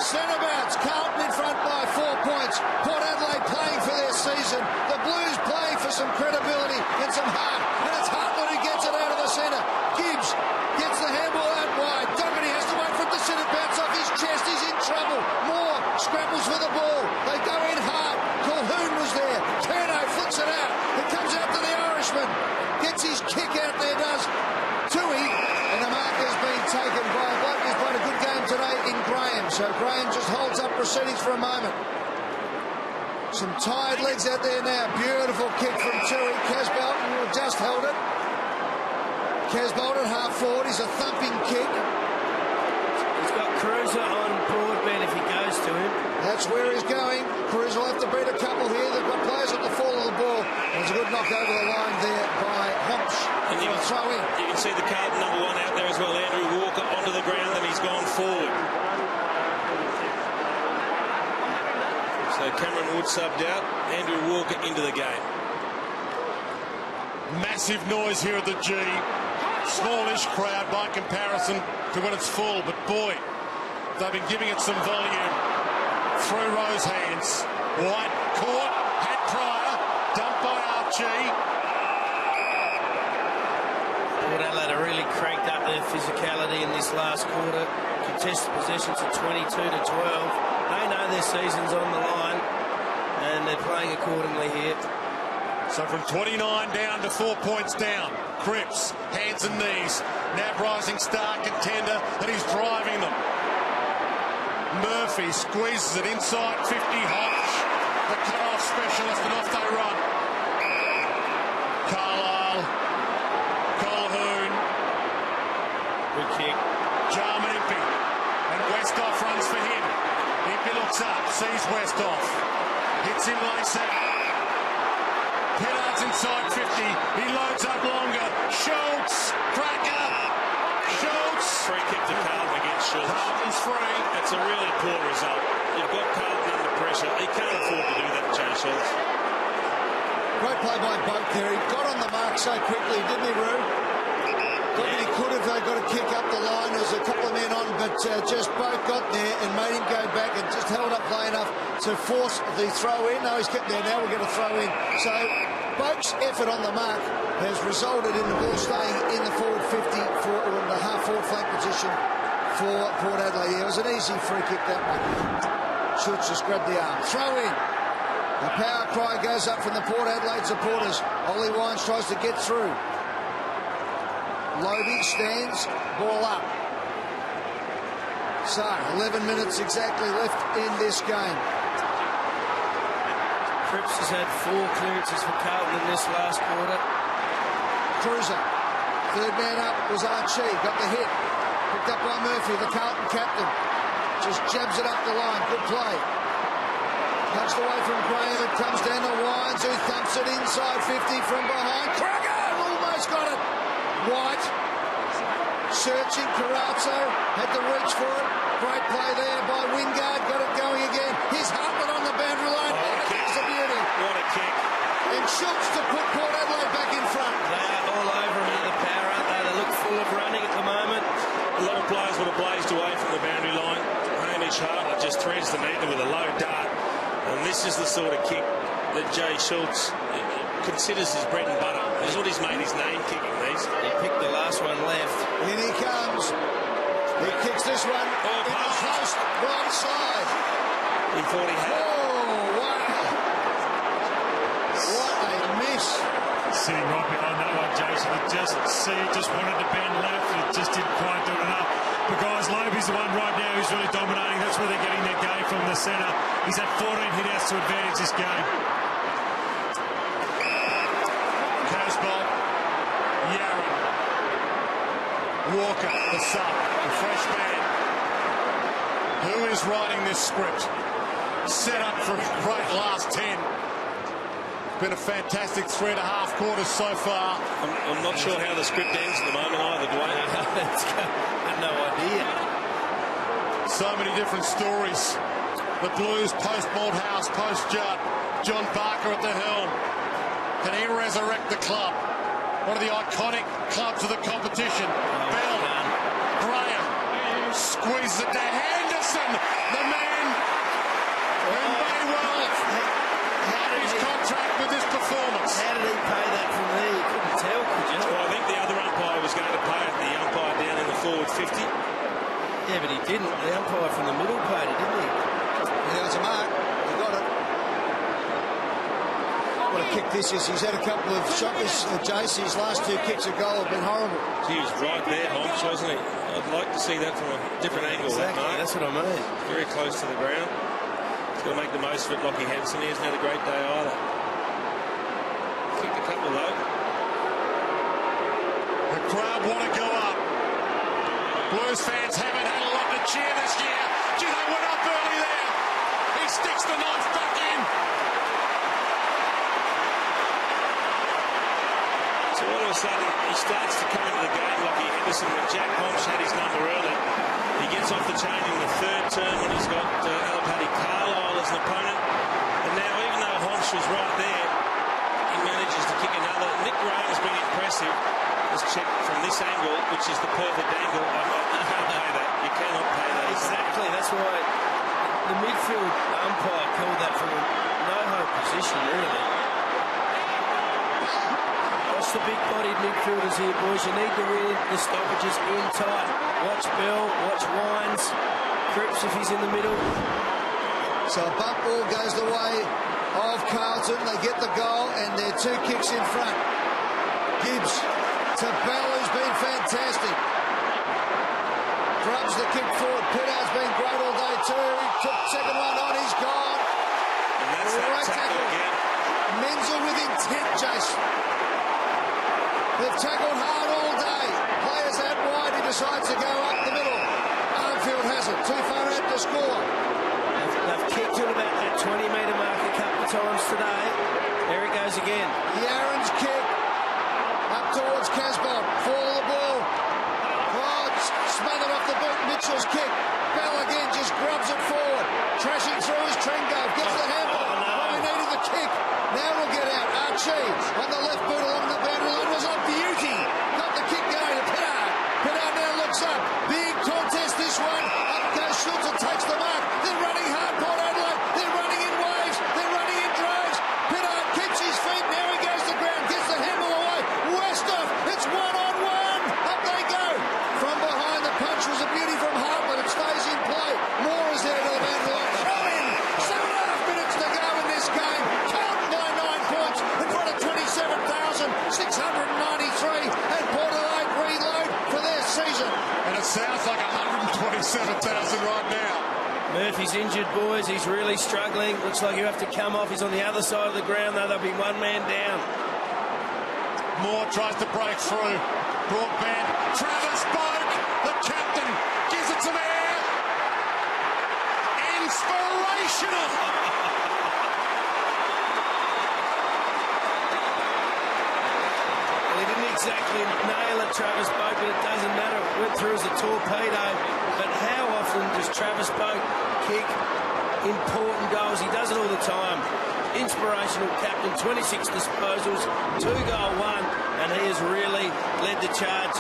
Centre-backs, Carlton in front by 4 points. Port Adelaide playing for their season. The Blues playing for some credibility and some heart. And it's Hartland who gets it out of the centre. Gibbs gets the handball out wide. Doherty has to wait for it to sit and bounce off his chest. He's in trouble. Moore scrambles for the ball. They go in hard. Calhoun was there. Turno flicks it out. It comes out to the Irishman. Gets his kick out there, does Tui, and the mark has been taken by a bloke who's played a good game today in Graham. So Graham just holds up proceedings for a moment. Some tired legs out there now. Beautiful kick from Tui. Kaz Bolton just held it. Kaz Bolton half forward. He's a thumping kick. He's got Cruiser on Broadbent if he goes to him. That's where he's going. Cruz will have to beat a couple here. They've got players at the fall of the ball. There's a good knock over the line there by Homps. And you can see the Carlton number 1 out there as well, Andrew Walker, onto the ground, and he's gone forward. So Cameron Wood subbed out, Andrew Walker into the game. Massive noise here at the G. Smallish crowd by comparison to when it's full, but boy, they've been giving it some volume. Through Rowe's hands. White caught, had Pryor, dumped by Archie. Port Adelaide are really cranked up their physicality in this last quarter. Contested possessions at 22-12. They know their season's on the line, and they're playing accordingly here. So from 29 down to 4 points down. Cripps, hands and knees. Now rising star contender, and he's driving them. Murphy squeezes it inside 50. Hodge the cut-off specialist, and off they run. Carlisle, Colhoun, Good kick. Jarman Impey, and Westhoff runs for him. Impey looks up, sees Westhoff, hits him lace out. Pittard's inside 50, he loads up longer. Schultz, cracker, Schultz. Free kick to Carlton against Schultz. Carlton's free. That's a really poor result. You've got Carlton under pressure. He can't afford to do that, Jay Schultz. Great play by Boak there. He got on the mark so quickly, didn't he, Roo? Got what he could have got a kick up the line. There was a couple of men on, but just Boak got there and made him go back and just held up play enough to force the throw in. No, he's kept there now. We'll get a throw in. So Boak's effort on the mark has resulted in the ball staying in the forward 50 or in the half-forward flank position for Port Adelaide. It was an easy free kick, that one. Schultz just grabbed the arm. Throw in. A power cry goes up from the Port Adelaide supporters. Ollie Wines tries to get through. Lobie stands, ball up. So, 11 minutes exactly left in this game. Cripps has had 4 clearances for Carlton in this last quarter. Cruiser. Third man up was Archie. Got the hit. Picked up by Murphy, the Carlton captain. Just jabs it up the line. Good play. Touched away from Graham. It comes down to Wines, who thumps it inside 50 from behind. Cracker almost got it. White searching. Carazzo had the reach for it. Great play there by Wingard. Got it going again. Here's Hartland on the boundary line. That's a beauty. What a kick. And Schultz to put Port Adelaide back in front. They are all over him in the power, aren't they? They look full of running at the moment. A lot of players would have blazed away from the boundary line. Hamish Hartland just threads the needle with a low dart. And this is the sort of kick that Jay Schultz considers his bread and butter. This is what he's made his name kicking these. He picked the last one left. In he comes. He kicks this one in the post right side. He thought he had it. Oh, wow. What a miss. Sitting right behind that one, Jason. Just wanted to bend left. It just didn't quite do it enough. But guys, Lobie's the one right now who's really dominating. That's where they're getting their game from the centre. He's had 14 hit-outs to advantage this game. Casbolt, Yarra, Walker, the sub, the fresh man. Who is writing this script? Set up for a great last 10. Been a fantastic 3.5 quarters so far. I'm not sure how the script ends at the moment either, Dwayne. I have no idea. So many different stories. The Blues post Malthouse, post Judd. John Barker at the helm. Can he resurrect the club? One of the iconic clubs of the competition. Bell, Graham, squeezes it to Henderson, the man who may well have his contract with this performance. How did he pay that from there? You couldn't tell, could you? Well, I think the other umpire was going to pay it. The umpire down in the forward 50. Yeah, but he didn't. The umpire from the middle paid it, didn't he? Yeah, it's a mark. He got it. What a kick this is. He's had a couple of shockers. Jace, his last 2 kicks of goal have been horrible. He was right there, Holmes, wasn't he? I'd like to see that from a different angle. Exactly, that mark. that's what I mean. Very close to the ground. He's got to make the most of it. Lockie Hansen, he hasn't had a great day either. Kicked a couple though. The crowd want to go up. Blues fans haven't had a lot to cheer this year. Gee, they went up early there. He sticks the knife back in. So all of a sudden, he starts to come into the game, Lockie Henderson, when Jack Holmes had his number early. He gets off the chain in the 3rd term when he's got Alapati Carlisle as an opponent. And now, even though Holmes was right there, he manages to kick another. Nick Graham has been impressive. Let's check from this angle, which is the perfect angle. You can't pay that. You cannot pay that. Exactly, that's why the midfield umpire called that from a no-hope position, really. Watch the big-bodied midfielders here, boys. You need to win the stoppages in tight. Watch Bell, watch Wines, Cripps if he's in the middle. So a bump ball goes the way of Carlton. They get the goal, and they're 2 kicks in front. Gibbs to Bell, who's been fantastic. Grubs the kick forward. Pittard's been great all day too. He took second one on. He's gone. And that Gets that Great tackle again. Menzel with intent, Jason. They've tackled hard all day. Players out wide, he decides to go up the middle. Armfield has it, too far out to score. They've kicked to about that 20-metre mark a couple of times today. There it goes again. Yaron's kick up towards Casbolt. Fall of the ball. Oh, it's smothered off the boot. Mitchell's kick. Bell again just grubs it forward. Trashing through his Trengove. Gets the handle. Probably needed the kick. Now we'll get out. Archie on the left boot along the boundary line was a beauty. Got the kick going to Pittard. Pittard now looks up. Big contest this one. Up goes Schultz and takes the mark. They're running hard. Port Adelaide. They're running in waves. They're running in droves. Pittard keeps his feet. Now he goes to ground. Gets the handle away. Westhoff. It's 1-on-1. Up they go. From behind, the punch was a beauty from Hartland. It stays in play. Moore is there to the boundary line. Throw in. 7.5 minutes to go in this game. Carlton by 9 points in front of 27,693. And Port Adelaide reload for their season. And it sounds like 127,000 right now. Murphy's injured, boys. He's really struggling. Looks like he'll have to come off. He's on the other side of the ground, though. There'll be one man down. Moore tries to break through. Broadbent. Travis Boak, the captain, gives it some air. Inspirational. He didn't exactly nail it, Travis Boak, but it doesn't matter. It went through as a torpedo. But how often does Travis Boak kick important goals? He does it all the time. Inspirational captain, 26 disposals, 2-goal one, and he has really led the charge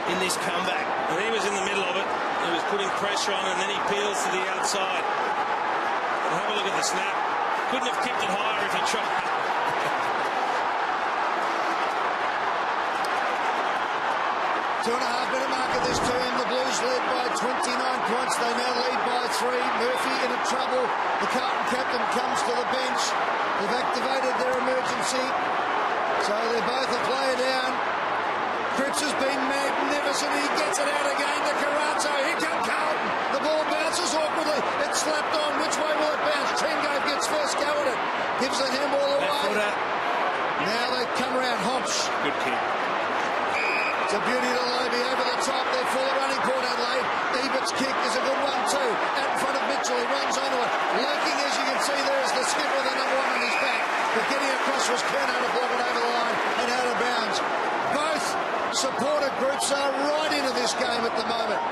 in this comeback. And he was in the middle of it. He was putting pressure on, and then he peels to the outside. And have a look at the snap. Couldn't have kicked it higher if he tried. 2.5-minute mark at this term. The Blues led by 29 points. They now lead by 3. Murphy in trouble. The Carlton captain comes to the bench. They've activated their emergency. So they're both a player down. Cripps has been magnificent. He gets it out again to Carrazzo. Here come Carlton. The ball bounces awkwardly. It's slapped on. Which way will it bounce? Trengove gets first go at it. Gives the handball away. Now they come around. Homps. Good kick. It's a beauty to Lobe over the top. They're full of running, Port Adelaide. Ebert's kick is a good one too. Out in front of Mitchell, he runs onto it. Lurking, as you can see, there is the skipper with the number 1 on his back. But getting across was Kerno to block it over the line and out of bounds. Both supporter groups are right into this game at the moment.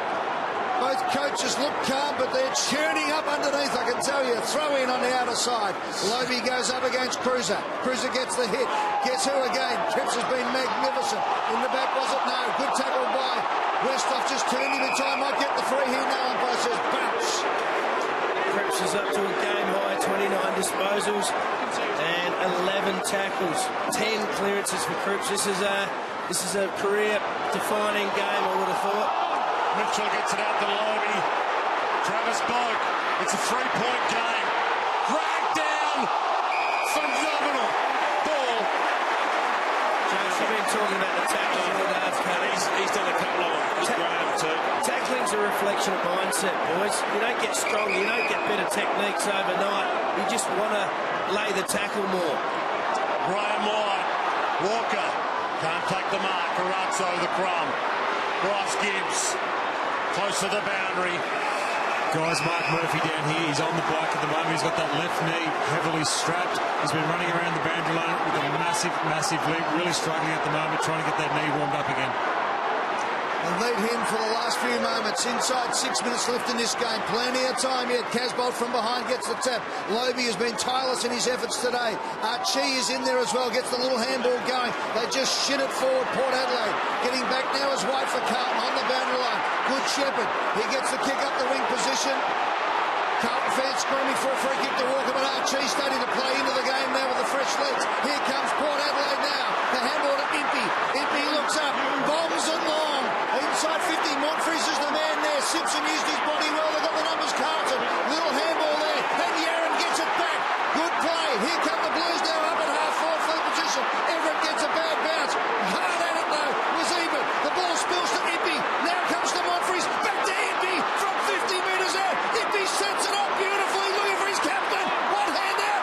Both coaches look calm, but they're churning up underneath, I can tell you. Throw in on the outer side. Lobe goes up against Cruiser. Cruiser gets the hit. Guess who again? Cripps has been magnificent. In the back, was it? No. Good tackle by Westhoff. Just turned him in time. Might get the free here. No umpire says bounce. Cripps is up to a game-high 29 disposals and 11 tackles. 10 clearances for Cripps. This is a career-defining game, I would have thought. Mitchell gets it out to Lobe. Travis Boak. It's a 3-point game. Dragged down. Phenomenal ball. Josh, you've been talking about the tackling all day. He's done a couple of them. With Graham too. Tackling's a reflection of mindset, boys. You don't get stronger. You don't get better techniques overnight. You just want to lay the tackle more. Graham wide. Walker can't take the mark. Carrazzo the crumb. Bryce Gibbs close to the boundary. Guys, Mark Murphy down here. He's on the bike at the moment. He's got that left knee heavily strapped. He's been running around the boundary line with a massive leap. Really struggling at the moment, trying to get that knee warmed up again. And lead him for the last few moments. Inside 6 minutes left in this game. Plenty of time yet. Casbolt from behind gets the tap. Lobe has been tireless in his efforts today. Archie is in there as well. Gets the little handball going. They just shin it forward. Port Adelaide getting back now is White for Carlton on the boundary line. Good Shepherd. He gets the kick up the wing position. Carlton fans screaming for a free kick to Walker, but Archie starting to play into the game now with the fresh legs. Here comes Port Adelaide now. The handball to Impey. Impey looks up. Bombs it long. Inside 50, Montfries is the man there. Simpson used his body well. They got the numbers, Carlton. Little handball there. And Yaron gets it back. Good play. Here come the Blues now up at half-forward full position. Everett gets a bad bounce. Hard at it though was Ebert. The ball spills to Impey. Now comes to Montfries. Back to Impey from 50 metres out. Impey sets it up beautifully. Looking for his captain. One hand out.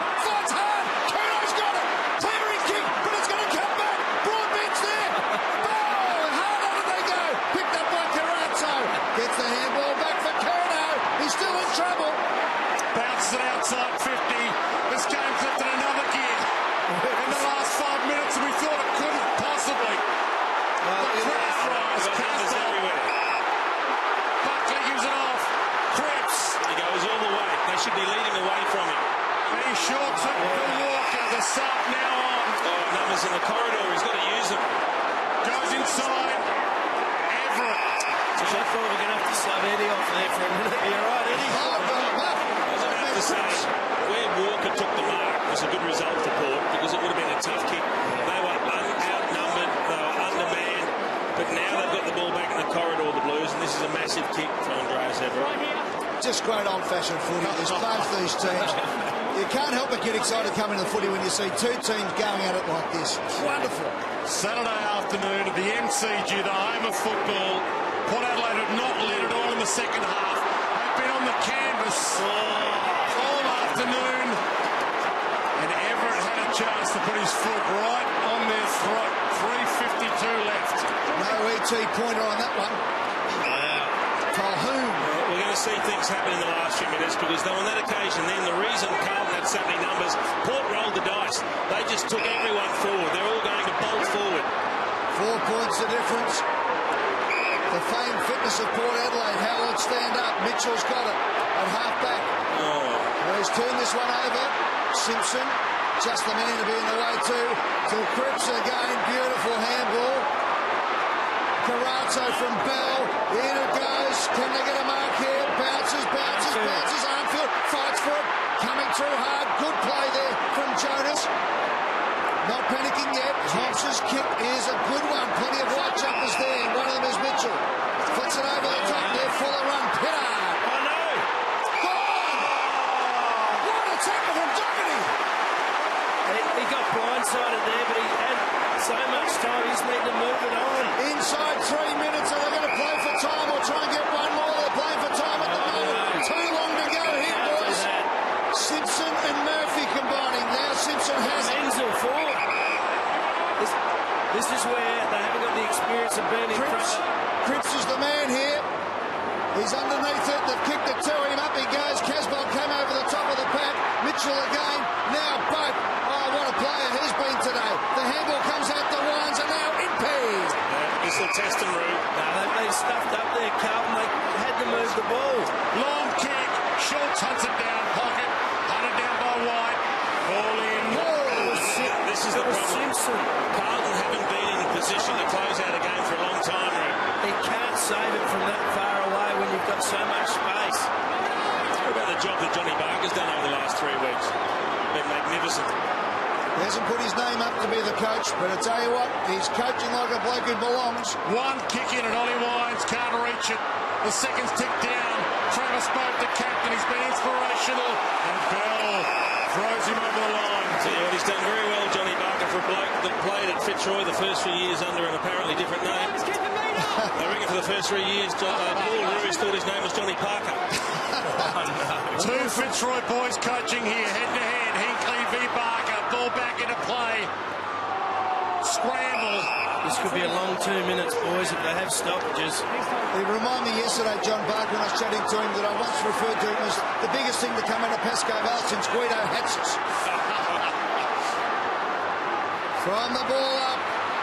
I thought we were going to have to sub Eddie off there for a minute. You're right, Eddie. I was about to say, where Walker took the mark was a good result for Port because it would have been a tough kick. They were outnumbered, they were undermanned, but now they've got the ball back in the corridor, the Blues, and this is a massive kick for Andreas Everett. Just great old-fashioned footy. There's both these teams. You can't help but get excited coming to the footy when you see two teams going at it like this. It's wonderful. Saturday afternoon at the MCG, the home of football. Port Adelaide have not led at all in the second half. They've been on the canvas all afternoon. And Everett had a chance to put his foot right on their throat. 3:52 left. No ET pointer on that one. Calhoun. We're going to see things happen in the last few minutes because on that occasion then the reason Carlton had so many numbers, Port rolled the dice. They just took everyone forward. They're all going to bolt forward. 4 points the difference. The famed fitness of Port Adelaide. Howard stand up. Mitchell's got it at half-back. He's turned this one over. Simpson, just the man to be in the way too. To Cripps again. Beautiful handball. Carazzo from Bell. In it goes. Can they get a mark here? Bounces. Armfield fights for it. Coming through hard. Good play there from Jonas. Not panicking yet. Thompson's kick is a good one. Plenty of white jumpers there. One of them is Mitchell. Flicks it over the top there. Fuller run. Pittard. Oh no! Gone! What a tackle from Doherty! He got blindsided there, but he had so much time. He just needed to move it on. Inside 3 minutes. Are they going to play for time or try and get one more? They're playing for time at the moment. Too long to go here, boys. Simpson and Murphy combining. Now Simpson has it. Menzel forward. This is where they haven't got the experience of being in front. Cripps is the man here. He's underneath it. They've kicked it to him. Up he goes. Casbolt came over the top of the pack. Mitchell again. Now Boat. Oh, what a player he's been today. The handball comes out the Wines and now impede. This will test and root. No, they've been stuffed up there, Carlton. They had to move the ball. Long kick. Schultz hunts it down. Pocket. Hunted down by White. Ball in. This is the problem. Simpson. Carlton haven't been in a position to close out a game for a long time, Root. He can't save it from that far away when you've got so much space. What about the job that Johnny Barker's done over the last 3 weeks? Been magnificent. He hasn't put his name up to be the coach, but I tell you what, he's coaching like a bloke who belongs. One kick in and Ollie Wines can't reach it. The second's ticked down. Travis Boat, the captain, he's been inspirational. And Bell throws him over the line. So yeah, he's done very well, Johnny Barker, for a bloke that played at Fitzroy the first few years under an apparently different name. I reckon for the first 3 years, Paul Ruiz thought his name was Johnny Parker. Two Fitzroy boys coaching here, head-to-head. Hinkley v. Barker, ball back into play. Scramble. This could be a long 2 minutes, boys, if they have stoppages. He reminded me yesterday, John Barker, when I was chatting to him, that I once referred to him as the biggest thing to come out of Pasco Vale since Guido Hatsis. From the ball up,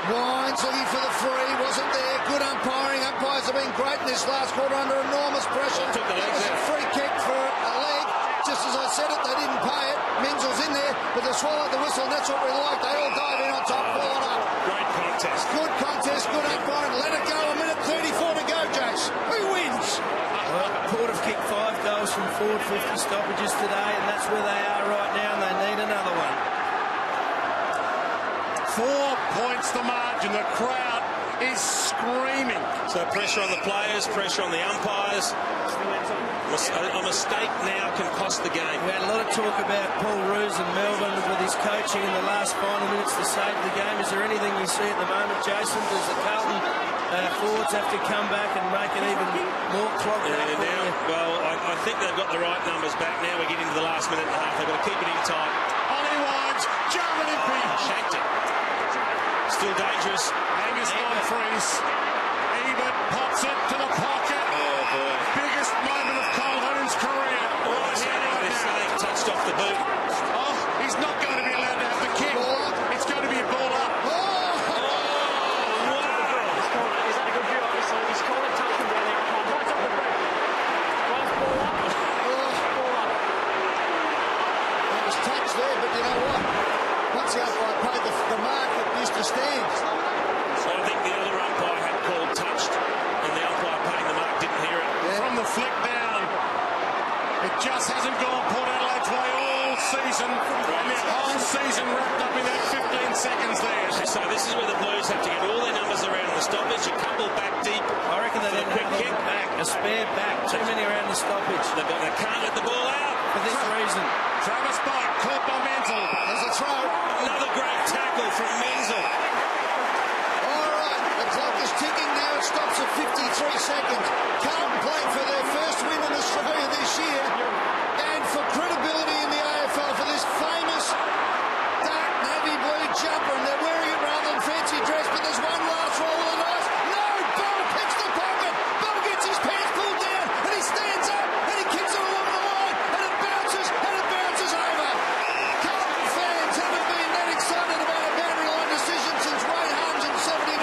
Wines looking for the free, wasn't there. Good umpiring. Umpires have been great in this last quarter under enormous pressure. Took the That legs was a out. free kick for a leg. Just as I said it, they didn't pay it. Menzel's in there, but they swallowed the whistle, and that's what we like. They all dive in on top, followed up. Great contest. Good contest, good umpiring. Let it go. A minute 34 to go, Jace. Who wins? Well, Port have kicked 5 goals from forward 50 stoppages today, and that's where they are right now, and they need another one. 4 points the margin. The crowd is screaming. So pressure on the players, pressure on the umpires. A mistake now can cost the game. We had a lot of talk about Paul Roos and Melbourne with his coaching in the last final minutes to save the game. Is there anything you see at the moment, Jason? Does the Carlton forwards have to come back and make it even more clogged up? Well, I think they've got the right numbers back. Now we're getting to the last minute and a half. They've got to keep it in tight. Ollie Wines, German impede. Shanked it. Still dangerous. Angus Monfries. Ebert pops it to the pocket. Oh, boy. Biggest moment of Colhoun's career. Right here, right They're now. saying touched off the boot. Oh, he's not going to be allowed to have the kick. Ball up. It's going to be a ball up. Oh! He's had a good view of it, so he's called a tackle down there. Right up the break. Right ball up. Ball up. It was touched there, but you know what? Once the umpire paid the mark, it used to stand. So I think the other umpire had called this is where the Blues have to get all their numbers around the stoppage, a couple back deep. I reckon they for need the quick a kick. back, a spare back. Too many around the stoppage. They can't let the ball out. For this reason. Travis Bott caught by Menzel. There's a throw. Another great tackle from Menzel. All right, the clock is ticking now. It stops at 53 seconds. Carlton playing for their first win in Australia this year. And for credibility in the AFL for this famous dark navy blue jumper. And they're wearing it rather than fancy dress, but there's one last roll of the dice. No, Bell picks the pocket. Bell gets his pants pulled down, and he stands up, and he kicks it along the line, and it bounces over. Carlton fans haven't been that excited about a boundary line decision since Wayne Harms in 79.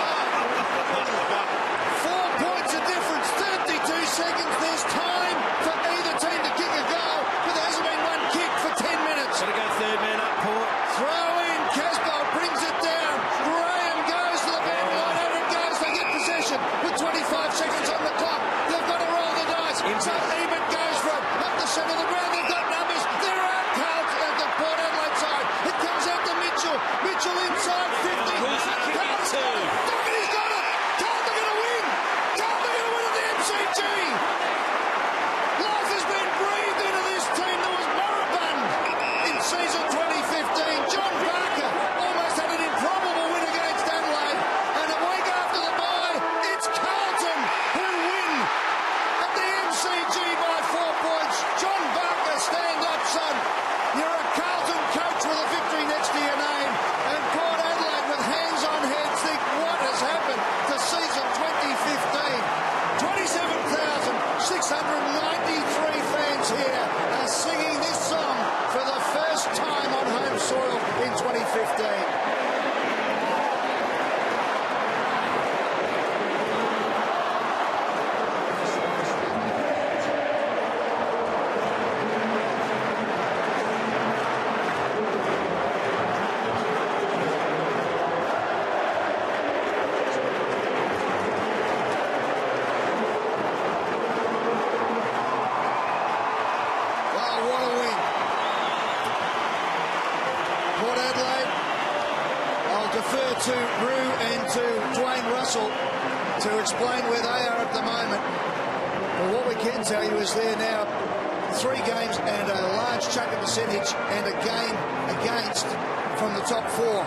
4 points of difference, 32 seconds. There's time for either team to kick a goal, but there hasn't been one kick for 10 minutes. Got to go third man up, Port. Throw in, Casbow brings it down. Graham goes to the boundary line, over it goes. They get possession with 25 seconds on the clock. They've got to roll the dice. So Ebert goes for it up the centre of the ground. They've got numbers. They're out. Carlton at the Port Adelaide side. It comes out to Mitchell. Mitchell inside 50. Who's he kicking to? Dockety's got it. Carlton are going to win. Carlton are going to win at the MCG. Life has been breathed into this team that was moribund in season 2015. John Barker almost had an improbable win against Adelaide. And a week after the bye, it's Carlton who win at the MCG by 4 points. John Barker, stand up, son. You're a Carlton coach with a victory next to your name. And Port Adelaide with hands on heads think, what has happened to season 2015? 27,693 fans here are singing this song for the first time on home soil in 2015. Port Adelaide, I'll defer to Rue and to Dwayne Russell to explain where they are at the moment. But what we can tell you is they're now 3 games and a large chunk of percentage and a game against from the top 4.